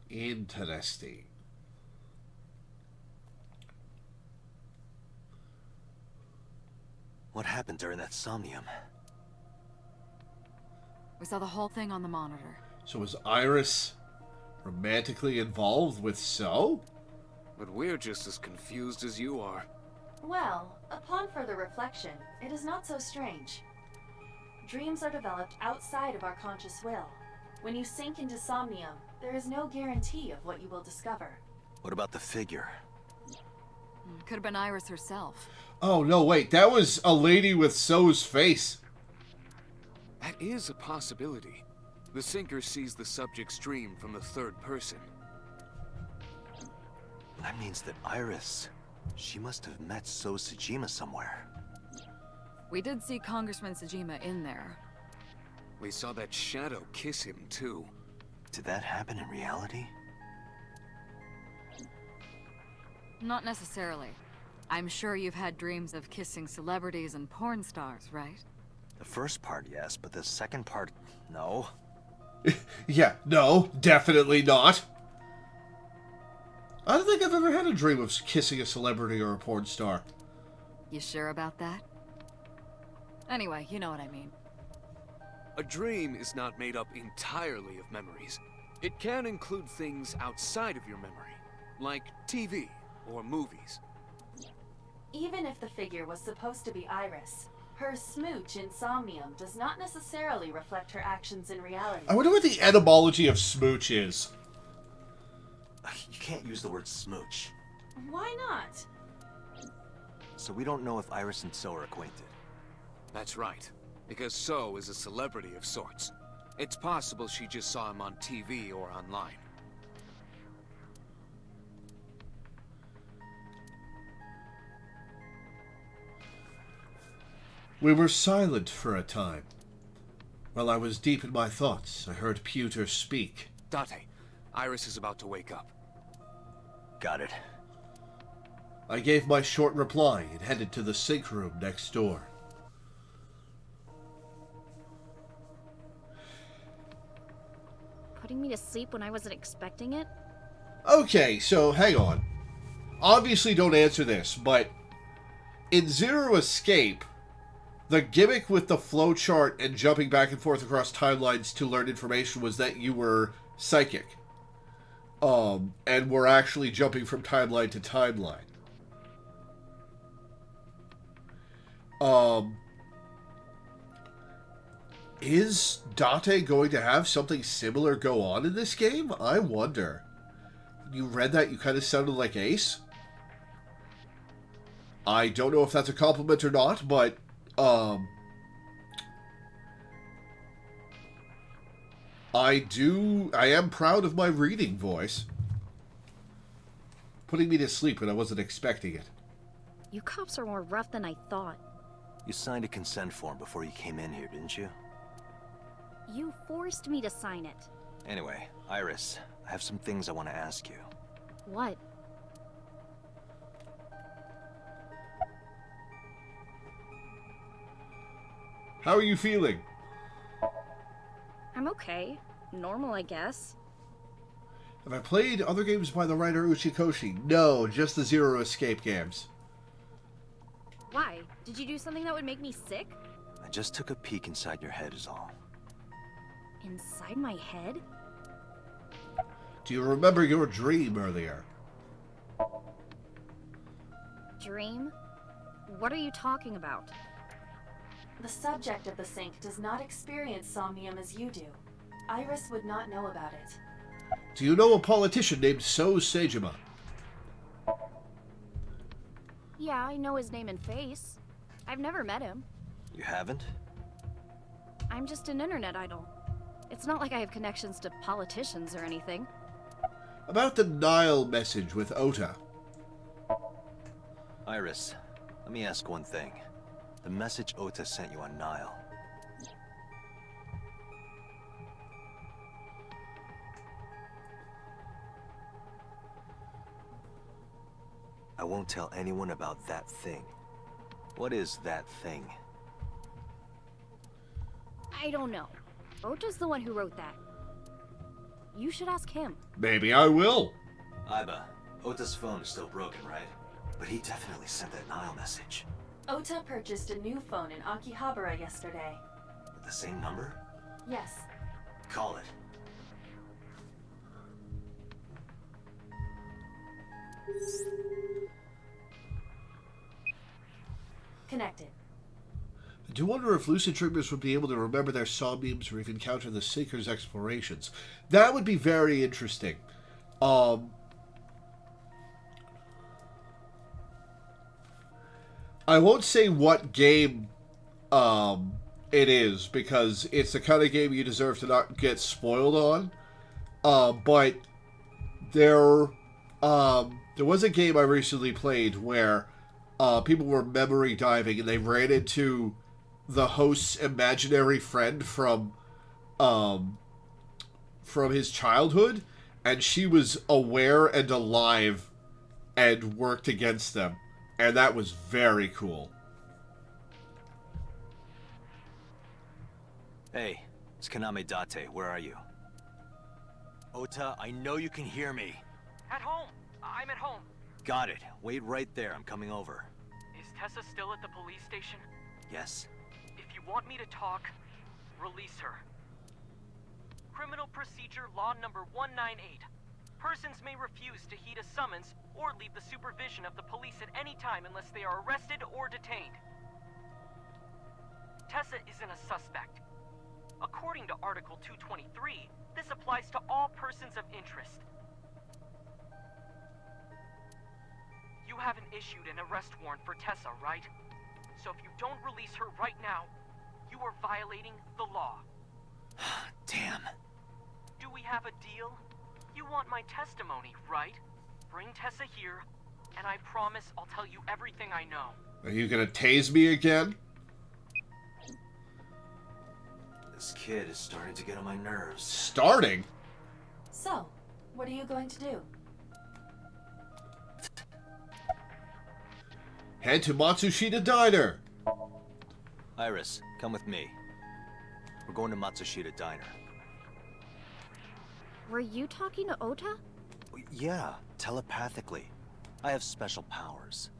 Interesting. What happened during that somnium? We saw the whole thing on the monitor. So was Iris romantically involved with So? But we're just as confused as you are. Well, upon further reflection, it is not so strange. Dreams are developed outside of our conscious will. When you sink into Somnium, there is no guarantee of what you will discover. What about the figure? Could have been Iris herself. Oh, no, wait. That was a lady with So's face. That is a possibility. The sinker sees the subject's dream from the third person. That means that Iris, she must have met So Sejima somewhere. We did see Congressman Sejima in there. We saw that shadow kiss him, too. Did that happen in reality? Not necessarily. I'm sure you've had dreams of kissing celebrities and porn stars, right? The first part, yes, but the second part, no. Yeah, no, definitely not. I don't think I've ever had a dream of kissing a celebrity or a porn star. You sure about that? Anyway, you know what I mean. A dream is not made up entirely of memories. It can include things outside of your memory, like TV or movies. Even if the figure was supposed to be Iris, her smooch in Somnium does not necessarily reflect her actions in reality. I wonder what the etymology of smooch is. You can't use the word smooch. Why not? So we don't know if Iris and So are acquainted. That's right, because So is a celebrity of sorts. It's possible she just saw him on TV or online. We were silent for a time. While I was deep in my thoughts, I heard Pewter speak. Date, Iris is about to wake up. Got it. I gave my short reply and headed to the sink room next door. Putting me to sleep when I wasn't expecting it? Okay, so hang on. Obviously don't answer this, but in Zero Escape, the gimmick with the flowchart and jumping back and forth across timelines to learn information was that you were psychic. And were actually jumping from timeline to timeline. Is Date going to have something similar go on in this game? I wonder. You read that, you kind of sounded like Ace. I don't know if that's a compliment or not, but, I am proud of my reading voice. Putting me to sleep when I wasn't expecting it. You cops are more rough than I thought. You signed a consent form before you came in here, didn't you? You forced me to sign it. Anyway, Iris, I have some things I want to ask you. What? How are you feeling? I'm okay. Normal, I guess. Have I played other games by the writer Uchikoshi? No, just the Zero Escape games. Why? Did you do something that would make me sick? I just took a peek inside your head is all. Inside my head? Do you remember your dream earlier? Dream? What are you talking about? The subject of the sync does not experience somnium as you do. Iris would not know about it. Do you know a politician named So Seijima? Yeah, I know his name and face. I've never met him. You haven't? I'm just an internet idol. It's not like I have connections to politicians or anything. About the Nile message with Ota. Iris, let me ask one thing. The message Ota sent you on Nile. I won't tell anyone about that thing. What is that thing? I don't know. Ota's the one who wrote that. You should ask him. Maybe I will. Aiba, Ota's phone is still broken, right? But he definitely sent that Nile message. Ota purchased a new phone in Akihabara yesterday. With the same number? Yes. Call it. Connected. I do wonder if lucid dreamers would be able to remember their somniums or even encounter the Seeker's explorations. That would be very interesting. I won't say what game it is, because it's the kind of game you deserve to not get spoiled on. But there was a game I recently played where people were memory diving and they ran into the host's imaginary friend from his childhood, and she was aware and alive and worked against them. And that was very cool. Hey, it's Kaname Date. Where are you? Ota, I know you can hear me. At home. I'm at home. Got it. Wait right there. I'm coming over. Is Tessa still at the police station? Yes. If you want me to talk, release her. Criminal Procedure Law number 198. Persons may refuse to heed a summons or leave the supervision of the police at any time unless they are arrested or detained. Tessa isn't a suspect. According to Article 223, this applies to all persons of interest. You haven't issued an arrest warrant for Tessa, right? So if you don't release her right now, you are violating the law. Damn. Do we have a deal? You want my testimony, right? Bring Tessa here, and I promise I'll tell you everything I know. Are you gonna tase me again? This kid is starting to get on my nerves. Starting? So, what are you going to do? Head to Matsushita Diner. Iris, come with me. We're going to Matsushita Diner. Were you talking to Ota? Yeah, telepathically. I have special powers.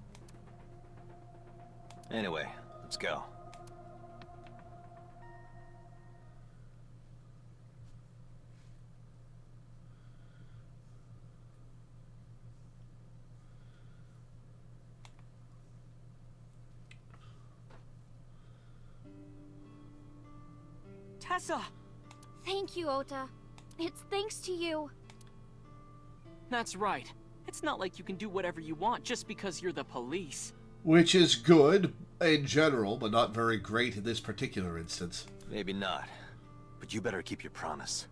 Anyway, let's go. Tessa! Thank you, Ota. It's thanks to you. That's right. It's not like you can do whatever you want just because you're the police. Which is good in general, but not very great in this particular instance. Maybe not. But you better keep your promise.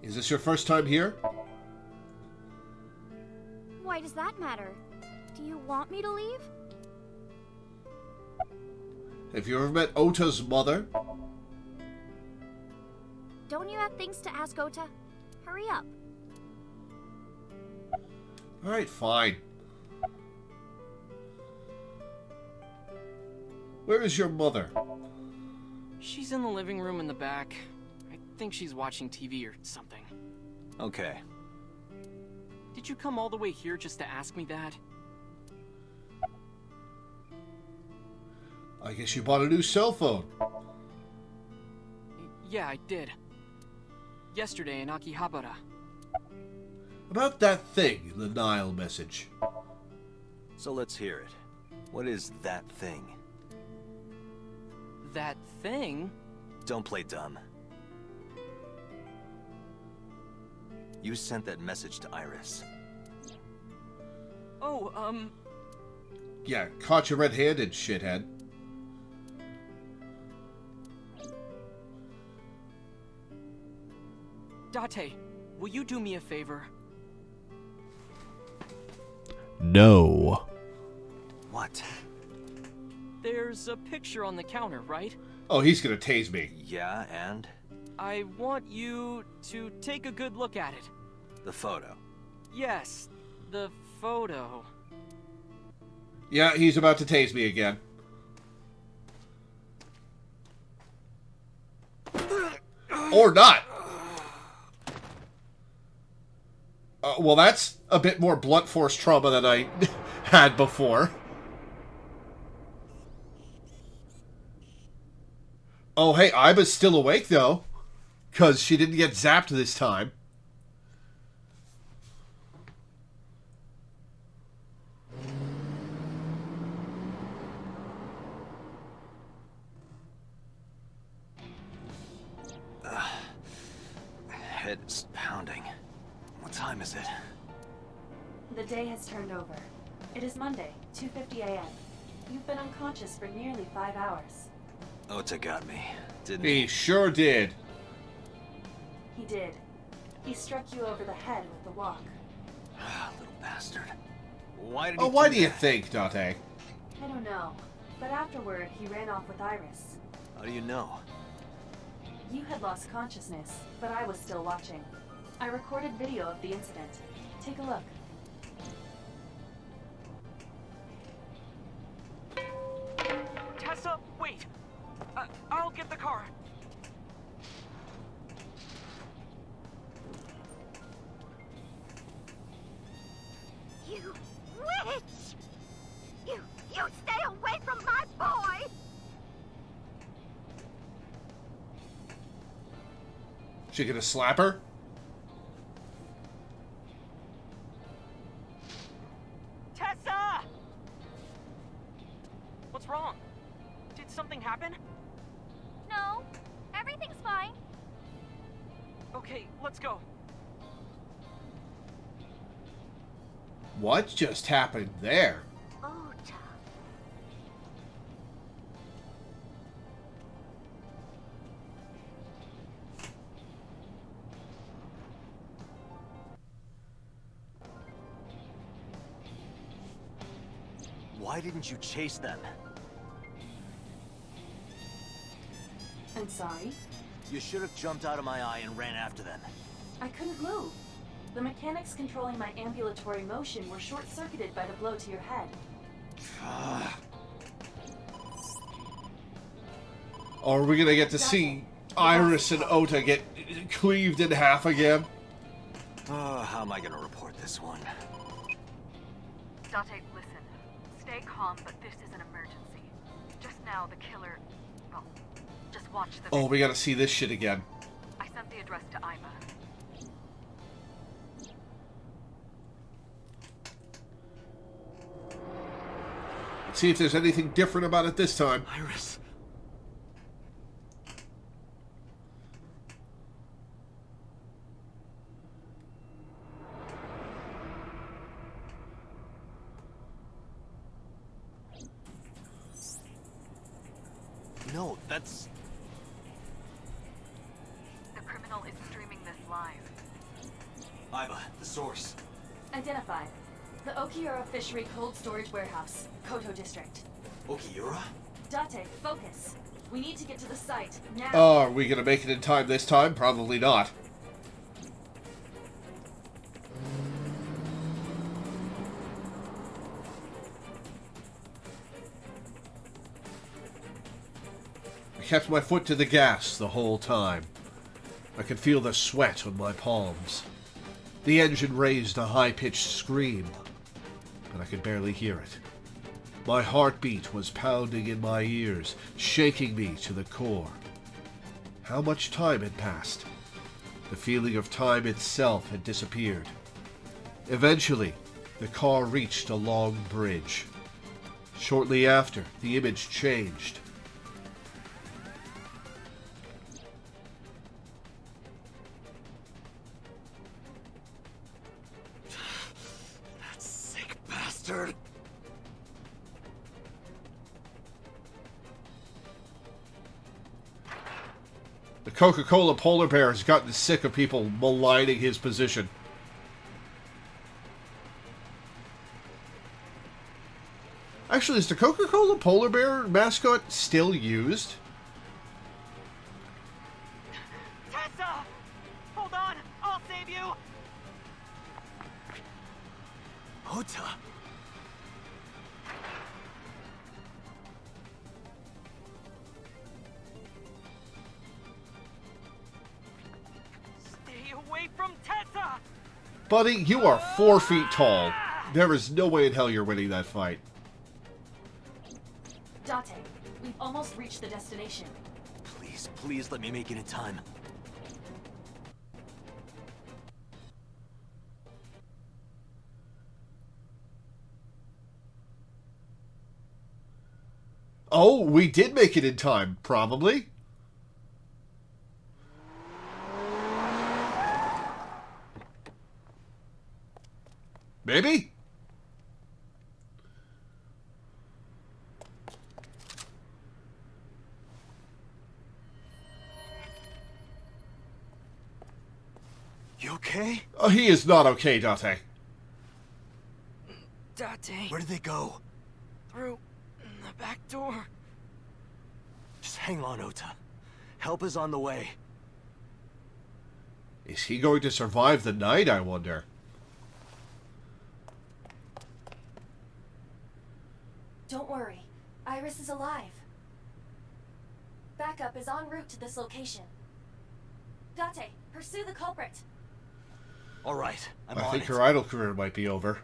Is this your first time here? Why does that matter? Do you want me to leave? Have you ever met Ota's mother? Don't you have things to ask Ota? Hurry up. Alright, fine. Where is your mother? She's in the living room in the back. I think she's watching TV or something. Okay. Did you come all the way here just to ask me that? I guess you bought a new cell phone. Yeah, I did. Yesterday in Akihabara. About that thing, the Nile message. So let's hear it. What is that thing? That thing? Don't play dumb. You sent that message to Iris. Oh, Yeah, caught you red-handed, shithead. Date, will you do me a favor? No. What? There's a picture on the counter, right? Oh, he's gonna tase me. Yeah, and? I want you to take a good look at it. The photo. Yes, the photo. Yeah, he's about to tase me again. Or not. Well, that's a bit more blunt force trauma than I had before. Oh, hey, Iba's still awake, though. Because she didn't get zapped this time. Head is pounding. What time is it? The day has turned over. It is Monday, 2:50 a.m. You've been unconscious for nearly 5 hours. Ota got me, didn't He he? sure did. He did. He struck you over the head with the walk. Little bastard. Why did Oh, he why do do you that? think, Date? I don't know. But afterward, he ran off with Iris. How do you know? You had lost consciousness, but I was still watching. I recorded video of the incident. Take a look. Tessa, wait! I'll get the car. You witch! You stay away from my boy! She gonna slap her? Tessa! What's wrong? Did something happen? No, everything's fine. Okay, let's go. What just happened there? Ota. Why didn't you chase them? I'm sorry. You should have jumped out of my eye and ran after them. I couldn't move. The mechanics controlling my ambulatory motion were short-circuited by the blow to your head. Or are we gonna get to see Iris and Ota get cleaved in half again? How am I gonna report this one? Date, listen. Stay calm, but this is an emergency. Just now, the killer... Well, just watch the... Oh, we gotta see this shit again. I sent the address to Ima. Let's see if there's anything different about it this time. Iris. No, that's... The criminal is streaming this live. Iva, the source. Identified. The Okiura Fishery Cold Storage Warehouse, Koto District. Okiura? Date, focus. We need to get to the site, now. Oh, are we gonna make it in time this time? Probably not. I kept my foot to the gas the whole time. I could feel the sweat on my palms. The engine raised a high-pitched scream, but I could barely hear it. My heartbeat was pounding in my ears, shaking me to the core. How much time had passed? The feeling of time itself had disappeared. Eventually, the car reached a long bridge. Shortly after, the image changed. That sick bastard. The Coca-Cola polar bear has gotten sick of people maligning his position. Actually, is the Coca-Cola polar bear mascot still used? Tessa! Hold on! I'll save you! Ota! Stay away from Tessa! Buddy, you are 4 feet tall. There is no way in hell you're winning that fight. Date, we've almost reached the destination. Please, please let me make it in time. Oh, we did make it in time, probably. Maybe? You okay? Oh, he is not okay, Date. Date. Where did they go? Through the back door. Just hang on, Ota. Help is on the way. Is he going to survive the night, I wonder? Don't worry. Iris is alive. Backup is en route to this location. Date, pursue the culprit. All right, I'm I on think it. her idol career might be over.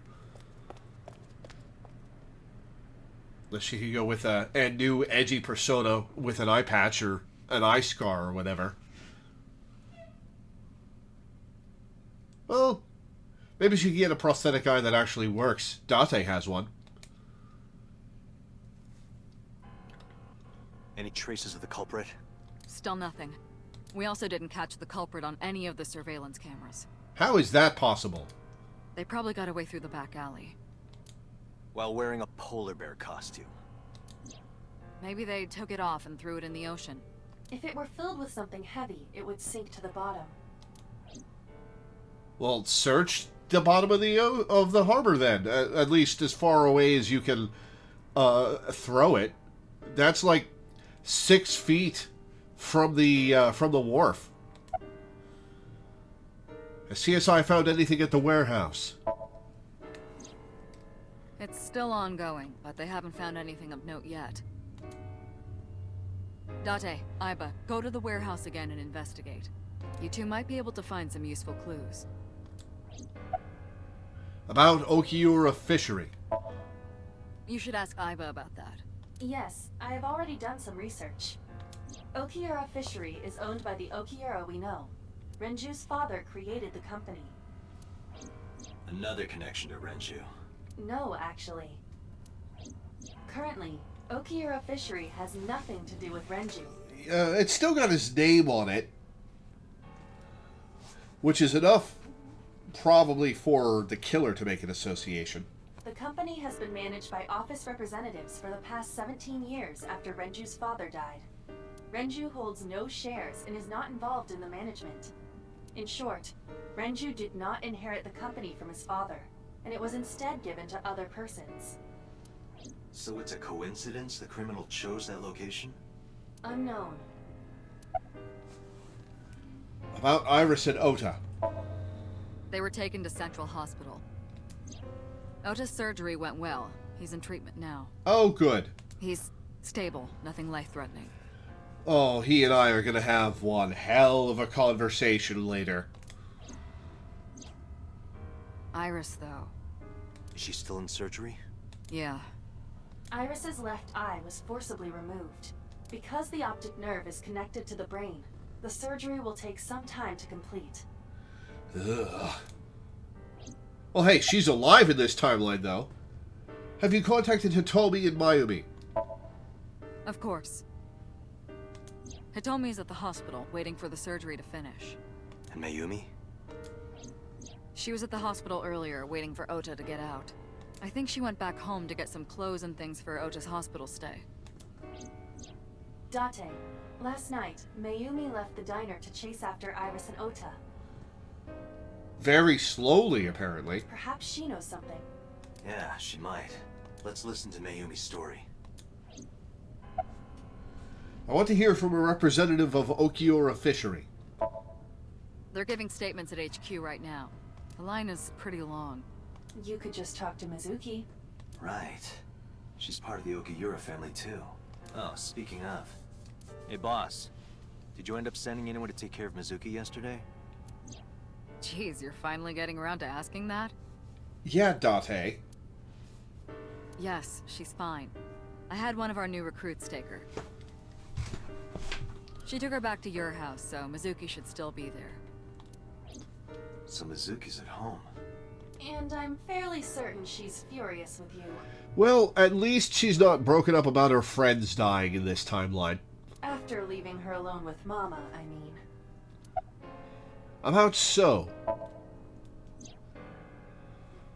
Unless she could go with a new edgy persona with an eye patch or an eye scar or whatever. Well, maybe she could get a prosthetic eye that actually works. Date has one. Any traces of the culprit? Still nothing. We also didn't catch the culprit on any of the surveillance cameras. How is that possible? They probably got away through the back alley. While wearing a polar bear costume. Maybe they took it off and threw it in the ocean. If it were filled with something heavy, it would sink to the bottom. Well, search the bottom of the harbor then. At least as far away as you can throw it. That's like 6 feet from the wharf. Has CSI found anything at the warehouse? It's still ongoing, but they haven't found anything of note yet. Date, Iba, go to the warehouse again and investigate. You two might be able to find some useful clues. About Okiura Fishery. You should ask Iba about that. Yes, I have already done some research. Okiura Fishery is owned by the Okiura we know. Renju's father created the company. Another connection to Renju. No, actually. Currently, Okiura Fishery has nothing to do with Renju. It's still got his name on it, which is enough probably for the killer to make an association. The company has been managed by office representatives for the past 17 years after Renju's father died. Renju holds no shares and is not involved in the management. In short, Renju did not inherit the company from his father, and it was instead given to other persons. So it's a coincidence the criminal chose that location? Unknown. About Iris and Ota. They were taken to Central Hospital. Ota's surgery went well. He's in treatment now. Oh, good. He's stable, nothing life-threatening. Oh, he and I are going to have one hell of a conversation later. Iris, though. Is she still in surgery? Yeah. Iris's left eye was forcibly removed. Because the optic nerve is connected to the brain, the surgery will take some time to complete. Ugh. Well, hey, she's alive in this timeline, though. Have you contacted Hitomi and Mayumi? Of course. Hitomi's at the hospital, waiting for the surgery to finish. And Mayumi? She was at the hospital earlier, waiting for Ota to get out. I think she went back home to get some clothes and things for Ota's hospital stay. Date, last night, Mayumi left the diner to chase after Iris and Ota. Very slowly, apparently. Perhaps she knows something. Yeah, she might. Let's listen to Mayumi's story. I want to hear from a representative of Okiura Fishery. They're giving statements at HQ right now. The line is pretty long. You could just talk to Mizuki. Right. She's part of the Okiura family, too. Oh, speaking of. Hey, boss. Did you end up sending anyone to take care of Mizuki yesterday? Jeez, you're finally getting around to asking that? Yeah, Date. Yes, she's fine. I had one of our new recruits take her. She took her back to your house, so Mizuki should still be there. So Mizuki's at home. And I'm fairly certain she's furious with you. Well, at least she's not broken up about her friends dying in this timeline. After leaving her alone with Mama, I mean. About So.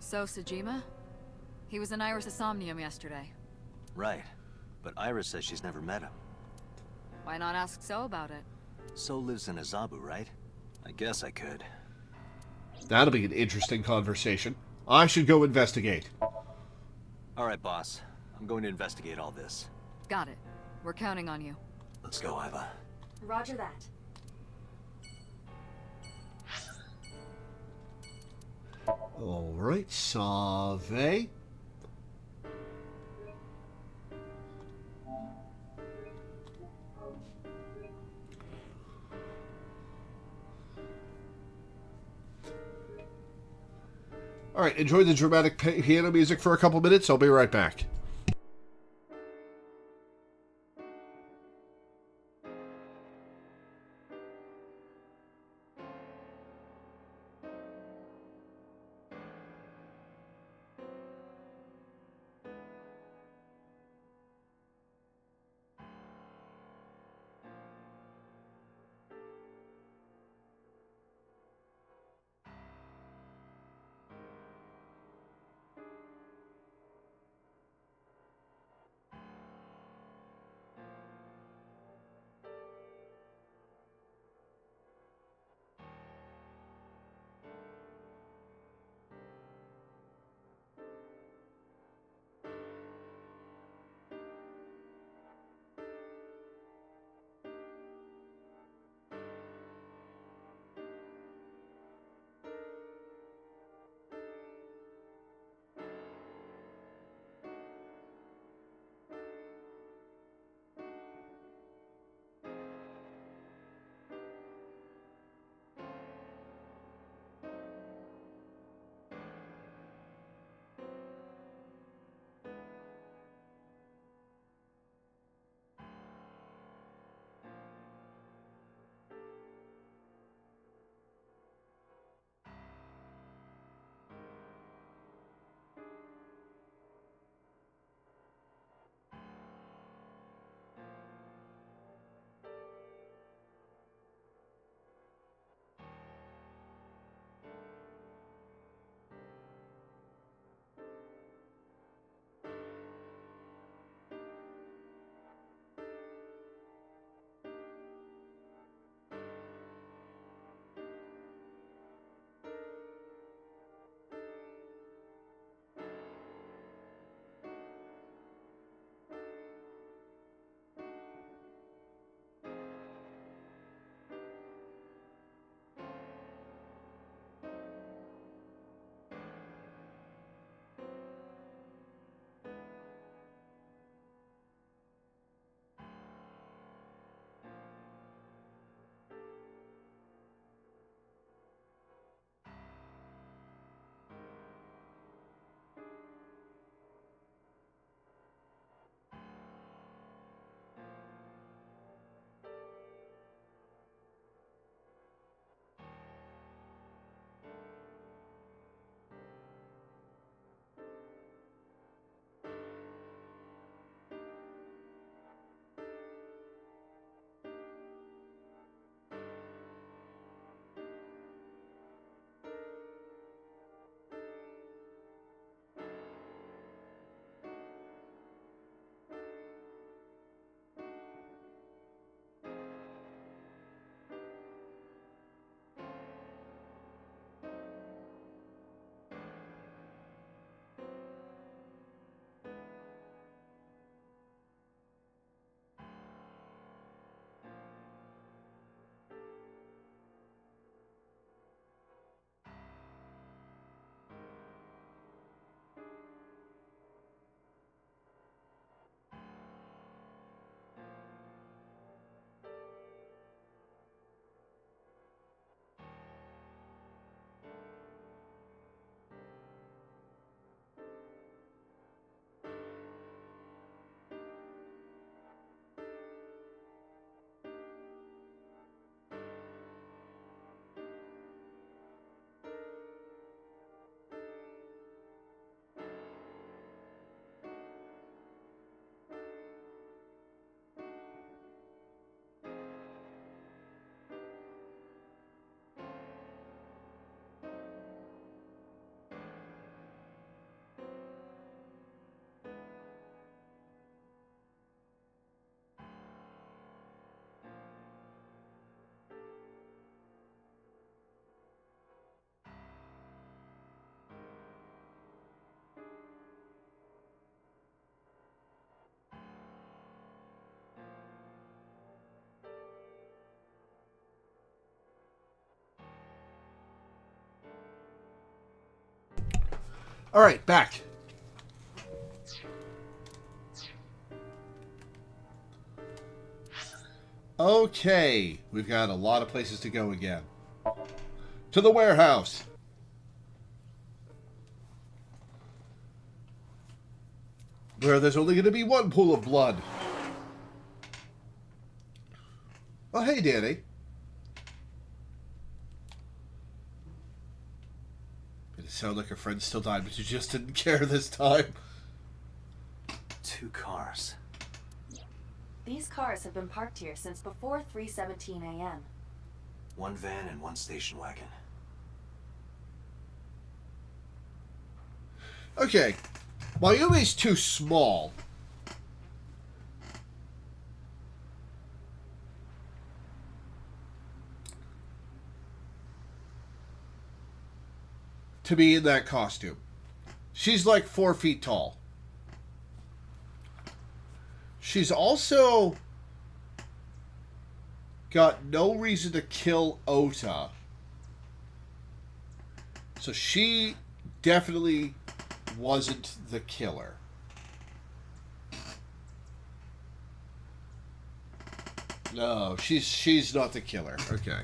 So, Sejima? He was in Iris' Somnium yesterday. Right. But Iris says she's never met him. Why not ask So about it? So lives in Azabu, right? I guess I could. That'll be an interesting conversation. I should go investigate. Alright, boss. I'm going to investigate all this. Got it. We're counting on you. Let's go, Iva. Roger that. Alright, Save. Alright, enjoy the dramatic piano music for a couple minutes. I'll be right back. Alright, back. Okay, we've got a lot of places to go again. To the warehouse. Where there's only going to be one pool of blood. Oh, hey, Danny. It sounded like her friend still died, but you just didn't care this time. 2 cars. These cars have been parked here since before 3:17 a.m. 1 van and 1 station wagon. Okay. Mayumi's too small. To be in that costume. She's like 4 feet tall. She's also got no reason to kill Ota. So she definitely wasn't the killer. No, she's not the killer. Okay.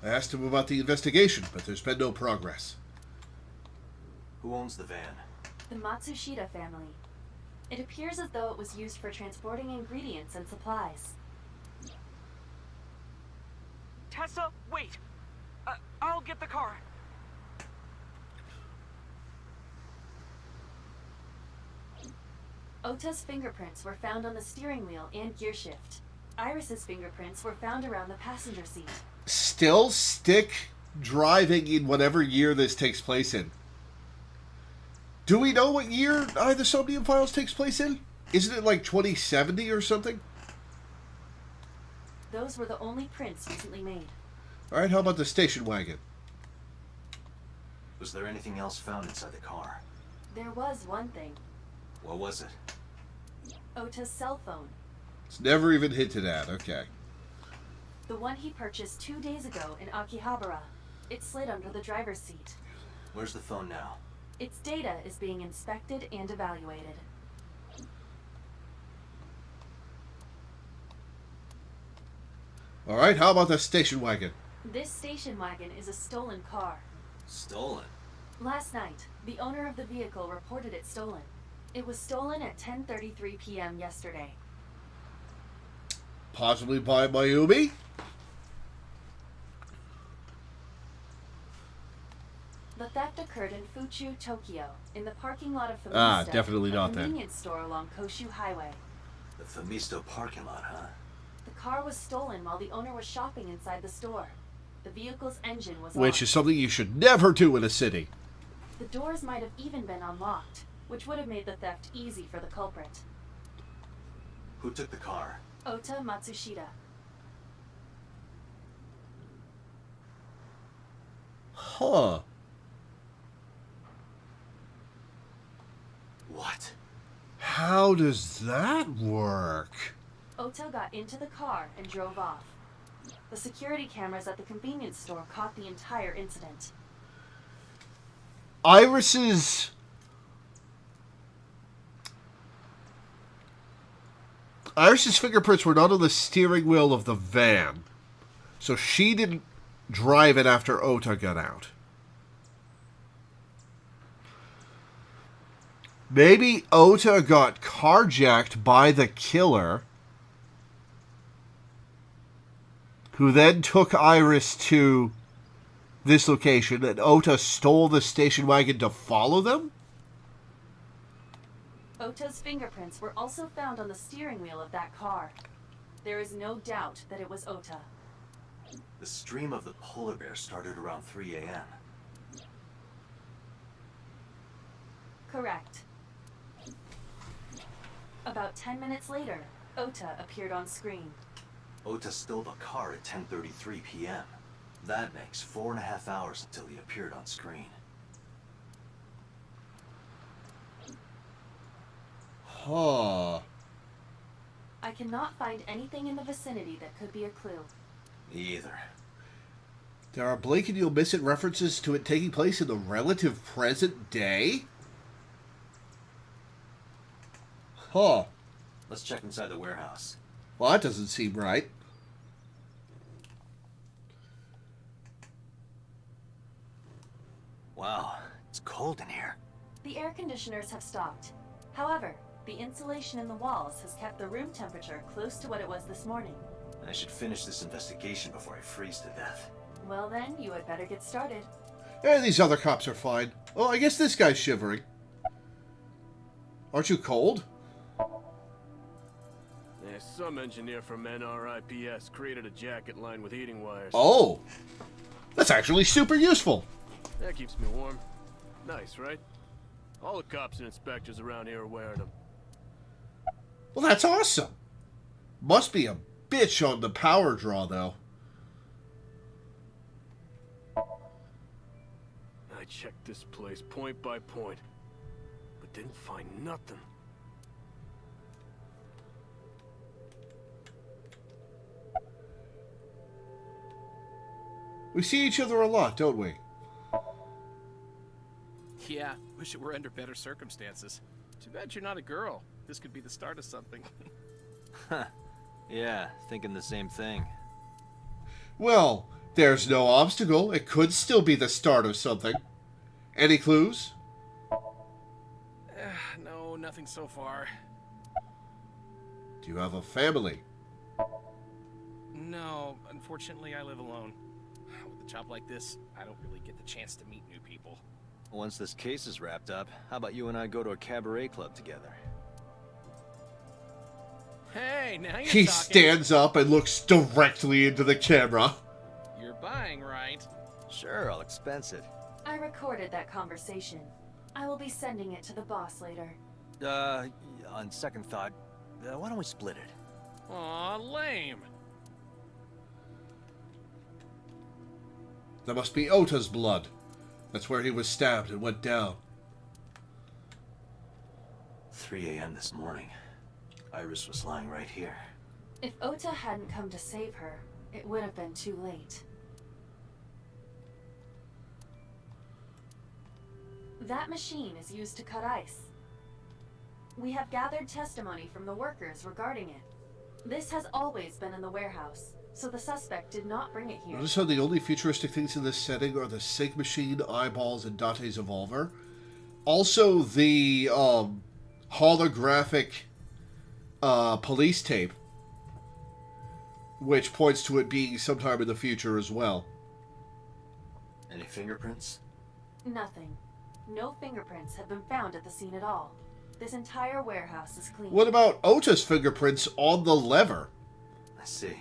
I asked him about the investigation, but there's been no progress. Who owns the van? The Matsushita family. It appears as though it was used for transporting ingredients and supplies. Tessa, wait! I'll get the car. Ota's fingerprints were found on the steering wheel and gear shift. Iris's fingerprints were found around the passenger seat. Still stick driving in whatever year this takes place in. Do we know what year the Somnium Files takes place in? Isn't it like 2070 or something? Those were the only prints recently made. Alright, how about the station wagon? Was there anything else found inside the car? There was one thing. What was it? Ota's cell phone. It's never even hinted at, okay. The one he purchased 2 days ago in Akihabara. It slid under the driver's seat. Where's the phone now? Its data is being inspected and evaluated. Alright, how about the station wagon? This station wagon is a stolen car. Stolen? Last night, the owner of the vehicle reported it stolen. It was stolen at 10:33 p.m. yesterday. Possibly by Mayumi? The theft occurred in Fuchu, Tokyo, in the parking lot of Famisto, definitely not a then. convenience store along Koshu Highway. The Famisto parking lot, huh? The car was stolen while the owner was shopping inside the store. The vehicle's engine was Which off. is something you should never do in a city. The doors might have even been unlocked, which would have made the theft easy for the culprit. Who took the car? Ota Matsushita. Huh. What? How does that work? Ota got into the car and drove off. The security cameras at the convenience store caught the entire incident. Iris's fingerprints were not on the steering wheel of the van. So she didn't drive it after Ota got out. Maybe Ota got carjacked by the killer, who then took Iris to this location, and Ota stole the station wagon to follow them? Ota's fingerprints were also found on the steering wheel of that car. There is no doubt that it was Ota. The stream of the polar bear started around 3 a.m. Correct. About 10 minutes later, Ota appeared on screen. Ota stole the car at 10:33 p.m. That makes 4.5 hours until he appeared on screen. Huh. I cannot find anything in the vicinity that could be a clue. Me either. There are blink and you'll miss it references to it taking place in the relative present day? Huh. Let's check inside the warehouse. Well, that doesn't seem right. Wow, it's cold in here. The air conditioners have stopped. However, the insulation in the walls has kept the room temperature close to what it was this morning. I should finish this investigation before I freeze to death. Well then, you had better get started. Yeah, these other cops are fine. Oh, I guess this guy's shivering. Aren't you cold? Yeah, some engineer from NRIPS created a jacket lined with heating wires. Oh! That's actually super useful. That keeps me warm. Nice, right? All the cops and inspectors around here are wearing them. Well, that's awesome. Must be a bitch on the power draw, though. I checked this place point by point, but didn't find nothing. We see each other a lot, don't we? Yeah, wish it were under better circumstances. Too bad you're not a girl. This could be the start of something. Yeah, thinking the same thing. Well, there's no obstacle. It could still be the start of something. Any clues? No, nothing so far. Do you have a family? No, unfortunately I live alone. With a job like this, I don't really get the chance to meet new people. Once this case is wrapped up, how about you and I go to a cabaret club together? Hey, now you're He talking. stands up and looks directly into the camera. You're buying, right? Sure, I'll expense it. I recorded that conversation. I will be sending it to the boss later. On second thought, why don't we split it? Aw, lame. That must be Ota's blood. That's where he was stabbed and went down. 3 a.m. this morning. Iris was lying right here. If Ota hadn't come to save her, it would have been too late. That machine is used to cut ice. We have gathered testimony from the workers regarding it. This has always been in the warehouse, so the suspect did not bring it here. Notice how the only futuristic things in this setting are the sync machine, eyeballs, and Dante's Evolver. Also, the holographic police tape, which points to it being sometime in the future as well. Any fingerprints? Nothing. No fingerprints have been found at the scene at all. This entire warehouse is clean. What about Ota's fingerprints on the lever? I see.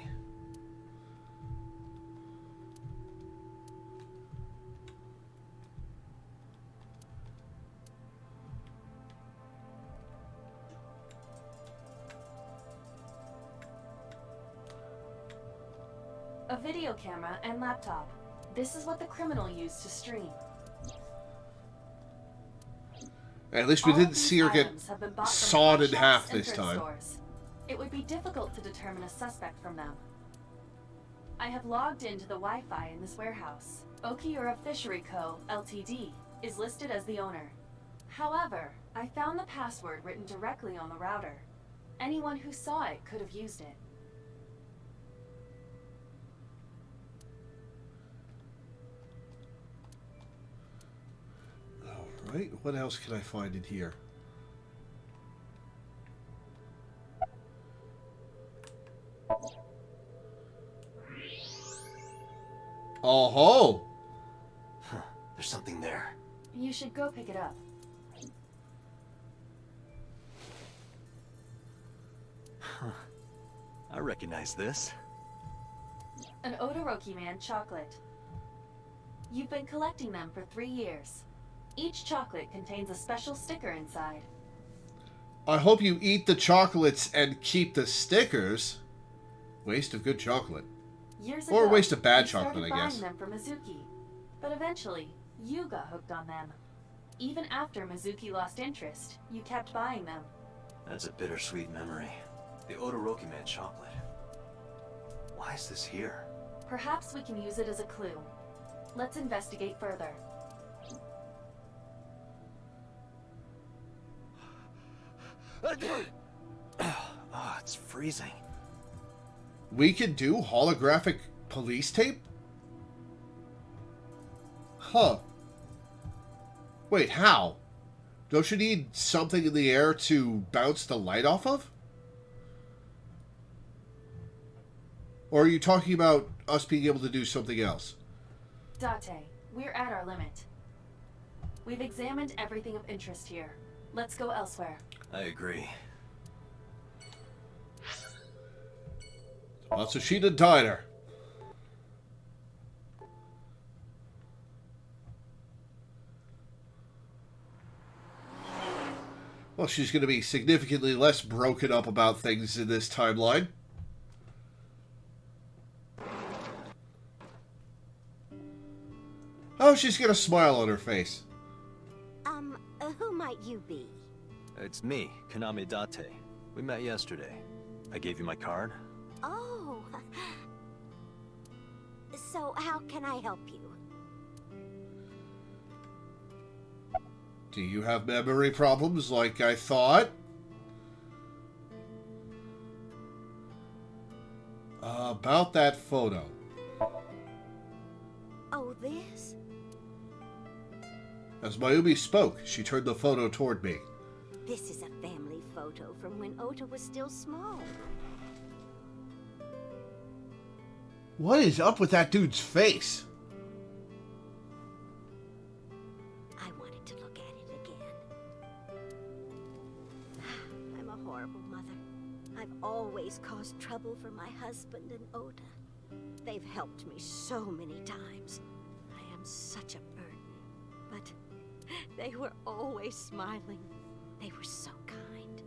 A video camera and laptop. This is what the criminal used to stream. At least we All didn't of these see her get items have been bought from sawed in pawn half shops and this thrift time. stores. It would be difficult to determine a suspect from them. I have logged into the Wi-Fi in this warehouse. Okiura Fishery Co., Ltd. is listed as the owner. However, I found the password written directly on the router. Anyone who saw it could have used it. Alright, what else can I find in here? Oh-ho! Huh, there's something there. You should go pick it up. Huh. I recognize this. An Odoroki Man chocolate. You've been collecting them for 3 years. Each chocolate contains a special sticker inside. I hope you eat the chocolates and keep the stickers. Waste of good chocolate. Years Or ago, waste of bad you chocolate, started I guess. buying them from Mizuki, but eventually, you got hooked on them. Even after Mizuki lost interest, you kept buying them. That's a bittersweet memory. The Odoroki Man chocolate. Why is this here? Perhaps we can use it as a clue. Let's investigate further. Oh, it's freezing. We can do holographic police tape? Huh. Wait, how? Don't you need something in the air to bounce the light off of? Or are you talking about us being able to do something else? Date, we're at our limit. We've examined everything of interest here. Let's go elsewhere. I agree. Matsushita Diner. Well, she's going to be significantly less broken up about things in this timeline. Oh, she's got a smile on her face. Who might you be? It's me, Kaname Date. We met yesterday. I gave you my card. Oh. So how can I help you? Do you have memory problems like I thought? About that photo. Oh, this? As Mayumi spoke, she turned the photo toward me. This is a family photo from when Ota was still small. What is up with that dude's face? I wanted to look at it again. I'm a horrible mother. I've always caused trouble for my husband and Ota. They've helped me so many times. I am such a burden. But they were always smiling. They were so kind.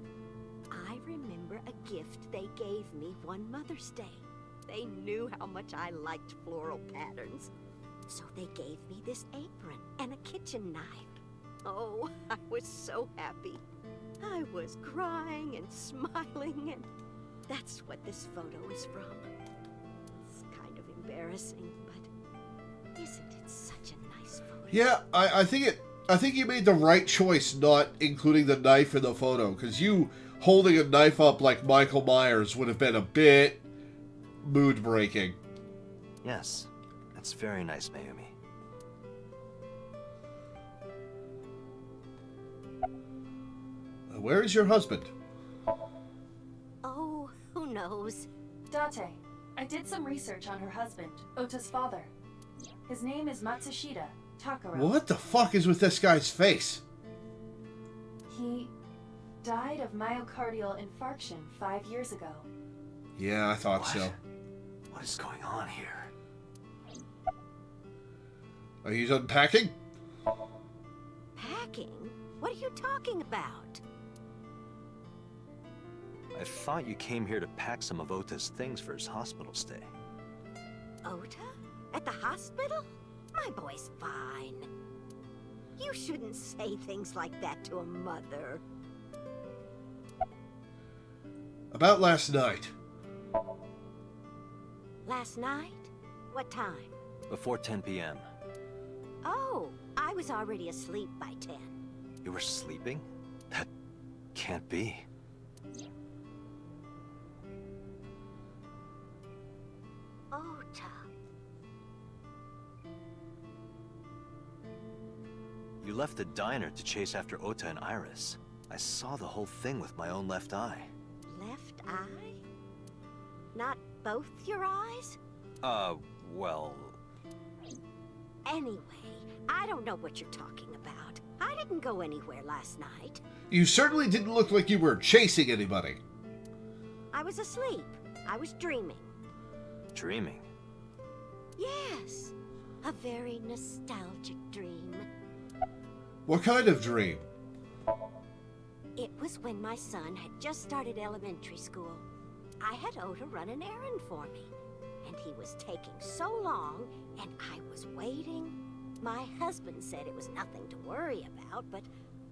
I remember a gift they gave me one Mother's Day. They knew how much I liked floral patterns. So they gave me this apron and a kitchen knife. Oh, I was so happy. I was crying and smiling, and that's what this photo is from. It's kind of embarrassing, but isn't it such a nice photo? Yeah, I think you made the right choice not including the knife in the photo, because you holding a knife up like Michael Myers would have been a bit mood-breaking. Yes, that's very nice, Mayumi. Where is your husband? Oh, who knows? Date, I did some research on her husband, Ota's father. His name is Matsushita Takaro. What the fuck is with this guy's face? He died of myocardial infarction 5 years ago. Yeah, I thought so. What is going on here? Are you unpacking? Packing? What are you talking about? I thought you came here to pack some of Ota's things for his hospital stay. Ota? At the hospital? My boy's fine. You shouldn't say things like that to a mother. About last night. Last night? What time? Before 10 p.m. Oh, I was already asleep by 10. You were sleeping? That can't be. Ota. You left the diner to chase after Ota and Iris. I saw the whole thing with my own left eye. Left eye? Not both your eyes? Well... Anyway, I don't know what you're talking about. I didn't go anywhere last night. You certainly didn't look like you were chasing anybody. I was asleep. I was dreaming. Dreaming? Yes. A very nostalgic dream. What kind of dream? It was when my son had just started elementary school. I had Ota run an errand for me. And he was taking so long, and I was waiting. My husband said it was nothing to worry about, but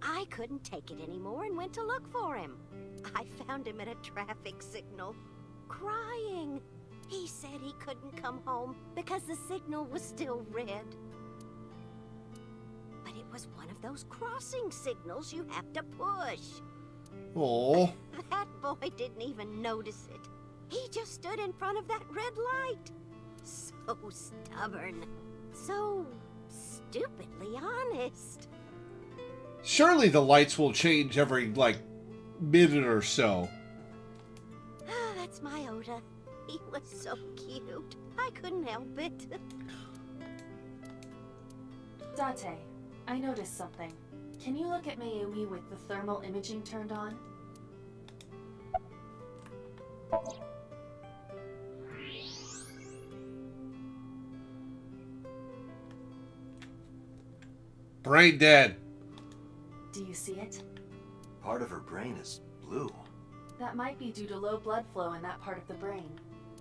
I couldn't take it anymore and went to look for him. I found him at a traffic signal, crying. He said he couldn't come home because the signal was still red. But it was one of those crossing signals you have to push. Oh. That boy didn't even notice it. He just stood in front of that red light. So stubborn. So stupidly honest. Surely the lights will change every, like, minute or so. Ah, that's my Oda. He was so cute. I couldn't help it. Date, I noticed something. Can you look at Mayumi with the thermal imaging turned on? Brain dead. Do you see it? Part of her brain is blue. That might be due to low blood flow in that part of the brain.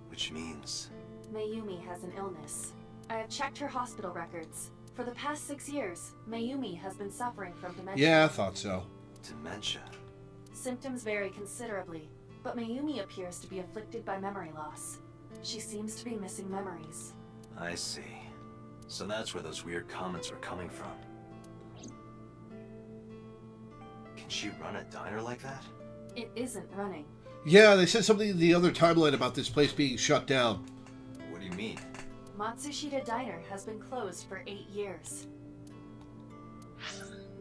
Which means... Mayumi has an illness. I have checked her hospital records. For the past 6 years, Mayumi has been suffering from dementia. Yeah, I thought so. Dementia? Symptoms vary considerably, but Mayumi appears to be afflicted by memory loss. She seems to be missing memories. I see. So that's where those weird comments are coming from. Can she run a diner like that? It isn't running. Yeah, they said something in the other timeline about this place being shut down. What do you mean? Matsushita Diner has been closed for 8 years.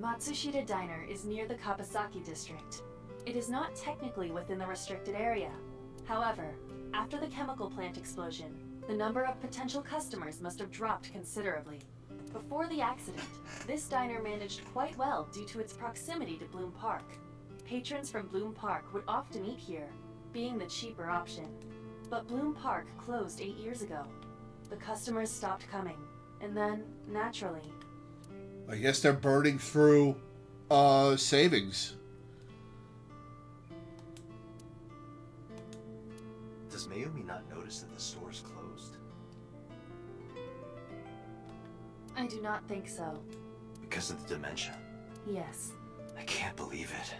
Matsushita Diner is near the Kabasaki district. It is not technically within the restricted area. However, after the chemical plant explosion, the number of potential customers must have dropped considerably. Before the accident, this diner managed quite well due to its proximity to Bloom Park. Patrons from Bloom Park would often eat here, being the cheaper option. But Bloom Park closed 8 years ago. The customers stopped coming, and then, naturally... I guess they're burning through, savings. Does Mayumi not notice that the store is closed? I do not think so. Because of the dementia? Yes. I can't believe it.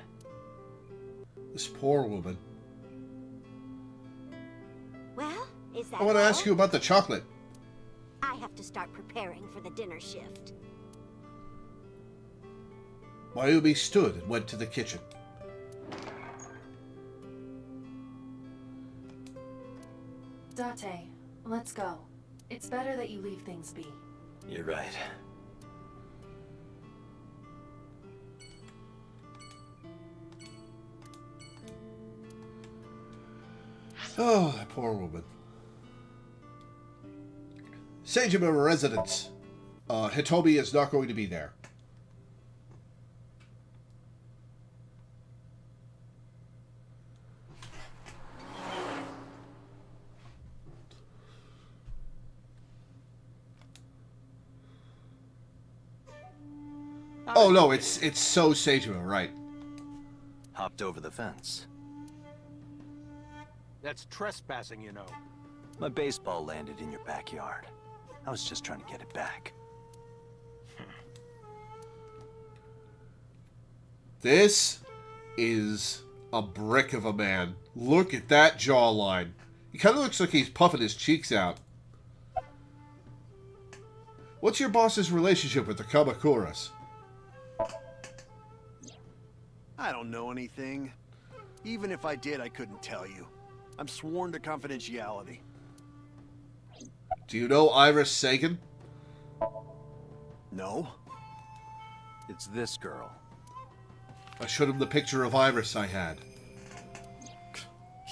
This poor woman. Well, is that I want to all? ask you about the chocolate. I have to start preparing for the dinner shift. Mayumi stood and went to the kitchen. Date, let's go. It's better that you leave things be. You're right. Oh, that poor woman. Seijima residence. Hitomi is not going to be there. Oh no, it's so Seijima, right? Hopped over the fence. That's trespassing, you know. My baseball landed in your backyard. I was just trying to get it back. This is a brick of a man. Look at that jawline. He kind of looks like he's puffing his cheeks out. What's your boss's relationship with the Kamakuras? I don't know anything. Even if I did, I couldn't tell you. I'm sworn to confidentiality. Do you know Iris Sagan? No. It's this girl. I showed him the picture of Iris I had.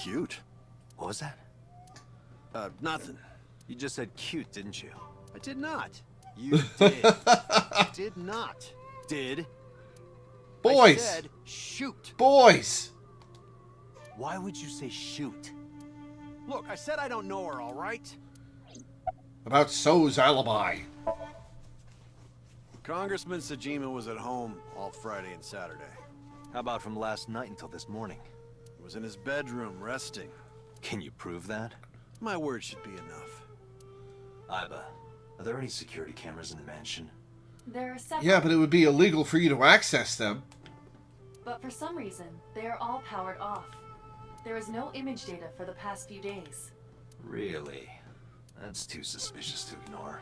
Cute. What was that? Nothing. You just said cute, didn't you? I did not. You did. Did not. Did. Boys! I said shoot. Boys! Why would you say shoot? Look, I said I don't know her, all right? About So's alibi. Congressman Sejima was at home all Friday and Saturday. How about from last night until this morning? He was in his bedroom, resting. Can you prove that? My word should be enough. Iba, are there any security cameras in the mansion? There are several. Yeah, but it would be illegal for you to access them. but for some reason, they are all powered off. There is no image data for the past few days. Really? That's too suspicious to ignore.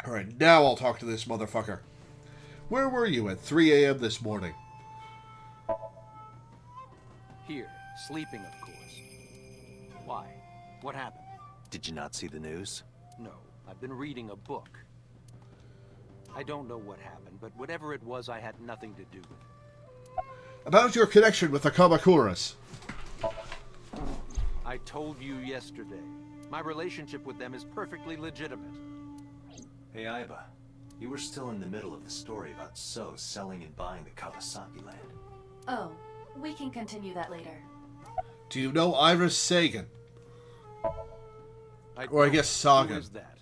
Alright, now I'll talk to this motherfucker. Where were you at 3 a.m. this morning? Here, sleeping, of course. Why? What happened? Did you not see the news? No, I've been reading a book. I don't know what happened, but whatever it was, I had nothing to do with it. About your connection with the Kamakuras. I told you yesterday. My relationship with them is perfectly legitimate. Hey, Aiba. You were still in the middle of the story about So selling and buying the Kawasaki land. Oh, we can continue that later. Do you know Iris Sagan? Or I guess Sagan. Who is that?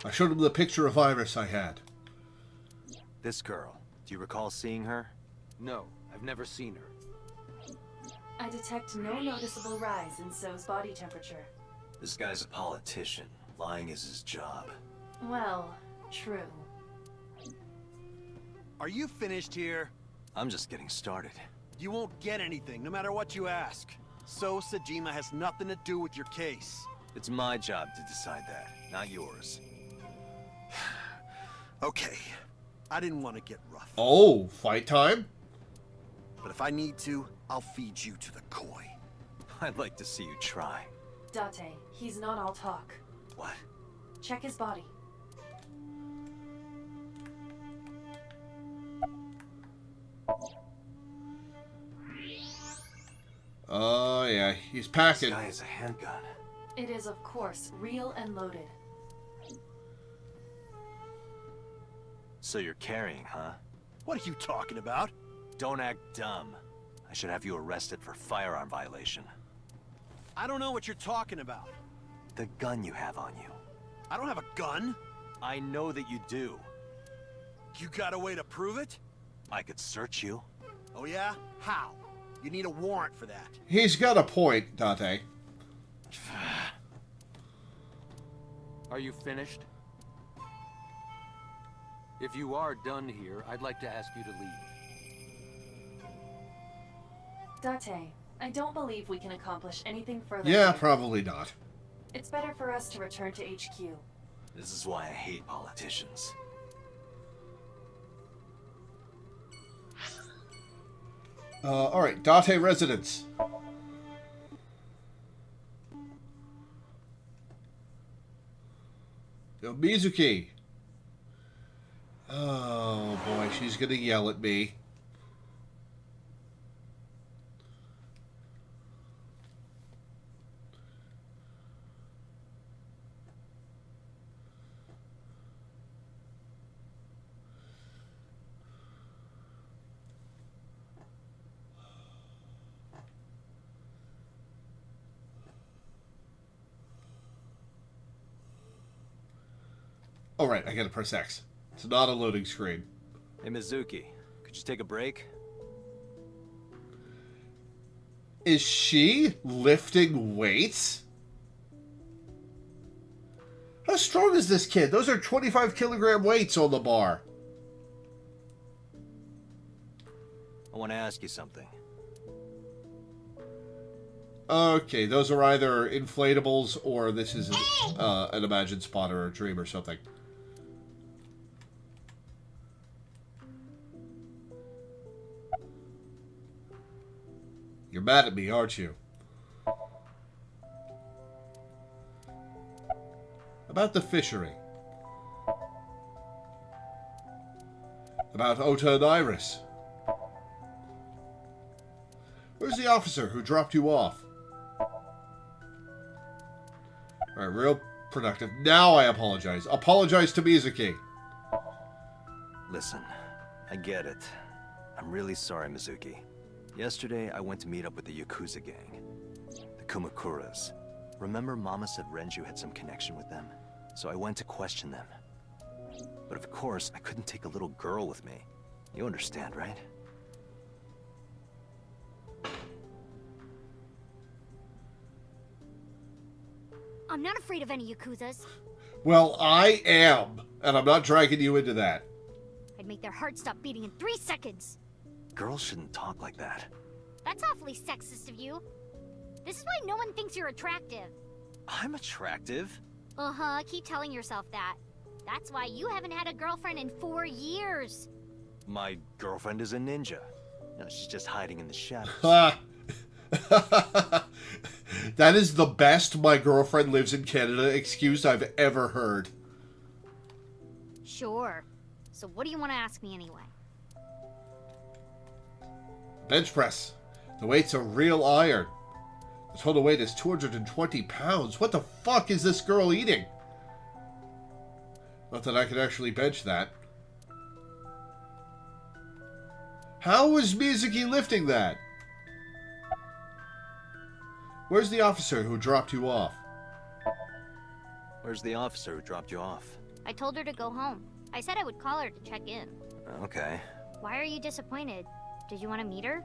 I showed him the picture of Iris I had. This girl. Do you recall seeing her? No, I've never seen her. I detect no noticeable rise in So's body temperature. This guy's a politician. Lying is his job. Well, true. Are you finished here? I'm just getting started. You won't get anything, no matter what you ask. So Sajima has nothing to do with your case. It's my job to decide that, not yours. Okay. I didn't want to get rough. Oh, fight time? But if I need to, I'll feed you to the koi. I'd like to see you try. Date, he's not all talk. What? Check his body. Oh, yeah. He's packing. This guy has a handgun. It is, of course, real and loaded. So you're carrying, huh? What are you talking about? Don't act dumb. I should have you arrested for firearm violation. I don't know what you're talking about. The gun you have on you. I don't have a gun. I know that you do. You got a way to prove it? I could search you. Oh yeah? How? You need a warrant for that. He's got a point, Date. Are you finished? If you are done here, I'd like to ask you to leave. Date, I don't believe we can accomplish anything further. Yeah, here. probably not. It's better for us to return to HQ. This is why I hate politicians. Alright, Date residence. Yo, Mizuki. Oh boy, she's gonna yell at me. Alright, I gotta press X. It's not a loading screen. Hey, Mizuki, could you take a break? Is she lifting weights? How strong is this kid? Those are 25-kilogram weights on the bar. I want to ask you something. Okay, those are either inflatables or this is an imagined spot or a dream or something. You're mad at me, aren't you? About the fishery. About Ota and Iris. Where's the officer who dropped you off? Alright, real productive. Now I apologize. Apologize to Mizuki. Listen, I get it. I'm really sorry, Mizuki. Yesterday, I went to meet up with the Yakuza gang. The Kumakuras. Remember Mama said Renju had some connection with them? So I went to question them. But of course, I couldn't take a little girl with me. You understand, right? I'm not afraid of any Yakuzas. Well, I am. And I'm not dragging you into that. I'd make their heart stop beating in 3 seconds. Girls shouldn't talk like that. That's awfully sexist of you. This is why no one thinks you're attractive. I'm attractive. Uh-huh, keep telling yourself that. That's why you haven't had a girlfriend in 4 years. My girlfriend is a ninja. No, she's just hiding in the shadows. That is the best "my girlfriend lives in Canada" excuse I've ever heard. Sure. So what do you want to ask me anyway? Bench press. The weight's a real iron. The total weight is 220 pounds. What the fuck is this girl eating? Not that I could actually bench that. How was Mizuki lifting that? Where's the officer who dropped you off? Where's the officer who dropped you off? I told her to go home. I said I would call her to check in. Okay. Why are you disappointed? Did you want to meet her?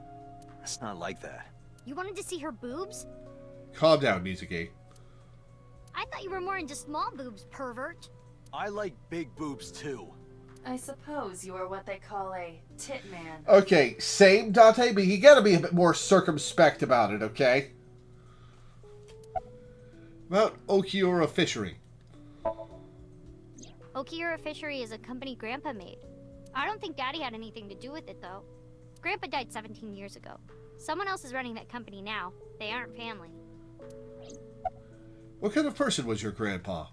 It's not like that. You wanted to see her boobs? Calm down, Mizuki. I thought you were more into small boobs, pervert. I like big boobs too. I suppose you are what they call a tit man. Okay, same, Dante, but you gotta be a bit more circumspect about it, okay? About Okiura Fishery. Okiura Fishery is a company Grandpa made. I don't think Daddy had anything to do with it, though. Grandpa died 17 years ago. Someone else is running that company now. They aren't family. What kind of person was your grandpa?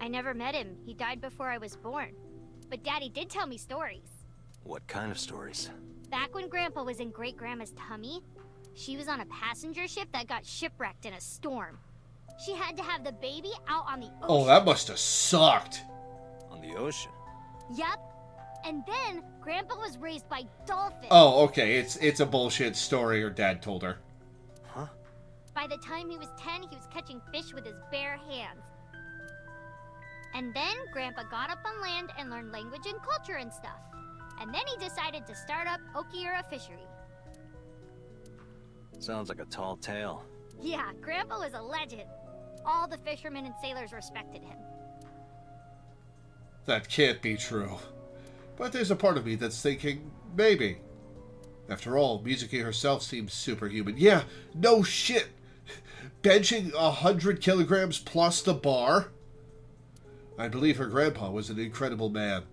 I never met him. He died before I was born. But Daddy did tell me stories. What kind of stories? Back when Grandpa was in Great-Grandma's tummy, she was on a passenger ship that got shipwrecked in a storm. She had to have the baby out on the ocean. Oh, that must have sucked. On the ocean? Yep. And then, Grandpa was raised by dolphins. Oh, okay, it's a bullshit story her dad told her. Huh? By the time he was 10, he was catching fish with his bare hands. And then, Grandpa got up on land and learned language and culture and stuff. And then he decided to start up Okiura Fishery. Sounds like a tall tale. Yeah, Grandpa was a legend. All the fishermen and sailors respected him. That can't be true. But there's a part of me that's thinking, maybe. After all, Mizuki herself seems superhuman. Yeah, no shit. Benching 100 kilograms plus the bar? I believe her grandpa was an incredible man.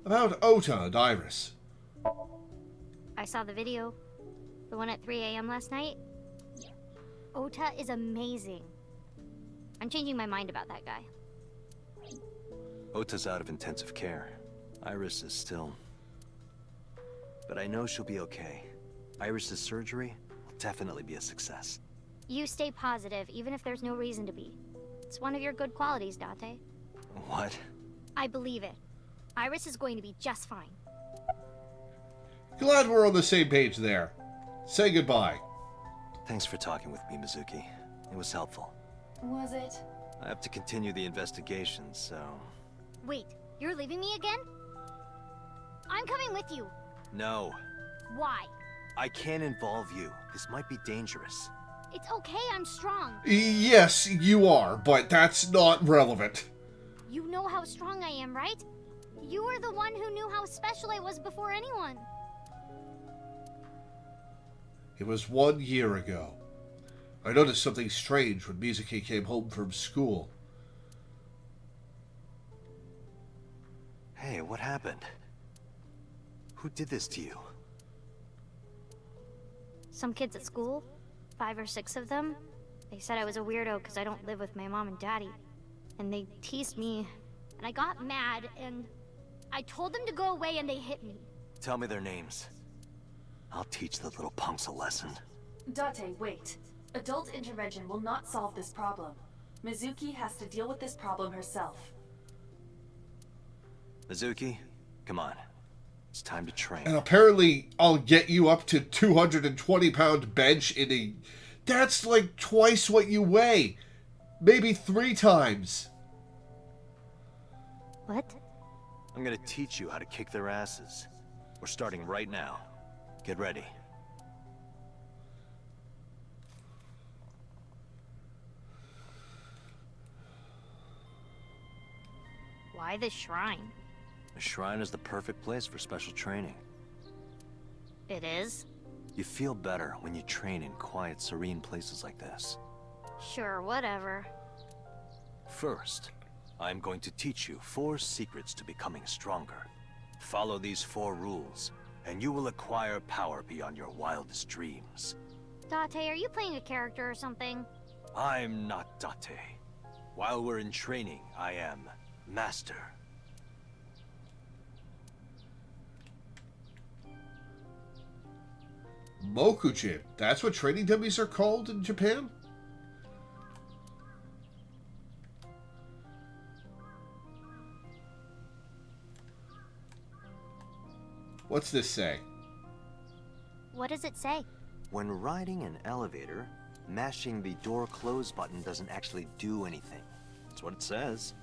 About Ota and Iris. I saw the video. The one at 3 a.m. last night. Ota is amazing. I'm changing my mind about that guy. Ota's out of intensive care. Iris is still... But I know she'll be okay. Iris's surgery will definitely be a success. You stay positive, even if there's no reason to be. It's one of your good qualities, Date. What? I believe it. Iris is going to be just fine. Glad we're on the same page there. Say goodbye. Thanks for talking with me, Mizuki. It was helpful. Was it? I have to continue the investigation, so... Wait, you're leaving me again? I'm coming with you. No. Why? I can't involve you. This might be dangerous. It's okay, I'm strong. Yes, you are, but that's not relevant. You know how strong I am, right? You were the one who knew how special I was before anyone. It was 1 year ago. I noticed something strange when Mizuki came home from school. Hey, what happened? Who did this to you? Some kids at school. 5 or 6 of them. They said I was a weirdo because I don't live with my mom and daddy. And they teased me. And I got mad and... I told them to go away and they hit me. Tell me their names. I'll teach the little punks a lesson. Date, wait. Adult intervention will not solve this problem. Mizuki has to deal with this problem herself. Mizuki, come on. It's time to train. And apparently, I'll get you up to 220-pound bench in a... That's like twice what you weigh. Maybe 3 times. What? I'm gonna teach you how to kick their asses. We're starting right now. Get ready. Why the shrine? The shrine is the perfect place for special training. It is? You feel better when you train in quiet, serene places like this. Sure, whatever. First, I'm going to teach you 4 secrets to becoming stronger. Follow these 4 rules, and you will acquire power beyond your wildest dreams. Date, are you playing a character or something? I'm not Date. While we're in training, I am Master. Mokujin. That's what training dummies are called in Japan? What's this say? What does it say? When riding an elevator, mashing the door close button doesn't actually do anything. That's what it says.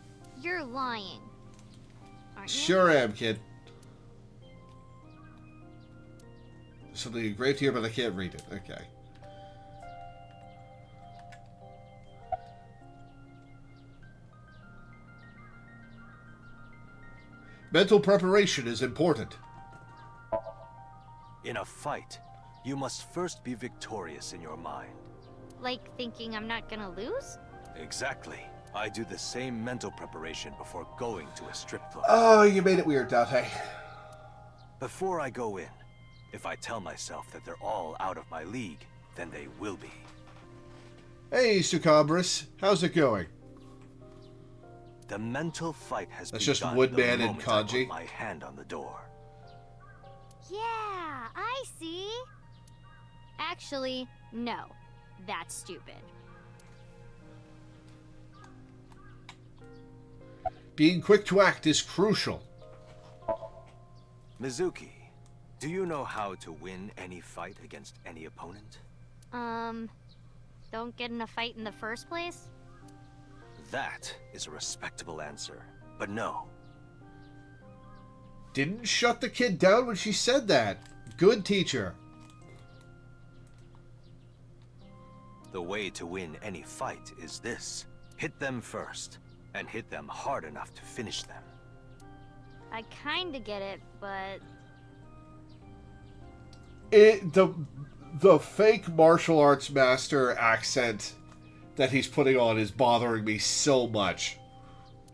You're lying. Aren't you? Sure am, kid. There's something engraved here, but I can't read it. Okay. Mental preparation is important. In a fight, you must first be victorious in your mind. Like thinking I'm not gonna lose? Exactly. I do the same mental preparation before going to a strip club. Oh, you made it weird, Date. Before I go in, if I tell myself that they're all out of my league, then they will be. Hey, Sucabris. How's it going? The mental fight has That's begun just Woodman the and moment I Kanji. put my hand on the door. Yeah, I see. Actually, no. That's stupid. Being quick to act is crucial. Mizuki, do you know how to win any fight against any opponent? Don't get in a fight in the first place? That is a respectable answer. But no. Didn't shut the kid down when she said that. Good teacher. The way to win any fight is this. Hit them first, and hit them hard enough to finish them. I kinda get it, but... The fake martial arts master accent that he's putting on is bothering me so much.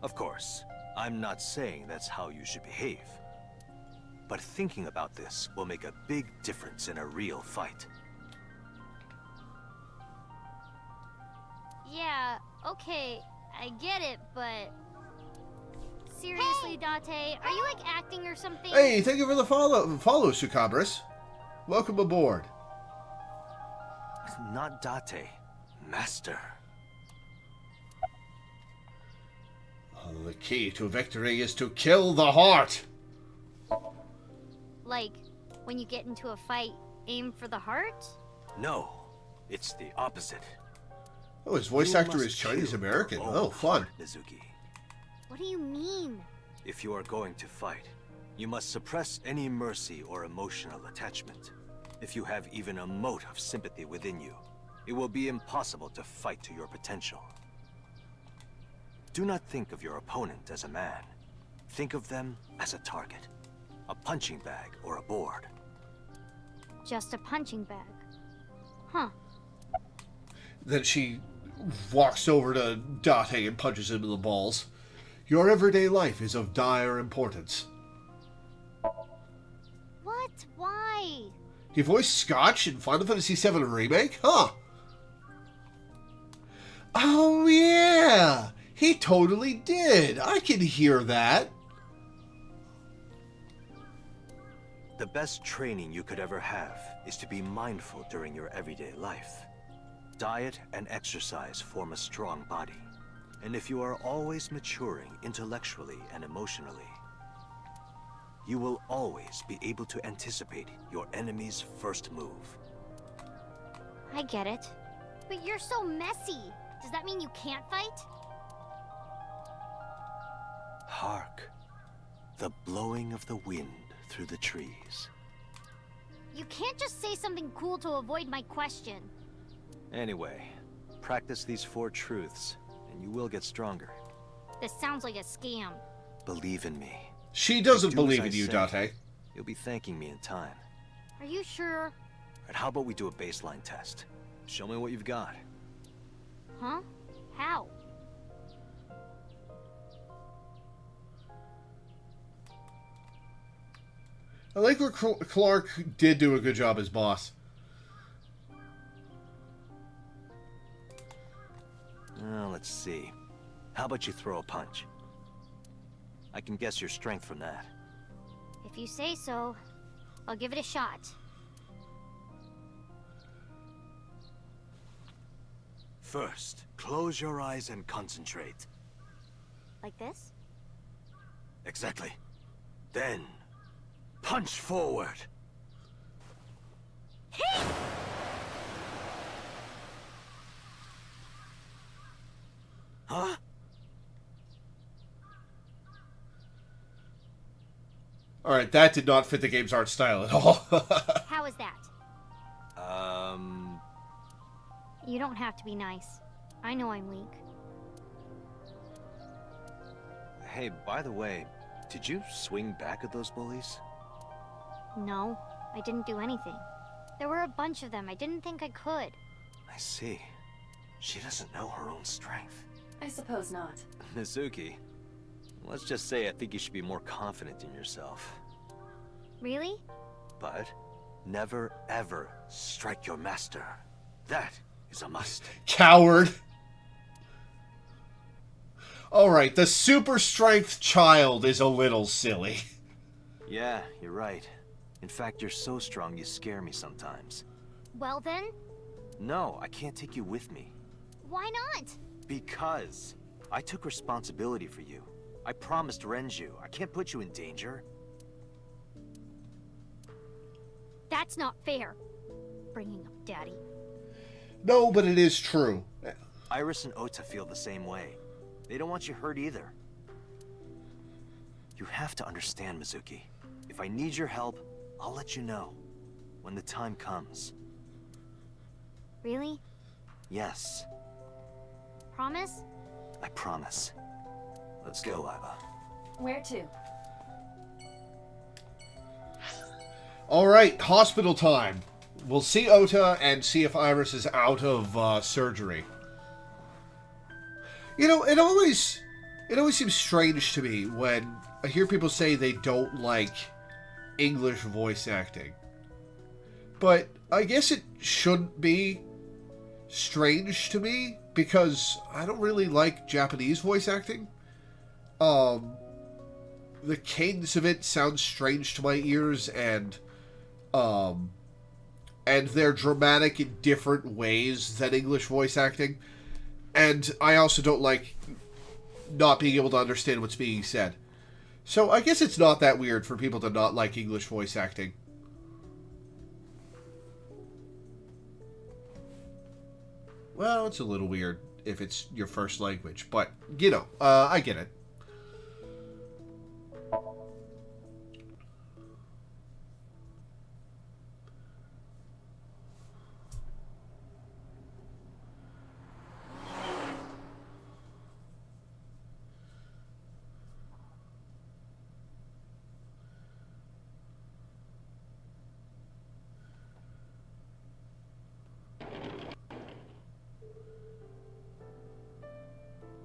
Of course, I'm not saying that's how you should behave. But thinking about this will make a big difference in a real fight. Yeah, okay, I get it, but... Seriously, Date, are you, like, acting or something? Hey, thank you for the follow, Sucabris. Welcome aboard. Not Date. Master. The key to victory is to kill the heart. Like, when you get into a fight, aim for the heart? No, it's the opposite. Oh, his voice You actor must is Chinese-American. kill your Oh, own fun. heart, Mizuki. What do you mean? If you are going to fight, you must suppress any mercy or emotional attachment. If you have even a mote of sympathy within you, it will be impossible to fight to your potential. Do not think of your opponent as a man. Think of them as a target. A punching bag or a board. Just a punching bag. Huh. Then she walks over to Date and punches him in the balls. Your everyday life is of dire importance. What? Why? He voiced Scotch in Final Fantasy VII Remake? Huh. Oh, yeah. He totally did. I can hear that. The best training you could ever have is to be mindful during your everyday life. Diet and exercise form a strong body. And if you are always maturing intellectually and emotionally, you will always be able to anticipate your enemy's first move. I get it. But you're so messy. Does that mean you can't fight? Hark, the blowing of the wind through the trees. You can't just say something cool to avoid my question. Anyway, practice these 4 truths, and you will get stronger. This sounds like a scam. Believe in me. She doesn't Do believe as I in you, say. Dante. You'll be thanking me in time. Are you sure? Alright, how about we do a baseline test? Show me what you've got. Huh? How? I like where Clark did do a good job as boss. Let's see. How about you throw a punch? I can guess your strength from that. If you say so, I'll give it a shot. First, close your eyes and concentrate. Like this? Exactly. Then, punch forward. Huh? Alright, that did not fit the game's art style at all. How is that? You don't have to be nice. I know I'm weak. Hey, by the way, did you swing back at those bullies? No, I didn't do anything. There were a bunch of them. I didn't think I could. I see. She doesn't know her own strength. I suppose not. Mizuki, let's just say I think you should be more confident in yourself. Really? But never ever strike your master. That is a must. Coward. Alright, the super strength child is a little silly. Yeah, you're right. In fact, you're so strong you scare me sometimes. Well then, No, I can't take you with me. why not? Because I took responsibility for you. I promised Renju. I can't put you in danger. That's not fair. Bringing up Daddy. No, but it is true. Iris and Ota feel the same way. They don't want you hurt either. You have to understand, Mizuki. If I need your help, I'll let you know. When the time comes. Really? Yes, Promise? I promise. Let's go, Iva. Where to? Alright, hospital time. We'll see Ota and see if Iris is out of surgery. You know, it always seems strange to me when I hear people say they don't like English voice acting. But I guess it shouldn't be strange to me because I don't really like Japanese voice acting. The cadence of it sounds strange to my ears, and they're dramatic in different ways than English voice acting. And I also don't like not being able to understand what's being said. So I guess it's not that weird for people to not like English voice acting. Well, it's a little weird if it's your first language, but, you know, I get it.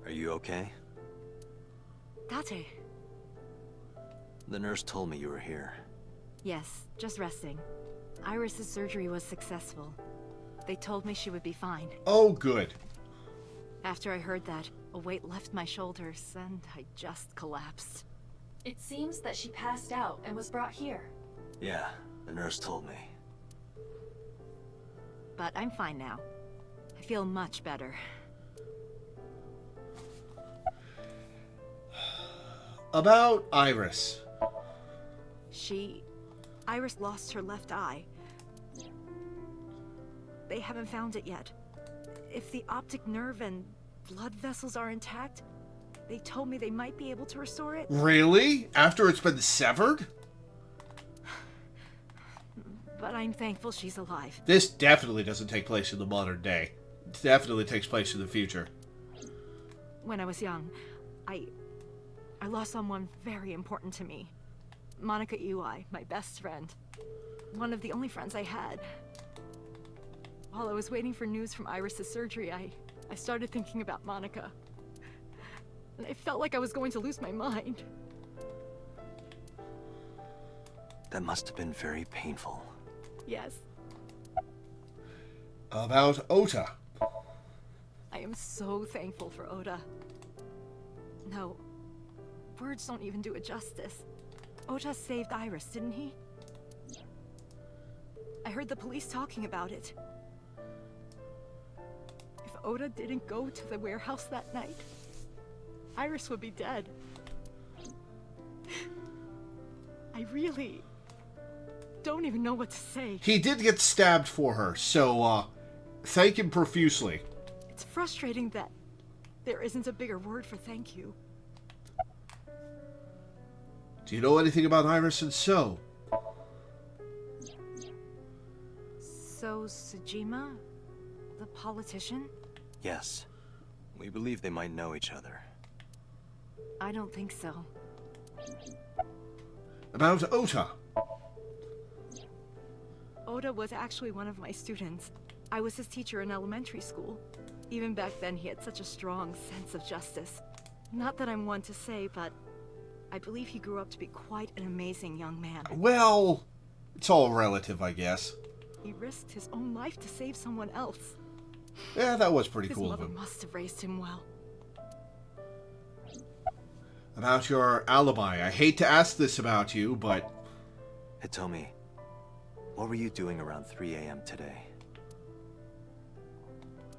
Are you okay? Date. The nurse told me you were here. Yes, just resting. Iris's surgery was successful. They told me she would be fine. Oh, good. After I heard that, a weight left my shoulders, and I just collapsed. It seems that she passed out and was brought here. Yeah, the nurse told me. But I'm fine now. I feel much better. About Iris. Iris lost her left eye. They haven't found it yet. If the optic nerve and blood vessels are intact, they told me they might be able to restore it. Really? After it's been severed? But I'm thankful she's alive. This definitely doesn't take place in the modern day. It definitely takes place in the future. When I was young, I I lost someone very important to me. Monica Iwai, my best friend. One of the only friends I had. While I was waiting for news from Iris's surgery, I started thinking about Monica. And I felt like I was going to lose my mind. That must have been very painful. Yes. About Ota. I am so thankful for Ota. No, words don't even do it justice. Ota saved Iris, didn't he? I heard the police talking about it. If Ota didn't go to the warehouse that night, Iris would be dead. I really don't even know what to say. He did get stabbed for her, so, thank him profusely. It's frustrating that there isn't a bigger word for thank you. Do you know anything about Iris and So? So, Sejima? The politician? Yes. We believe they might know each other. I don't think so. About Ota. Ota was actually one of my students. I was his teacher in elementary school. Even back then, he had such a strong sense of justice. Not that I'm one to say, but I believe he grew up to be quite an amazing young man. Well, it's all relative, I guess. He risked his own life to save someone else. Yeah, that was pretty cool of His him. mother must have raised him well. About your alibi. I hate to ask this about you, but... Hitomi, what were you doing around 3 a.m. today?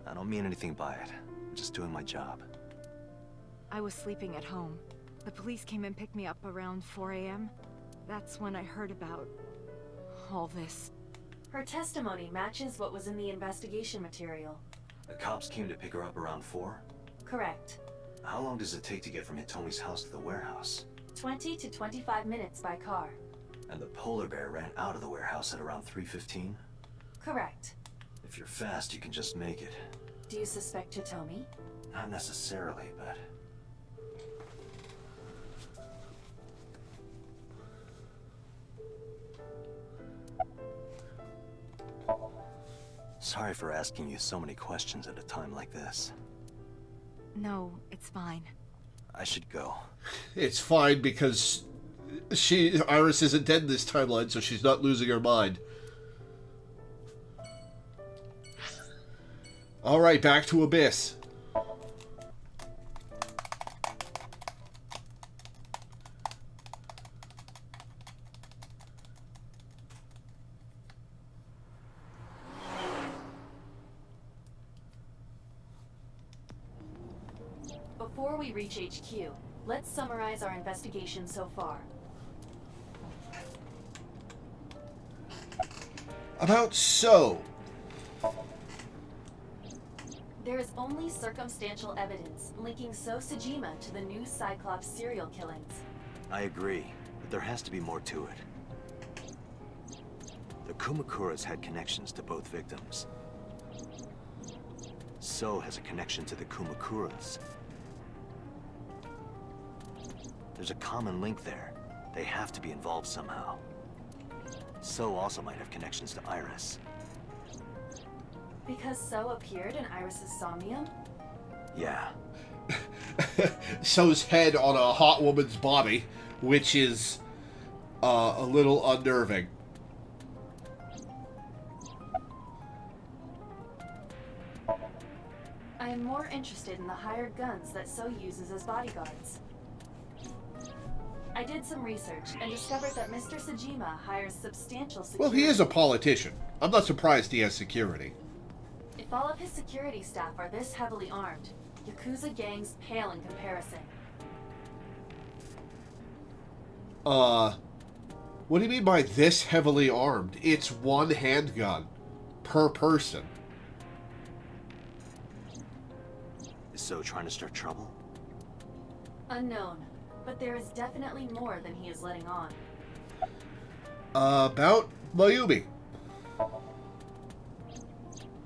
I don't mean anything by it. I'm just doing my job. I was sleeping at home. The police came and picked me up around 4 a.m. That's when I heard about all this. Her testimony matches what was in the investigation material. The cops came to pick her up around 4? Correct. How long does it take to get from Hitomi's house to the warehouse? 20 to 25 minutes by car. And the polar bear ran out of the warehouse at around 3:15? Correct. If you're fast, you can just make it. Do you suspect Hitomi? Not necessarily, but... Sorry for asking you so many questions at a time like this. No, it's fine. I should go. It's fine because Iris isn't dead in this timeline, so she's not losing her mind. Alright, back to Abyss. Before we reach HQ, let's summarize our investigation so far. About So. There is only circumstantial evidence linking So Sejima to the new Cyclops serial killings. I agree, but there has to be more to it. The Kumakuras had connections to both victims. So has a connection to the Kumakuras. There's a common link there. They have to be involved somehow. So also might have connections to Iris. Because So appeared in Iris's Somnium? Yeah. So's head on a hot woman's body, which is a little unnerving. I am more interested in the hired guns that So uses as bodyguards. I did some research and discovered that Mr. Sejima hires substantial security. Well, he is a politician. I'm not surprised he has security. If all of his security staff are this heavily armed, Yakuza gangs pale in comparison. What do you mean by this heavily armed? It's one handgun per person. Is So trying to start trouble? Unknown, but there is definitely more than he is letting on. About Mayumi.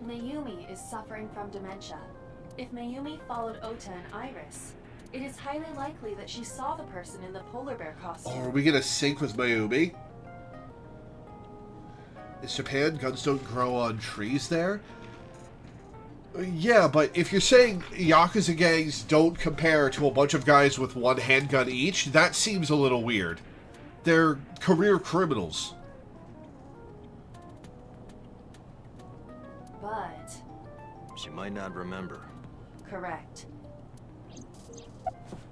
Mayumi is suffering from dementia. If Mayumi followed Ota and Iris, It is highly likely that she saw the person in the polar bear costume. Oh, are we gonna sync with Mayumi? Is Japan guns don't grow on trees there? Yeah, but if you're saying Yakuza gangs don't compare to a bunch of guys with one handgun each, that seems a little weird. They're career criminals. But... She might not remember. correct.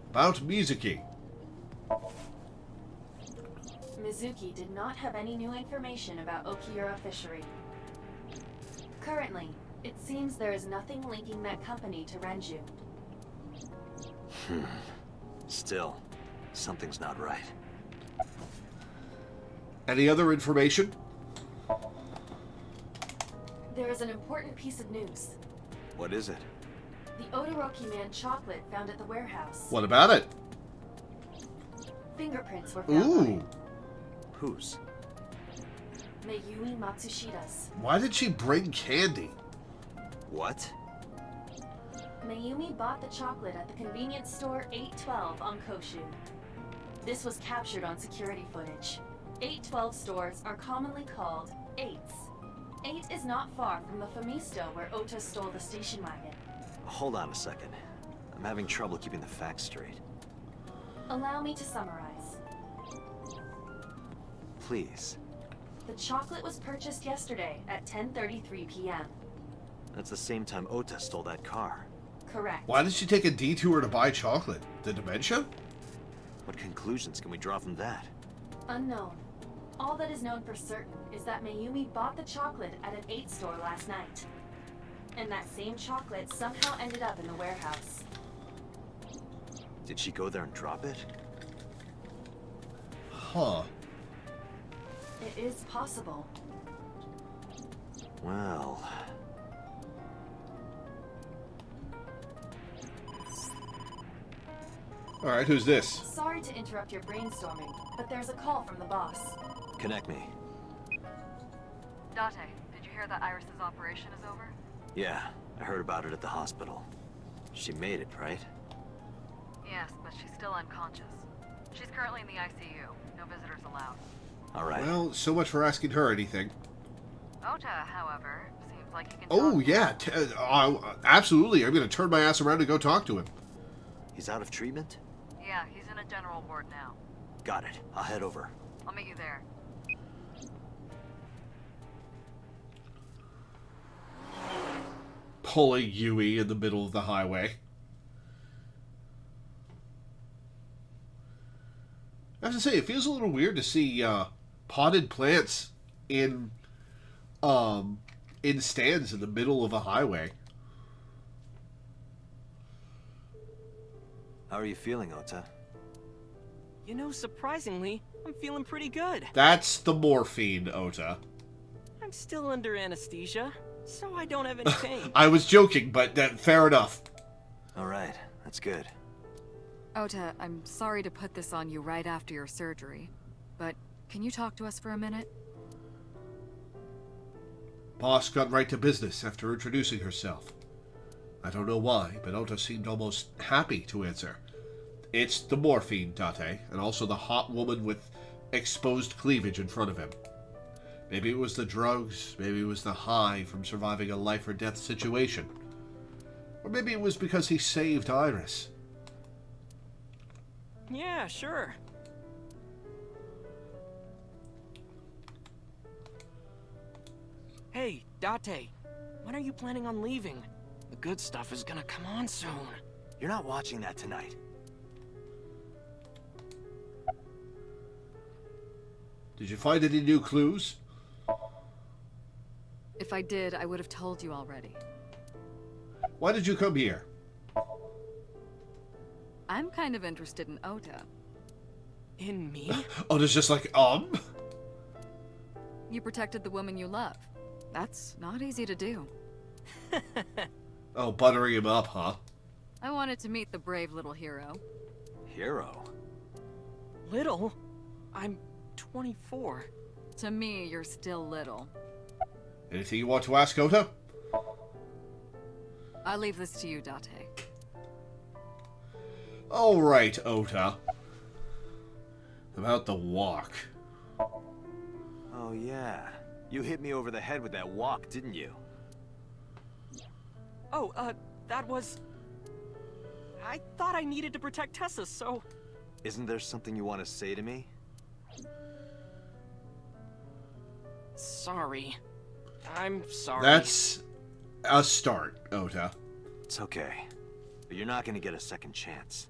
About Mizuki. Mizuki did not have any new information about Okiura Fishery. Currently, it seems there is nothing linking that company to Renju. Still, something's not right. Any other information? There is an important piece of news. What is it? The Odoroki Man chocolate found at the warehouse. What about it? Fingerprints were found on it. Whose? Mayumi Matsushida's. Why did she bring candy? What? Mayumi bought the chocolate at the convenience store 812 on Koshu. This was captured on security footage. 812 stores are commonly called 8s. 8 is not far from the Famisto where Ota stole the station wagon. Hold on a second. I'm having trouble keeping the facts straight. Allow me to summarize. Please. The chocolate was purchased yesterday at 10:33 p.m. That's the same time Ota stole that car. Correct. Why did she take a detour to buy chocolate? The dementia? What conclusions can we draw from that? Unknown. All that is known for certain is that Mayumi bought the chocolate at an 8 store last night. And that same chocolate somehow ended up in the warehouse. Did she go there and drop it? Huh. It is possible. Well... Alright, who's this? Sorry to interrupt your brainstorming, but there's a call from the boss. Connect me. Date, did you hear that Iris's operation is over? Yeah, I heard about it at the hospital. She made it, right? Yes, but she's still unconscious. She's currently in the ICU. No visitors allowed. Alright. Well, so much for asking her anything. Ota, however, seems like he can Oh, talk. yeah. Absolutely. I'm going to turn my ass around and go talk to him. He's out of treatment? Yeah, he's in a general ward now. Got it. I'll head over. I'll meet you there. Pulling Yui in the middle of the highway. I have to say, it feels a little weird to see potted plants in stands in the middle of a highway. How are you feeling, Ota? You know, surprisingly, I'm feeling pretty good. That's the morphine, Ota. I'm still under anesthesia, so I don't have any pain. I was joking, but fair enough. Alright, that's good. Ota, I'm sorry to put this on you right after your surgery, but can you talk to us for a minute? Boss got right to business after introducing herself. I don't know why, but Ota seemed almost happy to answer. It's the morphine, Date, and also the hot woman with exposed cleavage in front of him. Maybe it was the drugs, maybe it was the high from surviving a life or death situation. Or maybe it was because he saved Iris. Yeah, sure. Hey, Date, when are you planning on leaving? The good stuff is gonna come on soon. You're not watching that tonight. Did you find any new clues? If I did, I would have told you already. Why did you come here? I'm kind of interested in Ota. In me? Ota's just like, You protected the woman you love. That's not easy to do. Oh, buttering him up, huh? I wanted to meet the brave little hero. Hero? Little? I'm 24. To me, you're still little. Anything you want to ask, Ota? I'll leave this to you, Date. All right, Ota. About the walk. Oh, yeah. You hit me over the head with that walk, didn't you? Oh, that was... I thought I needed to protect Tessa, so... Isn't there something you want to say to me? Sorry. I'm sorry. That's a start, Ota. It's okay. But you're not gonna get a second chance.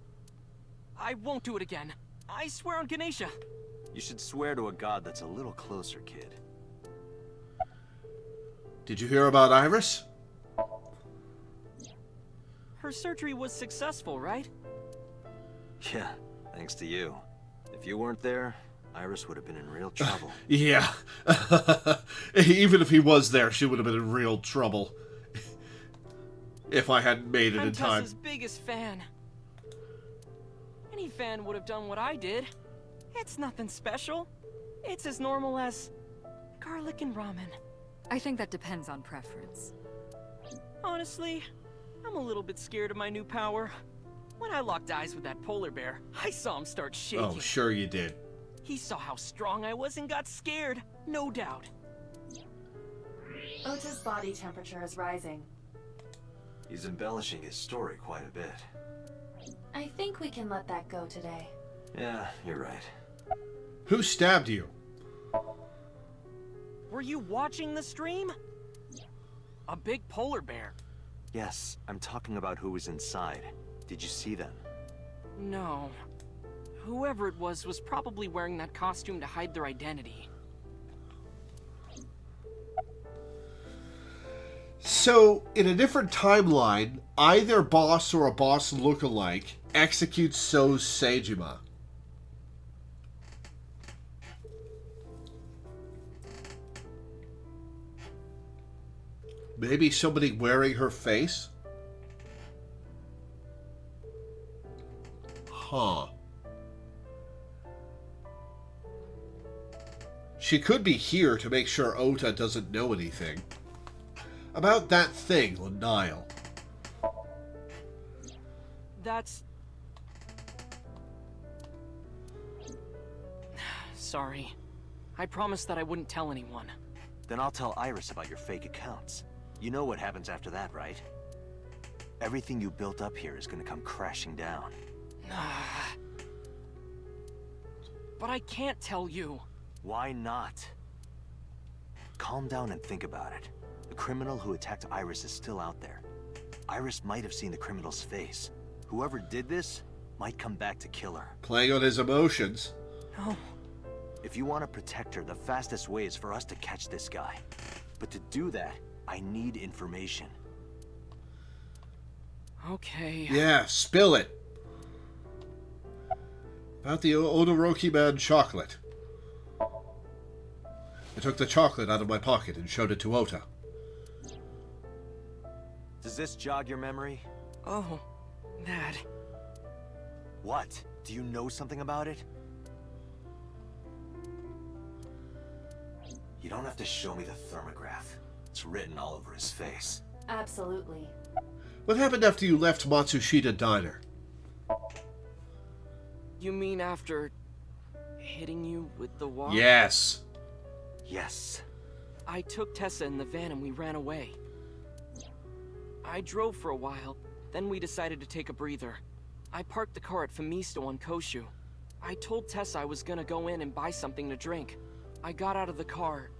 I won't do it again. I swear on Ganesha. You should swear to a god that's a little closer, kid. Did you hear about Iris? Her surgery was successful, right? Yeah, thanks to you. If you weren't there, Iris would have been in real trouble. Yeah. Even if he was there, she would have been in real trouble. If I hadn't made it in time. I'm Tessa's biggest fan. Any fan would have done what I did. It's nothing special. It's as normal as garlic and ramen. I think that depends on preference. Honestly, I'm a little bit scared of my new power. When I locked eyes with that polar bear, I saw him start shaking. Oh, sure you did. He saw how strong I was and got scared, no doubt. Ota's body temperature is rising. He's embellishing his story quite a bit. I think we can let that go today. Yeah, you're right. Who stabbed you? Were you watching the stream? A big polar bear. Yes, I'm talking about who was inside. Did you see them? No. Whoever it was probably wearing that costume to hide their identity. So, in a different timeline, either boss or a boss lookalike executes So's Seijima. Maybe somebody wearing her face? Huh. She could be here to make sure Ota doesn't know anything. About that thing on Nile. That's... Sorry. I promised that I wouldn't tell anyone. Then I'll tell Iris about your fake accounts. You know what happens after that, right? Everything you built up here is gonna come crashing down. But I can't tell you. Why not? Calm down and think about it. The criminal who attacked Iris is still out there. Iris might have seen the criminal's face. Whoever did this might come back to kill her. Playing on his emotions. No. If you want to protect her, the fastest way is for us to catch this guy. But to do that, I need information. Okay. Yeah, spill it. About the Odoroki Man chocolate. I took the chocolate out of my pocket and showed it to Ota. Does this jog your memory? Oh, that. What? Do you know something about it? You don't have to show me the thermograph. It's written all over his face. Absolutely. What happened after you left Matsushita Diner? You mean after hitting you with the wall? Yes. Yes. I took Tessa in the van and we ran away. I drove for a while, then we decided to take a breather. I parked the car at Famisto on Koshu. I told Tessa I was gonna go in and buy something to drink. I got out of the car,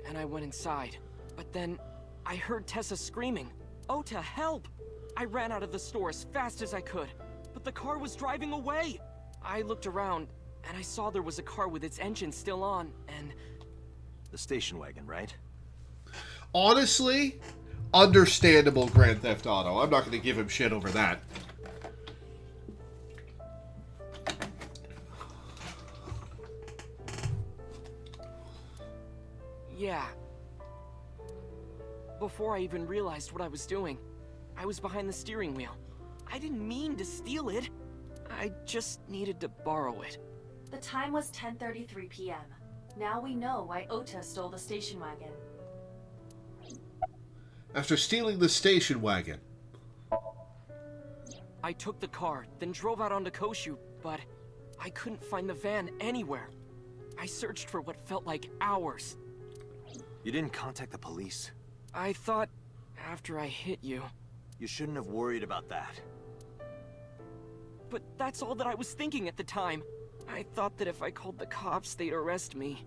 and I went inside. But then, I heard Tessa screaming, "Ota, help!" I ran out of the store as fast as I could, but the car was driving away! I looked around, and I saw there was a car with its engine still on, and... The station wagon, right? Honestly, understandable Grand Theft Auto. I'm not going to give him shit over that. Yeah. Before I even realized what I was doing, I was behind the steering wheel. I didn't mean to steal it. I just needed to borrow it. The time was 10:33 p.m. Now we know why Ota stole the station wagon. After stealing the station wagon. I took the car, then drove out onto Koshu, but I couldn't find the van anywhere. I searched for what felt like hours. You didn't contact the police? I thought after I hit you. You shouldn't have worried about that. But that's all that I was thinking at the time. I thought that if I called the cops, they'd arrest me.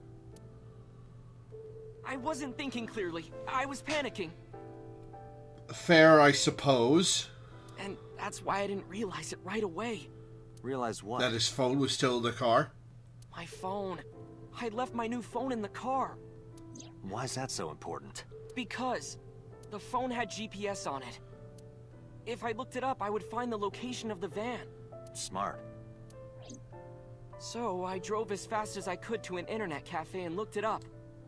I wasn't thinking clearly. I was panicking. Fair, I suppose. And that's why I didn't realize it right away. Realize what? That his phone was still in the car? My phone. I left my new phone in the car. Why is that so important? Because the phone had GPS on it. If I looked it up, I would find the location of the van. Smart. So I drove as fast as I could to an internet cafe and looked it up.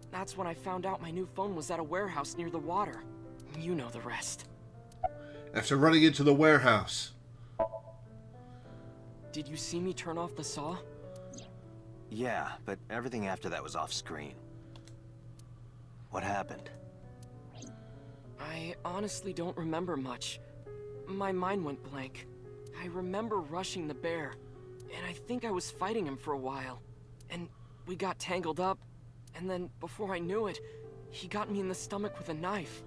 That's when I found out my new phone was at a warehouse near the water. You know the rest. After running into the warehouse. Did you see me turn off the saw? Yeah, but everything after that was off screen. What happened? I honestly don't remember much. My mind went blank. I remember rushing the bear, and I think I was fighting him for a while. And we got tangled up, and then before I knew it, he got me in the stomach with a knife.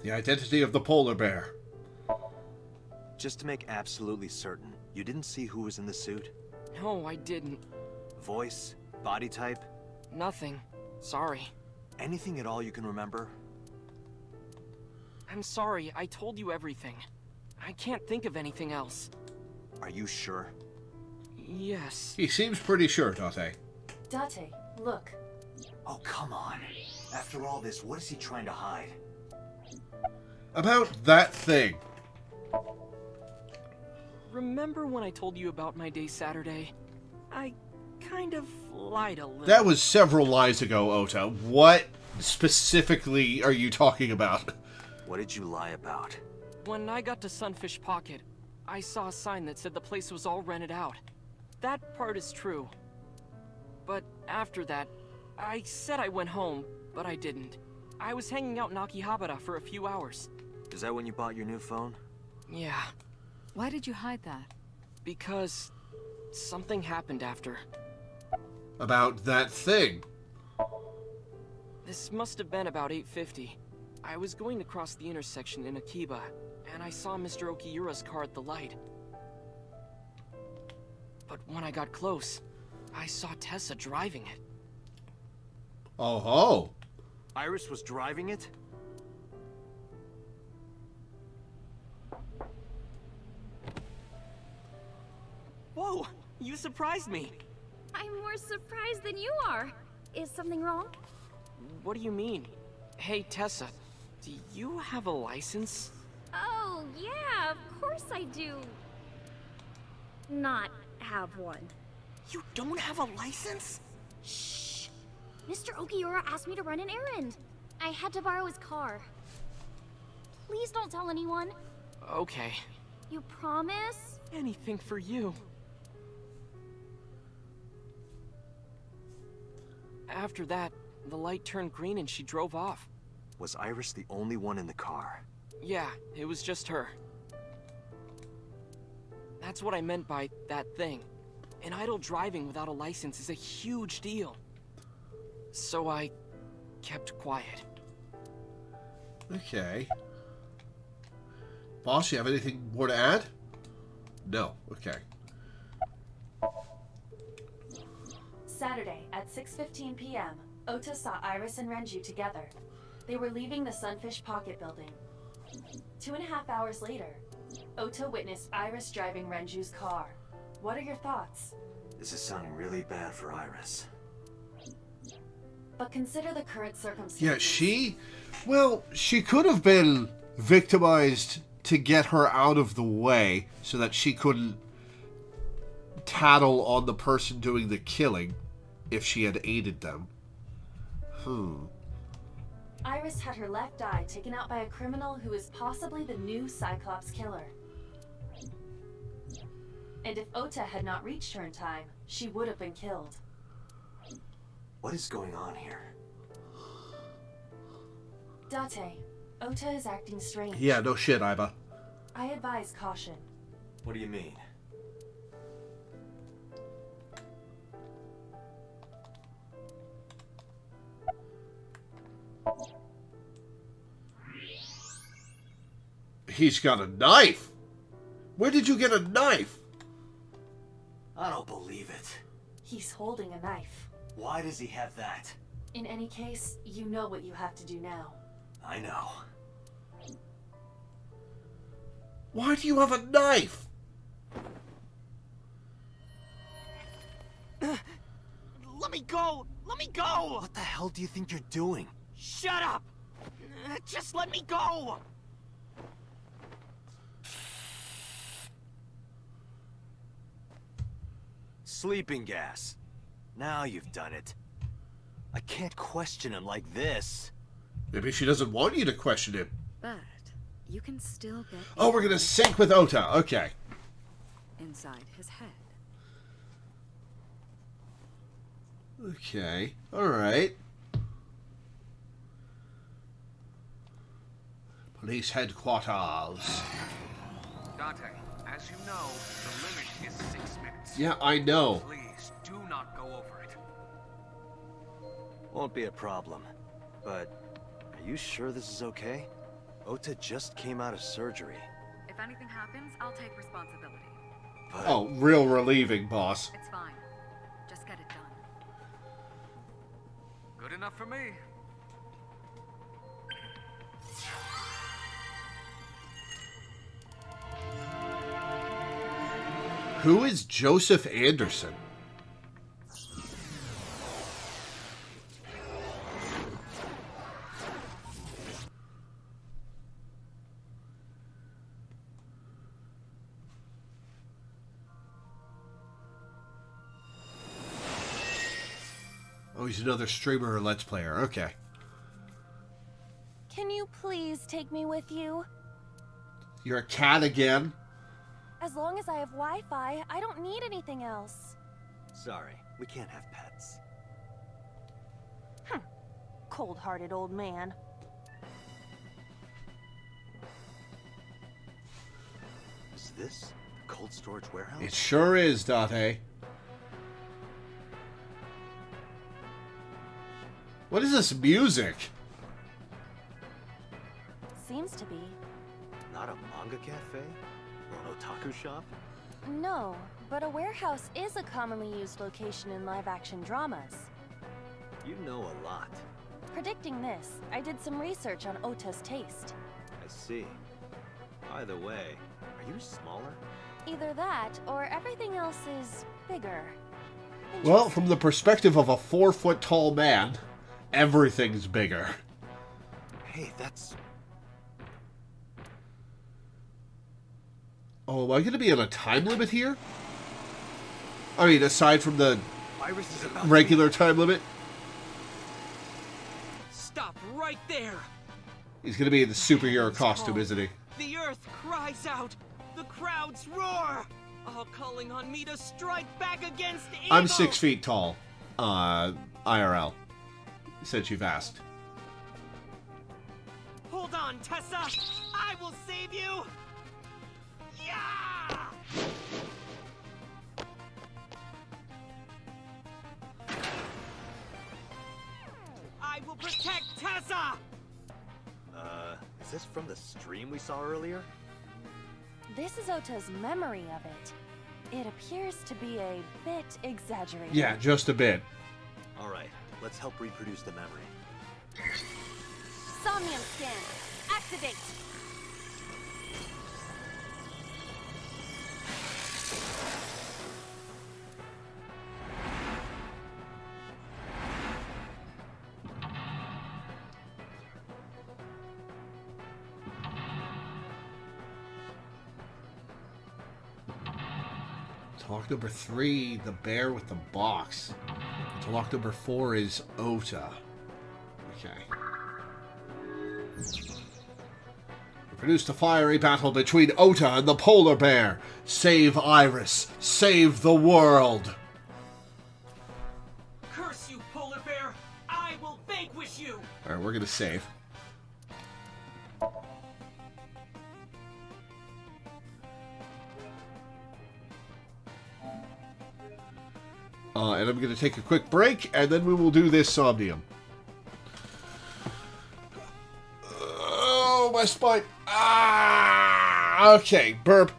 The identity of the polar bear. Just to make absolutely certain, you didn't see who was in the suit? No, I didn't. Voice? Body type? Nothing. Sorry. Anything at all you can remember? I'm sorry, I told you everything. I can't think of anything else. Are you sure? Yes. He seems pretty sure, Date. Date, look. Oh, come on. After all this, what is he trying to hide? About that thing. Remember when I told you about my day Saturday? I kind of lied a little. That was several lies ago, Ota. What specifically are you talking about? What did you lie about? When I got to Sunfish Pocket, I saw a sign that said the place was all rented out. That part is true. But after that, I said I went home, but I didn't. I was hanging out in Akihabara for a few hours. Is that when you bought your new phone? Yeah. Why did you hide that? Because something happened after. About that thing. This must have been about 8:50. I was going to cross the intersection in Akiba, and I saw Mr. Okiura's car at the light. But when I got close, I saw Tessa driving it. Oh ho! Iris was driving it? Whoa! You surprised me! I'm more surprised than you are. Is something wrong? What do you mean? Hey, Tessa, do you have a license? Oh, yeah, of course I do. Not have one. You don't have a license? Shh! Mr. Okiura asked me to run an errand. I had to borrow his car. Please don't tell anyone. Okay. You promise? Anything for you. After that, the light turned green and she drove off. Was Iris the only one in the car? Yeah, it was just her. That's what I meant by that thing. An idle driving without a license is a huge deal. So I kept quiet. Okay. Boss, you have anything more to add? No. Okay. Saturday at 6:15 p.m., Ota saw Iris and Renju together. They were leaving the Sunfish Pocket building. 2.5 hours later, Ota witnessed Iris driving Renju's car. What are your thoughts? This is sounding really bad for Iris. But consider the current circumstances. Yeah, she could have been victimized to get her out of the way so that she couldn't tattle on the person doing the killing if she had aided them. Iris had her left eye taken out by a criminal who is possibly the new Cyclops killer. And if Ota had not reached her in time, she would have been killed. What is going on here? Date, Ota is acting strange. Yeah, no shit, Iba. I advise caution. What do you mean? He's got a knife. Where did you get a knife? I don't believe it. He's holding a knife. Why does he have that? In any case, you know what you have to do now. I know. Why do you have a knife? Let me go! Let me go! What the hell do you think you're doing? Shut up! Just let me go! Sleeping gas. Now you've done it. I can't question him like this. Maybe she doesn't want you to question him. But you can still get... Oh, we're gonna sync with Ota. Okay. inside his head. Okay. Alright. Police headquarters. Dante, as you know, the limit is 6 minutes. Yeah, I know. Please, do not go over it. Won't be a problem. But, are you sure this is okay? Ota just came out of surgery. If anything happens, I'll take responsibility. But... Oh, real relieving, boss. It's fine. Just get it done. Good enough for me. Who is Joseph Anderson? Oh, he's another streamer or Let's Player. Okay. Can you please take me with you? You're a cat again? As long as I have Wi-Fi, I don't need anything else. Sorry, we can't have pets. Cold-hearted old man. Is this the cold storage warehouse? It sure is, Date. What is this music? Seems to be. Not a manga cafe? Or an otaku shop? No, but a warehouse is a commonly used location in live-action dramas. You know a lot. Predicting this, I did some research on Ota's taste. I see. By the way, are you smaller? Either that, or everything else is bigger. Well, from the perspective of a 4-foot-tall man, everything's bigger. Hey, that's... Oh, am I going to be on a time limit here? I mean, aside from the Iris is about regular time limit? Stop right there! He's going to be in the superhero costume, isn't he? The earth cries out! The crowds roar! All calling on me to strike back against evil! I'm 6 feet tall. IRL. Since you've asked. Hold on, Tessa! I will save you! Yeah! I will protect Tessa! Is this from the stream we saw earlier? This is Ota's memory of it. It appears to be a bit exaggerated. Yeah, just a bit. Alright, let's help reproduce the memory. Somnium scan. Activate. Talk number 3, the bear with the box. Talk number 4 is Ota. Okay. We produced a fiery battle between Ota and the polar bear. Save Iris. Save the world. Curse you, polar bear! I will vanquish you! Alright, we're gonna save. And I'm going to take a quick break, and then we will do this Somnium. Oh, my spine. Ah! Okay, burp.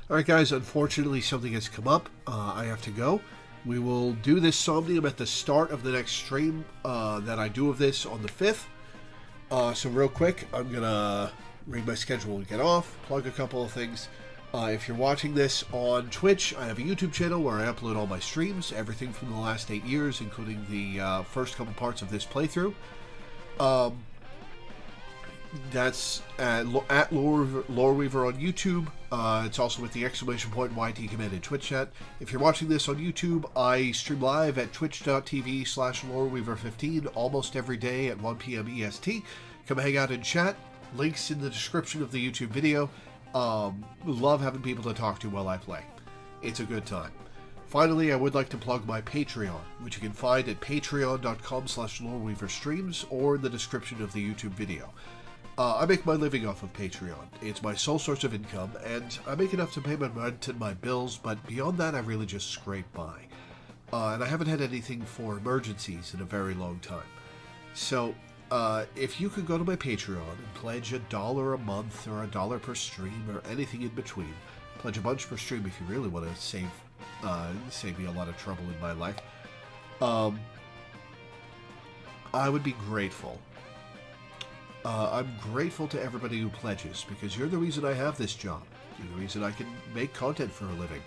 Alright guys, unfortunately something has come up. I have to go. We will do this Somnium at the start of the next stream that I do of this on the 5th. So real quick, I'm going to read my schedule and get off, plug a couple of things. If you're watching this on Twitch, I have a YouTube channel where I upload all my streams, everything from the last 8 years, including the first couple parts of this playthrough. That's at Loreweaver on YouTube. It's also with the exclamation point YT command in Twitch chat. If you're watching this on YouTube, I stream live at twitch.tv/Loreweaver15 almost every day at 1 p.m. EST. Come hang out and chat. Links in the description of the YouTube video. Love having people to talk to while I play. It's a good time. Finally, I would like to plug my Patreon, which you can find at patreon.com/LoreweaverStreams or in the description of the YouTube video. I make my living off of Patreon. It's my sole source of income, and I make enough to pay my rent and my bills, but beyond that, I really just scrape by. And I haven't had anything for emergencies in a very long time. So, if you could go to my Patreon and pledge $1 a month or $1 per stream or anything in between, pledge a bunch per stream if you really want to save me a lot of trouble in my life, I would be grateful. I'm grateful to everybody who pledges, because you're the reason I have this job. You're the reason I can make content for a living.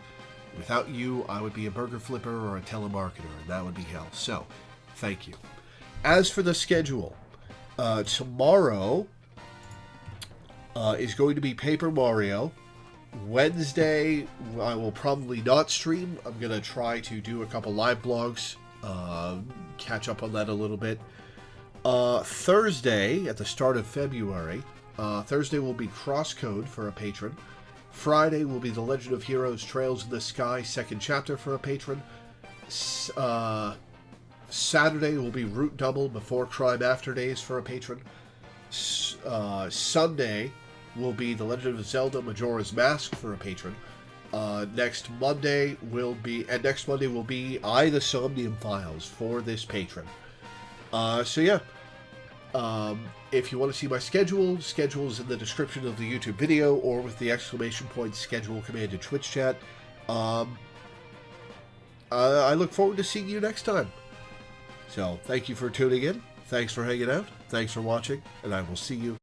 Without you, I would be a burger flipper or a telemarketer, and that would be hell. So, thank you. As for the schedule, tomorrow is going to be Paper Mario. Wednesday, I will probably not stream. I'm going to try to do a couple live blogs, catch up on that a little bit. Thursday, at the start of February, Thursday will be Crosscode for a patron. Friday will be The Legend of Heroes Trails in the Sky, second chapter for a patron. Saturday will be Root Double Before Crime After Days for a patron. Sunday will be The Legend of Zelda Majora's Mask for a patron. Next Monday will be I, the Somnium Files for this patron. So yeah, if you want to see my schedule's in the description of the YouTube video or with the exclamation point schedule command in Twitch chat. I look forward to seeing you next time. So thank you for tuning in. Thanks for hanging out. Thanks for watching, and I will see you